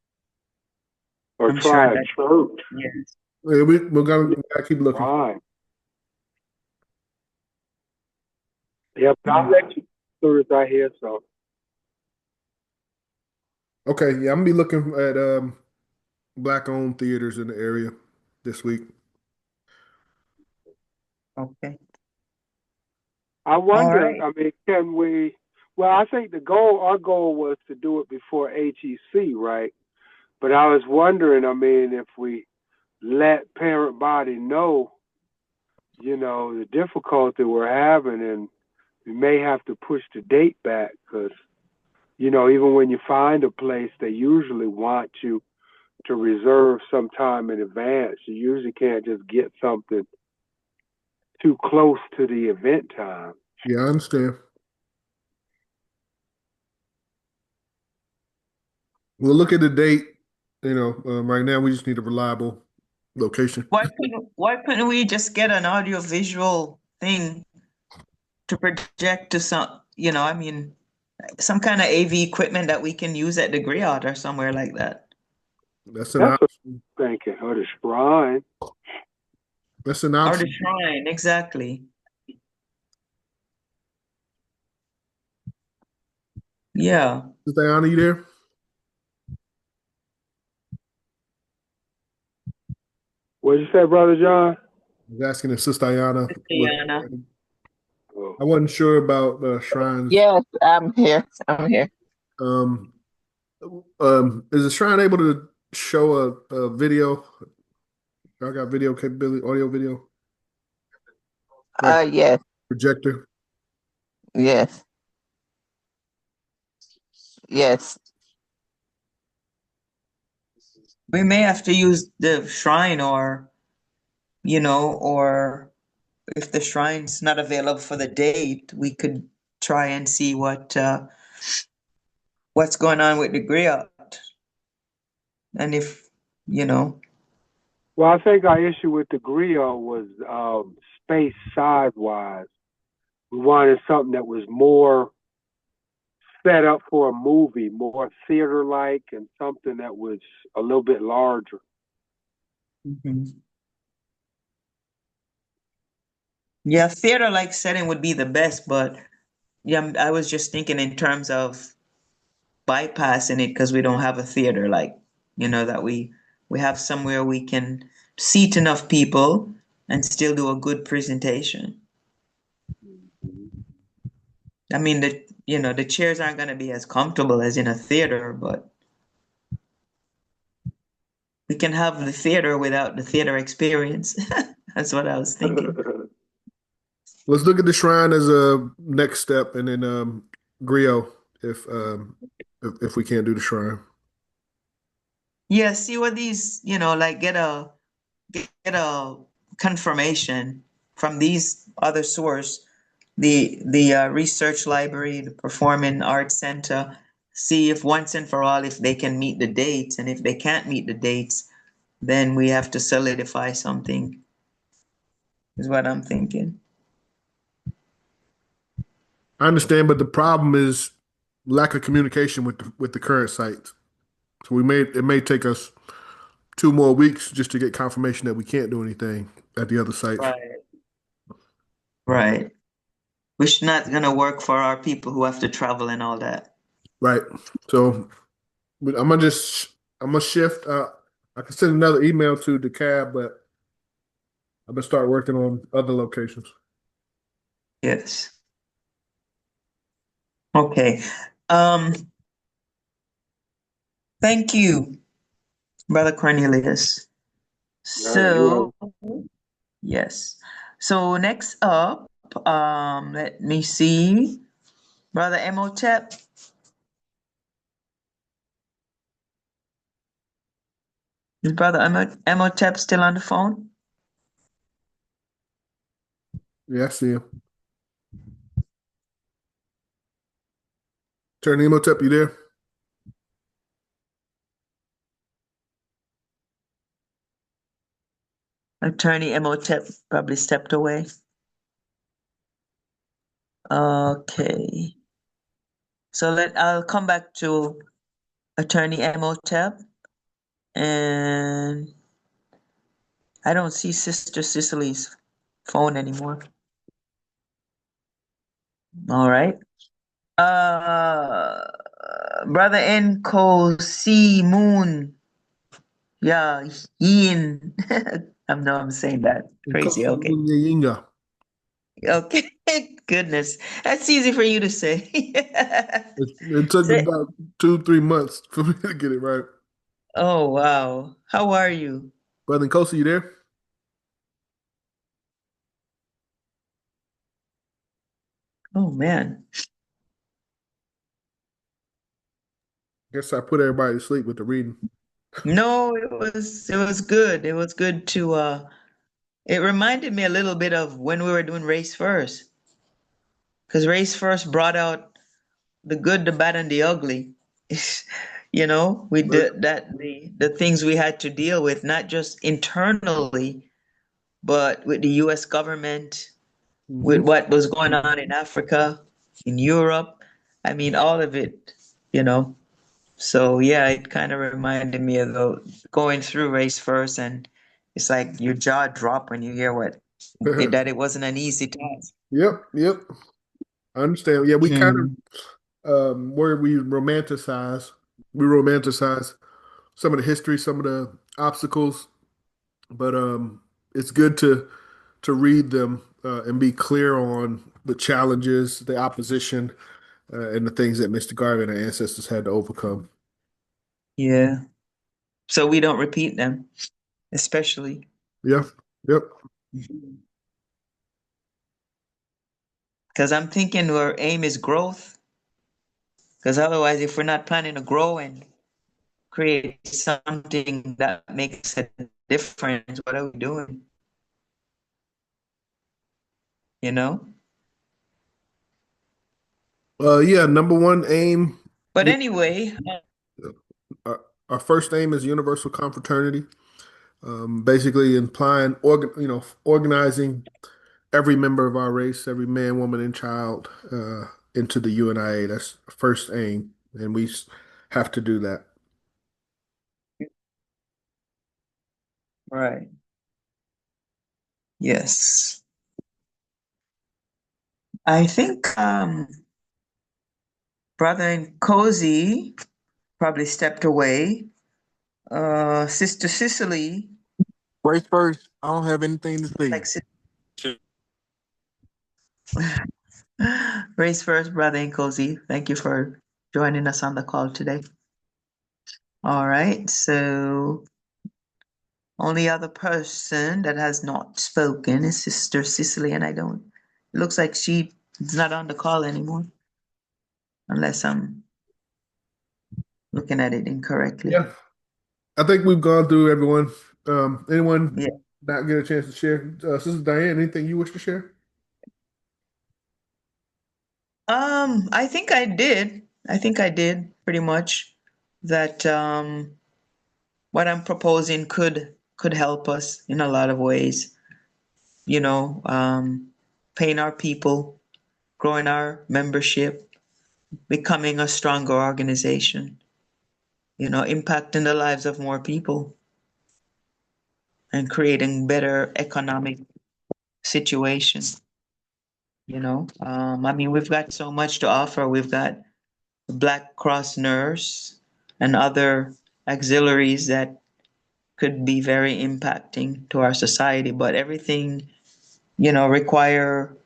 Or I'm sure try a that church. yes. Yeah, we're gotta keep looking. Right. Yep, I'll let you know as I hear so. Okay, yeah, I'm gonna be looking at black-owned theaters in the area this week. Okay. I All wonder, right. I mean, can we, well, I think our goal was to do it before HEC, right? But I was wondering, I mean, if we let parent body know, the difficulty we're having, and we may have to push the date back because, even when you find a place, they usually want you to reserve some time in advance. You usually can't just get something too close to the event time. Yeah, I understand. We'll look at the date. Right now we just need a reliable location. Why couldn't we just get an audio visual thing to project to some, I mean, some kind of AV equipment that we can use at the Griot or somewhere like that. That's an That's what option. I'm thinking. Or the shrine. That's an Or the option. shrine, exactly. Yeah. Is Diana, you there? What'd you say, Brother John? I was asking if Sister Diana was. Diana. Oh. I wasn't sure about shrines. Yes, I'm here. I'm here. Um, is the shrine able to show a video? I got video capability, audio, video, like Yes, projector. yes. Yes. We may have to use the shrine, or if the shrine's not available for the date, we could try and see what's going on with the griot. And if, you know, Well, I think our issue with the griot was space size wise. We wanted something that was more set up for a movie, more theater like, and something that was a little bit larger. Mhm. Yeah, theater-like setting would be the best, but yeah, I was just thinking in terms of bypassing it because we don't have a theater like, that we have somewhere we can seat enough people and still do a good presentation. I mean, the chairs aren't going to be as comfortable as in a theater, but we can have the theater without the theater experience. That's what I was thinking. Let's look at the shrine as a next step, and then griot if we can't do the shrine. Yeah, see what these, like get a confirmation from these other source, the research library, the Performing Arts Center, see if once and for all if they can meet the dates, and if they can't meet the dates, then we have to solidify something, is what I'm thinking. I understand, but the problem is lack of communication with the current sites. So it may take us 2 more weeks just to get confirmation that we can't do anything at the other sites. Right. Right. Which not gonna work for our people who have to travel and all that. Right. So but I'm gonna shift. I can send another email to the cab, but I'm gonna start working on other locations. Yes. Okay. Um, Thank you, Brother Cornelius. You So, yes. So next up, let me see. Brother Emotep. Is Brother Emotep still on the phone? Yeah, I see him. Turn Emotep, you there? Attorney Emotep probably stepped away. Okay. So I'll come back to Attorney Emotep, and I don't see Sister Cicely's phone anymore. All right. Uh, Brother Enko C Moon. Yeah, Yin. I know I'm saying that crazy. Kosi Okay. Munyayinga. Okay. Goodness. That's easy for you to say. It took Say, about 2, 3 months for me to get it right. oh, wow. How are you? Brother Kosi, you there? Oh, man. Guess I put everybody to sleep with the reading. No, it was good. It was good to it reminded me a little bit of when we were doing Race First. Because Race First brought out the good, the bad, and the ugly. We did that the things we had to deal with, not just internally, but with the US government, with Mm-hmm. what was going on in Africa, in Europe. I mean, all of it, you know. So yeah, it kind of reminded me of going through Race First, and it's like your jaw drop when you hear that it wasn't an easy task. Yep, yep. I understand. Yeah, we kind Hmm. of where we romanticize some of the history, some of the obstacles, but it's good to read them and be clear on the challenges, the opposition, and the things that Mr. Garvey and our ancestors had to overcome. Yeah. So we don't repeat them, especially. Yeah, yep. Because I'm thinking our aim is growth. Because otherwise, if we're not planning to grow and create something that makes a difference, what are we doing? You know? Yeah, number one aim. But anyway, Our first aim is universal confraternity. Basically implying organizing every member of our race, every man, woman, and child into the UNIA. That's first aim, and we have to do that. right. Yes. I think Brother and Cozy probably stepped away. Sister Cicely, Race first. I don't have anything to say. like race first, Brother and Cozy. Thank you for joining us on the call today. All right, so only other person that has not spoken is Sister Cicely, and it looks like she's not on the call anymore, unless I'm looking at it incorrectly. Yeah, I think we've gone through everyone. Anyone Yeah. not get a chance to share? Sister Diane, anything you wish to share? I think I did. I think I did pretty much that what I'm proposing could help us in a lot of ways. You know, paying our people, growing our membership, becoming a stronger organization, you know, impacting the lives of more people and creating better economic situations. You know, I mean, we've got so much to offer. We've got the Black Cross nurse and other auxiliaries that could be very impacting to our society, but everything, you know, require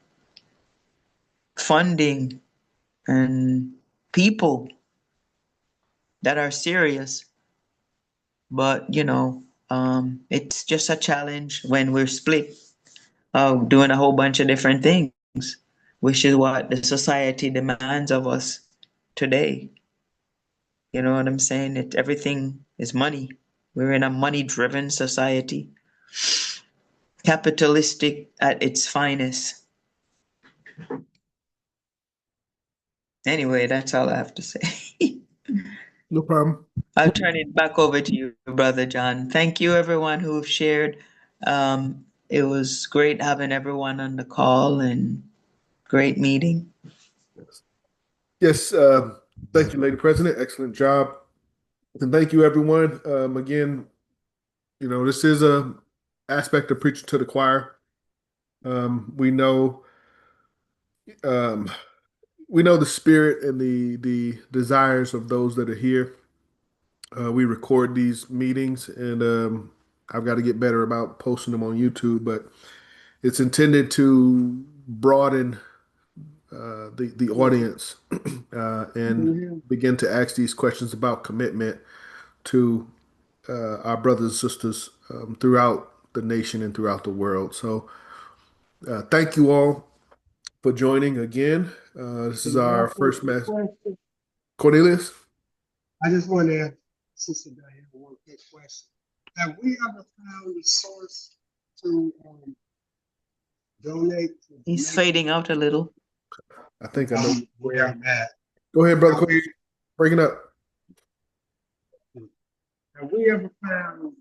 funding and people that are serious. But, you know, it's just a challenge when we're split, doing a whole bunch of different things, which is what the society demands of us today. You know what I'm saying? Everything is money. We're in a money-driven society, capitalistic at its finest. Anyway, that's all I have to say. No problem. I'll turn it back over to you, Brother John. Thank you, everyone who've shared. It was great having everyone on the call and great meeting. Yes, thank you, Lady President. Excellent job. And thank you, everyone. Again, this is a aspect of preaching to the choir. We know, um, we know the spirit and the desires of those that are here. We record these meetings, and I've got to get better about posting them on YouTube. But it's intended to broaden the audience and begin to ask these questions about commitment to our brothers and sisters throughout the nation and throughout the world. So, thank you all for joining again. This is Can I our ask one first quick mess. question? Cornelius, I just want to ask Sister Diane one quick question. Have we ever found a source to donate to He's Jamaica? fading out a little. I think I know Where I'm at. Go ahead, brother. Have we, Cornelius. Break it up. have we ever found?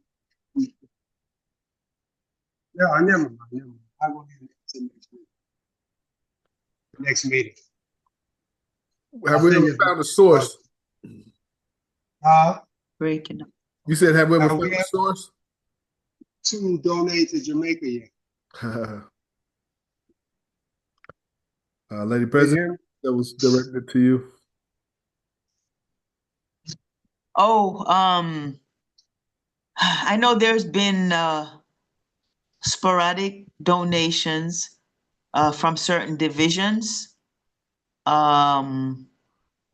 No, I never mind. Never mind. I will get to next meeting. Have I we think ever it's found a source? Breaking up. You said, have we ever have found we a ever source? to donate to Jamaica yet? Lady You President, hear me? that was directed to you. Oh, I know there's been sporadic donations from certain divisions.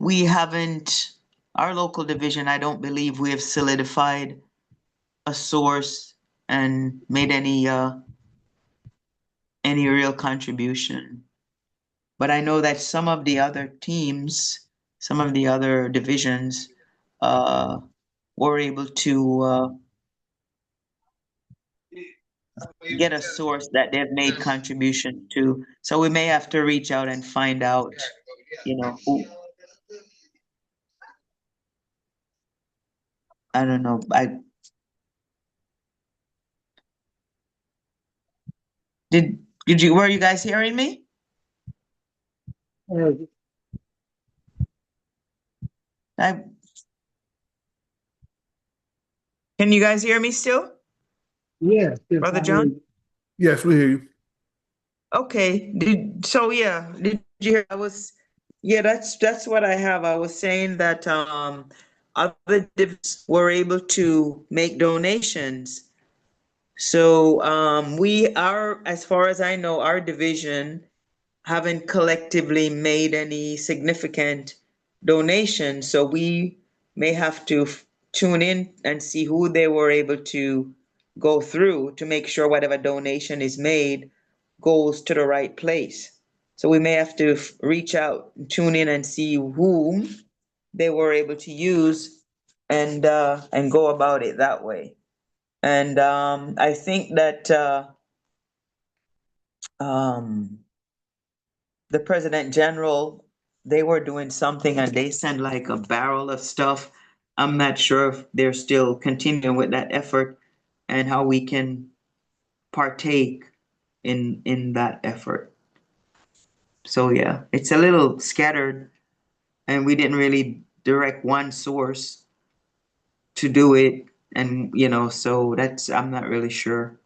We haven't, our local division, I don't believe we have solidified a source and made any real contribution. But I know that some of the other teams some of the other divisions were able to get a source that they've made contribution to. So we may have to reach out and find out, who. I don't know. Did you, were you guys hearing me? I Can you guys hear me still? Yes, yes, Brother I hear John? you. Yes, we hear you. Okay. Did you hear that's what I have. I was saying that other divs were able to make donations. So we are, as far as I know, our division haven't collectively made any significant donations. So we may have to tune in and see who they were able to go through to make sure whatever donation is made goes to the right place. So we may have to reach out, tune in, and see whom they were able to use, and go about it that way. And I think that um, the President General, they were doing something and they sent like a barrel of stuff. I'm not sure if they're still continuing with that effort and how we can partake in that effort. So yeah, it's a little scattered and we didn't really direct one source to do it. And so I'm not really sure.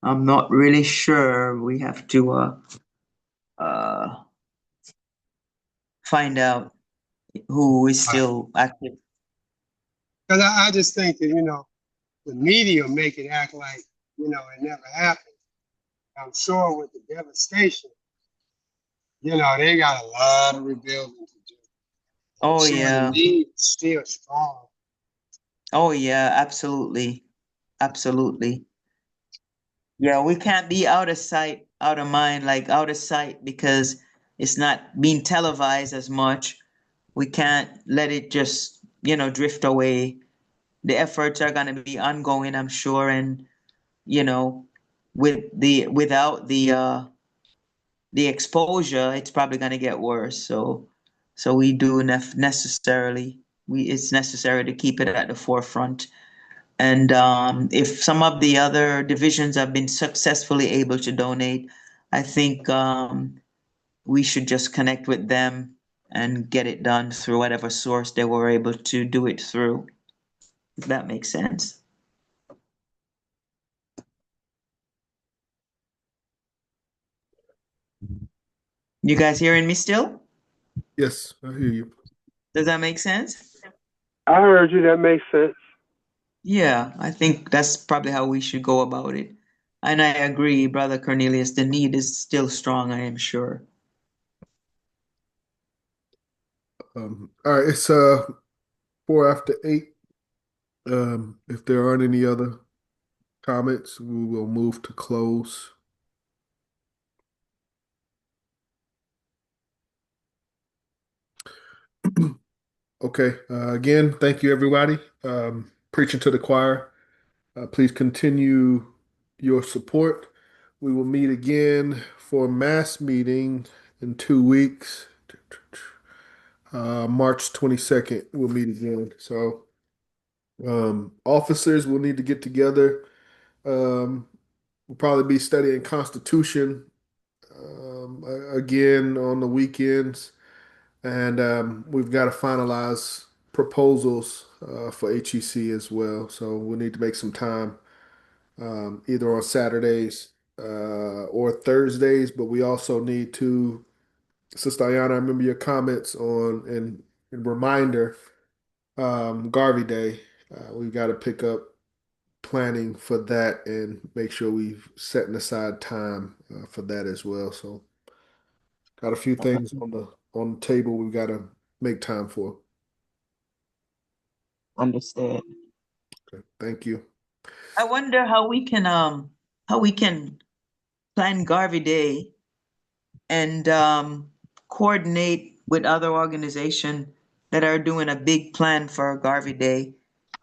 I'm not really sure. We have to uh find out who is still active. Because I just think that, the media make it act like, it never happened. I'm sure with the devastation, they got a lot of rebuilding to do. I'm Oh sure the yeah. need is still strong. Oh yeah, absolutely. Absolutely. Yeah, we can't be out of sight, out of mind, like out of sight because it's not being televised as much. We can't let it just, drift away. The efforts are going to be ongoing, I'm sure, and you know, without the exposure, it's probably going to get worse. So we do necessarily it's necessary to keep it at the forefront. And if some of the other divisions have been successfully able to donate, I think we should just connect with them and get it done through whatever source they were able to do it through. If that makes sense. You guys hearing me still? Yes, I hear you. Does that make sense? I heard you. That makes sense. Yeah, I think that's probably how we should go about it. And I agree, Brother Cornelius, the need is still strong, I am sure. All right, it's 4 after 8. If there aren't any other comments, we will move to close. Okay. Again, thank you, everybody. Preaching to the choir. Please continue your support. We will meet again for mass meeting in 2 weeks. March 22nd, we'll meet again. So, officers will need to get together. We'll probably be studying Constitution again on the weekends. And we've got to finalize proposals for HEC as well. So we'll need to make some time either on Saturdays or Thursdays. But we also need to, Sister Ayana, I remember your comments on and reminder Garvey Day. We've got to pick up planning for that and make sure we've setting aside time for that as well. So got a few things on the table we've got to make time for. Understand. Okay, thank you. I wonder how we can plan Garvey Day and coordinate with other organizations that are doing a big plan for Garvey Day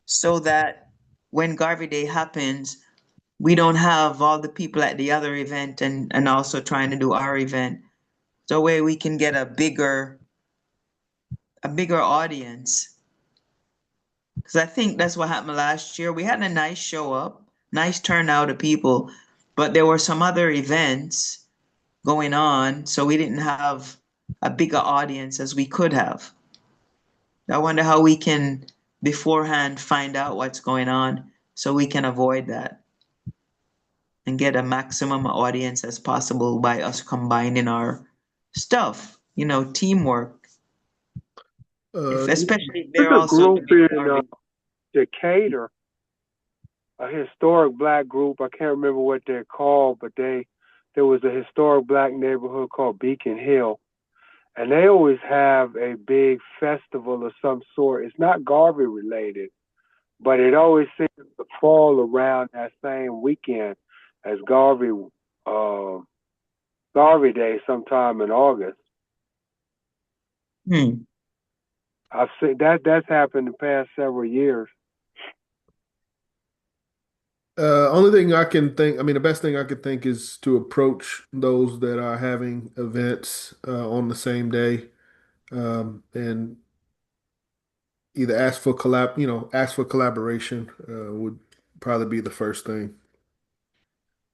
so that when Garvey Day happens, we don't have all the people at the other event and also trying to do our event. So way we can get a bigger audience. Because I think that's what happened last year. We had a nice show up, nice turnout of people, but there were some other events going on, so we didn't have a bigger audience as we could have. I wonder how we can beforehand find out what's going on so we can avoid that and get a maximum audience as possible by us combining our stuff, teamwork. If Uh, especially if There's they're a also group doing in Garvey. Decatur, a historic black group. I can't remember what they're called, but there was a historic black neighborhood called Beacon Hill, and they always have a big festival of some sort. It's not Garvey related, but it always seems to fall around that same weekend as uh, Garvey Day, sometime in August. Hmm. I've seen that's happened the past several years. only thing I can think, I mean, the best thing I could think is to approach those that are having events on the same day, and either ask for collaboration would probably be the first thing.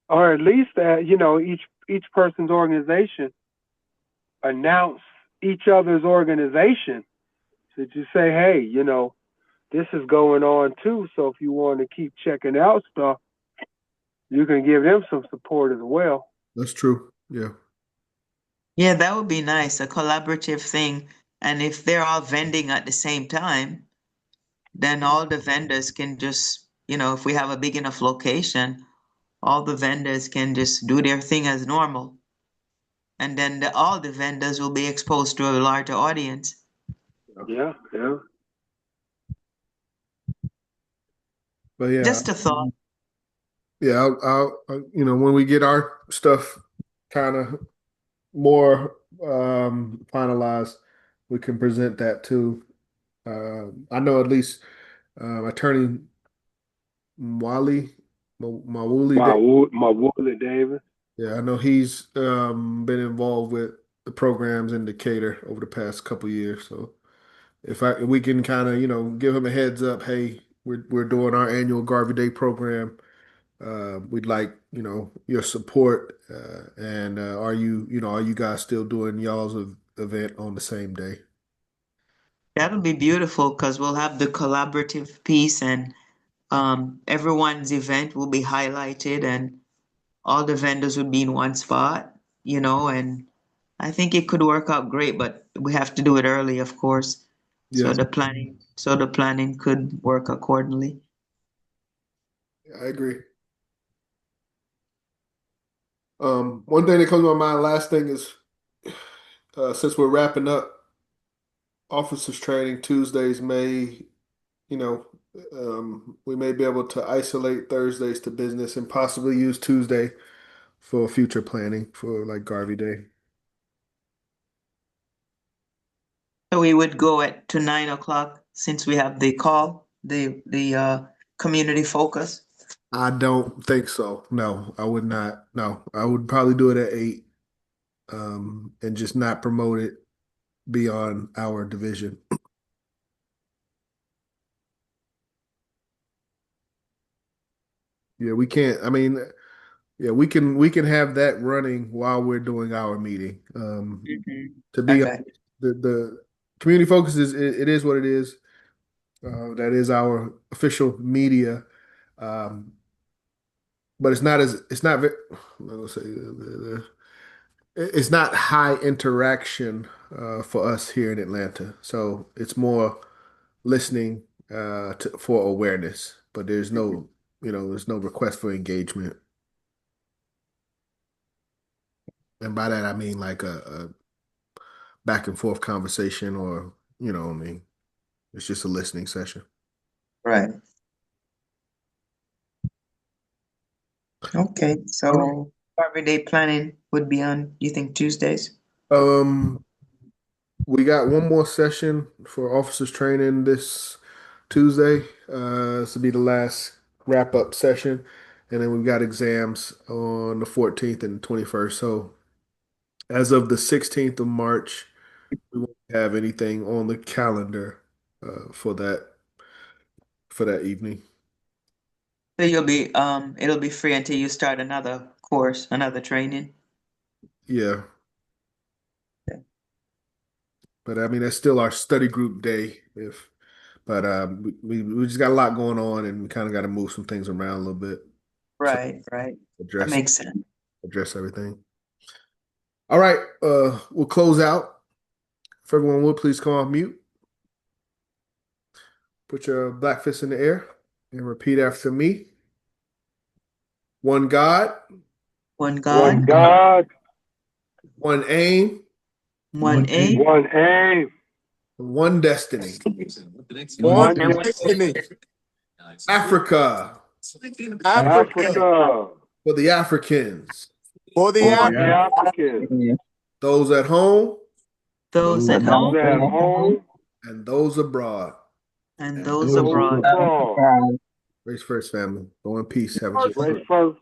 Or at least that each person's organization announce each other's organization. So just say, hey, this is going on too. So if you want to keep checking out stuff, you can give them some support as well. That's true. Yeah. Yeah, that would be nice, a collaborative thing. And if they're all vending at the same time, then all the vendors can just, if we have a big enough location, all the vendors can just do their thing as normal. And then all the vendors will be exposed to a larger audience. Yeah, yeah. But yeah, Just a thought. yeah, when we get our stuff kind of more finalized, we can present that too. I know at least Attorney Mwali, Mawuli Day. My Wooly Davis. Yeah, I know he's been involved with the programs in Decatur over the past couple years. So if we can kind of give him a heads up, hey, we're doing our annual Garvey Day program. We'd like your support, and are you guys still doing y'all's event on the same day? That'll be beautiful because we'll have the collaborative piece and everyone's event will be highlighted and all the vendors would be in one spot, and I think it could work out great, but we have to do it early, of course. Yeah, So the planning could work accordingly. I agree. One thing that comes to my mind, last thing is, since we're wrapping up officers training Tuesdays, you know, we may be able to isolate Thursdays to business and possibly use Tuesday for future planning for like Garvey Day. So we would go to 9 o'clock since we have the call, the community focus. I don't think so. No, I would not. No, I would probably do it at 8, and just not promote it beyond our division. Yeah, we can't. I mean, yeah, we can have that running while we're doing our meeting. Mhm. To be Okay. honest, the community focus it is what it is. That is our official media, um, but it's not let's say it's not high interaction for us here in Atlanta. So it's more listening for awareness, but there's no request for engagement. And by that I mean like a back and forth conversation, or I mean, it's just a listening session. Right. Okay. All right. So Every day planning would be on, you think, Tuesdays? Um, we got one more session for officers training this Tuesday. This will be the last wrap up session, and then we've got exams on the 14th and 21st. So as of the 16th of March, we won't have anything on the calendar for that evening. So it'll be free until you start another course, another training. Yeah. Okay. But I mean, that's still our study group day. But we just got a lot going on, and we kind of got to move some things around a little bit to Right. That address makes sense. everything. All right, we'll close out. If everyone would please come off mute, put your black fist in the air, and repeat after me. One God, One One God, God, one aim, one aim, one aim, one destiny. One one destiny. Africa Africa Africa for the Africans, for the for For the the African. Africans, those at home, those at those home at home, and those abroad. and and those those those abroad. abroad. Race first, family. Go in peace. Have a good Race day. first.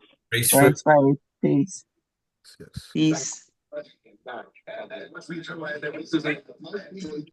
That's right. Peace. Yes. Peace.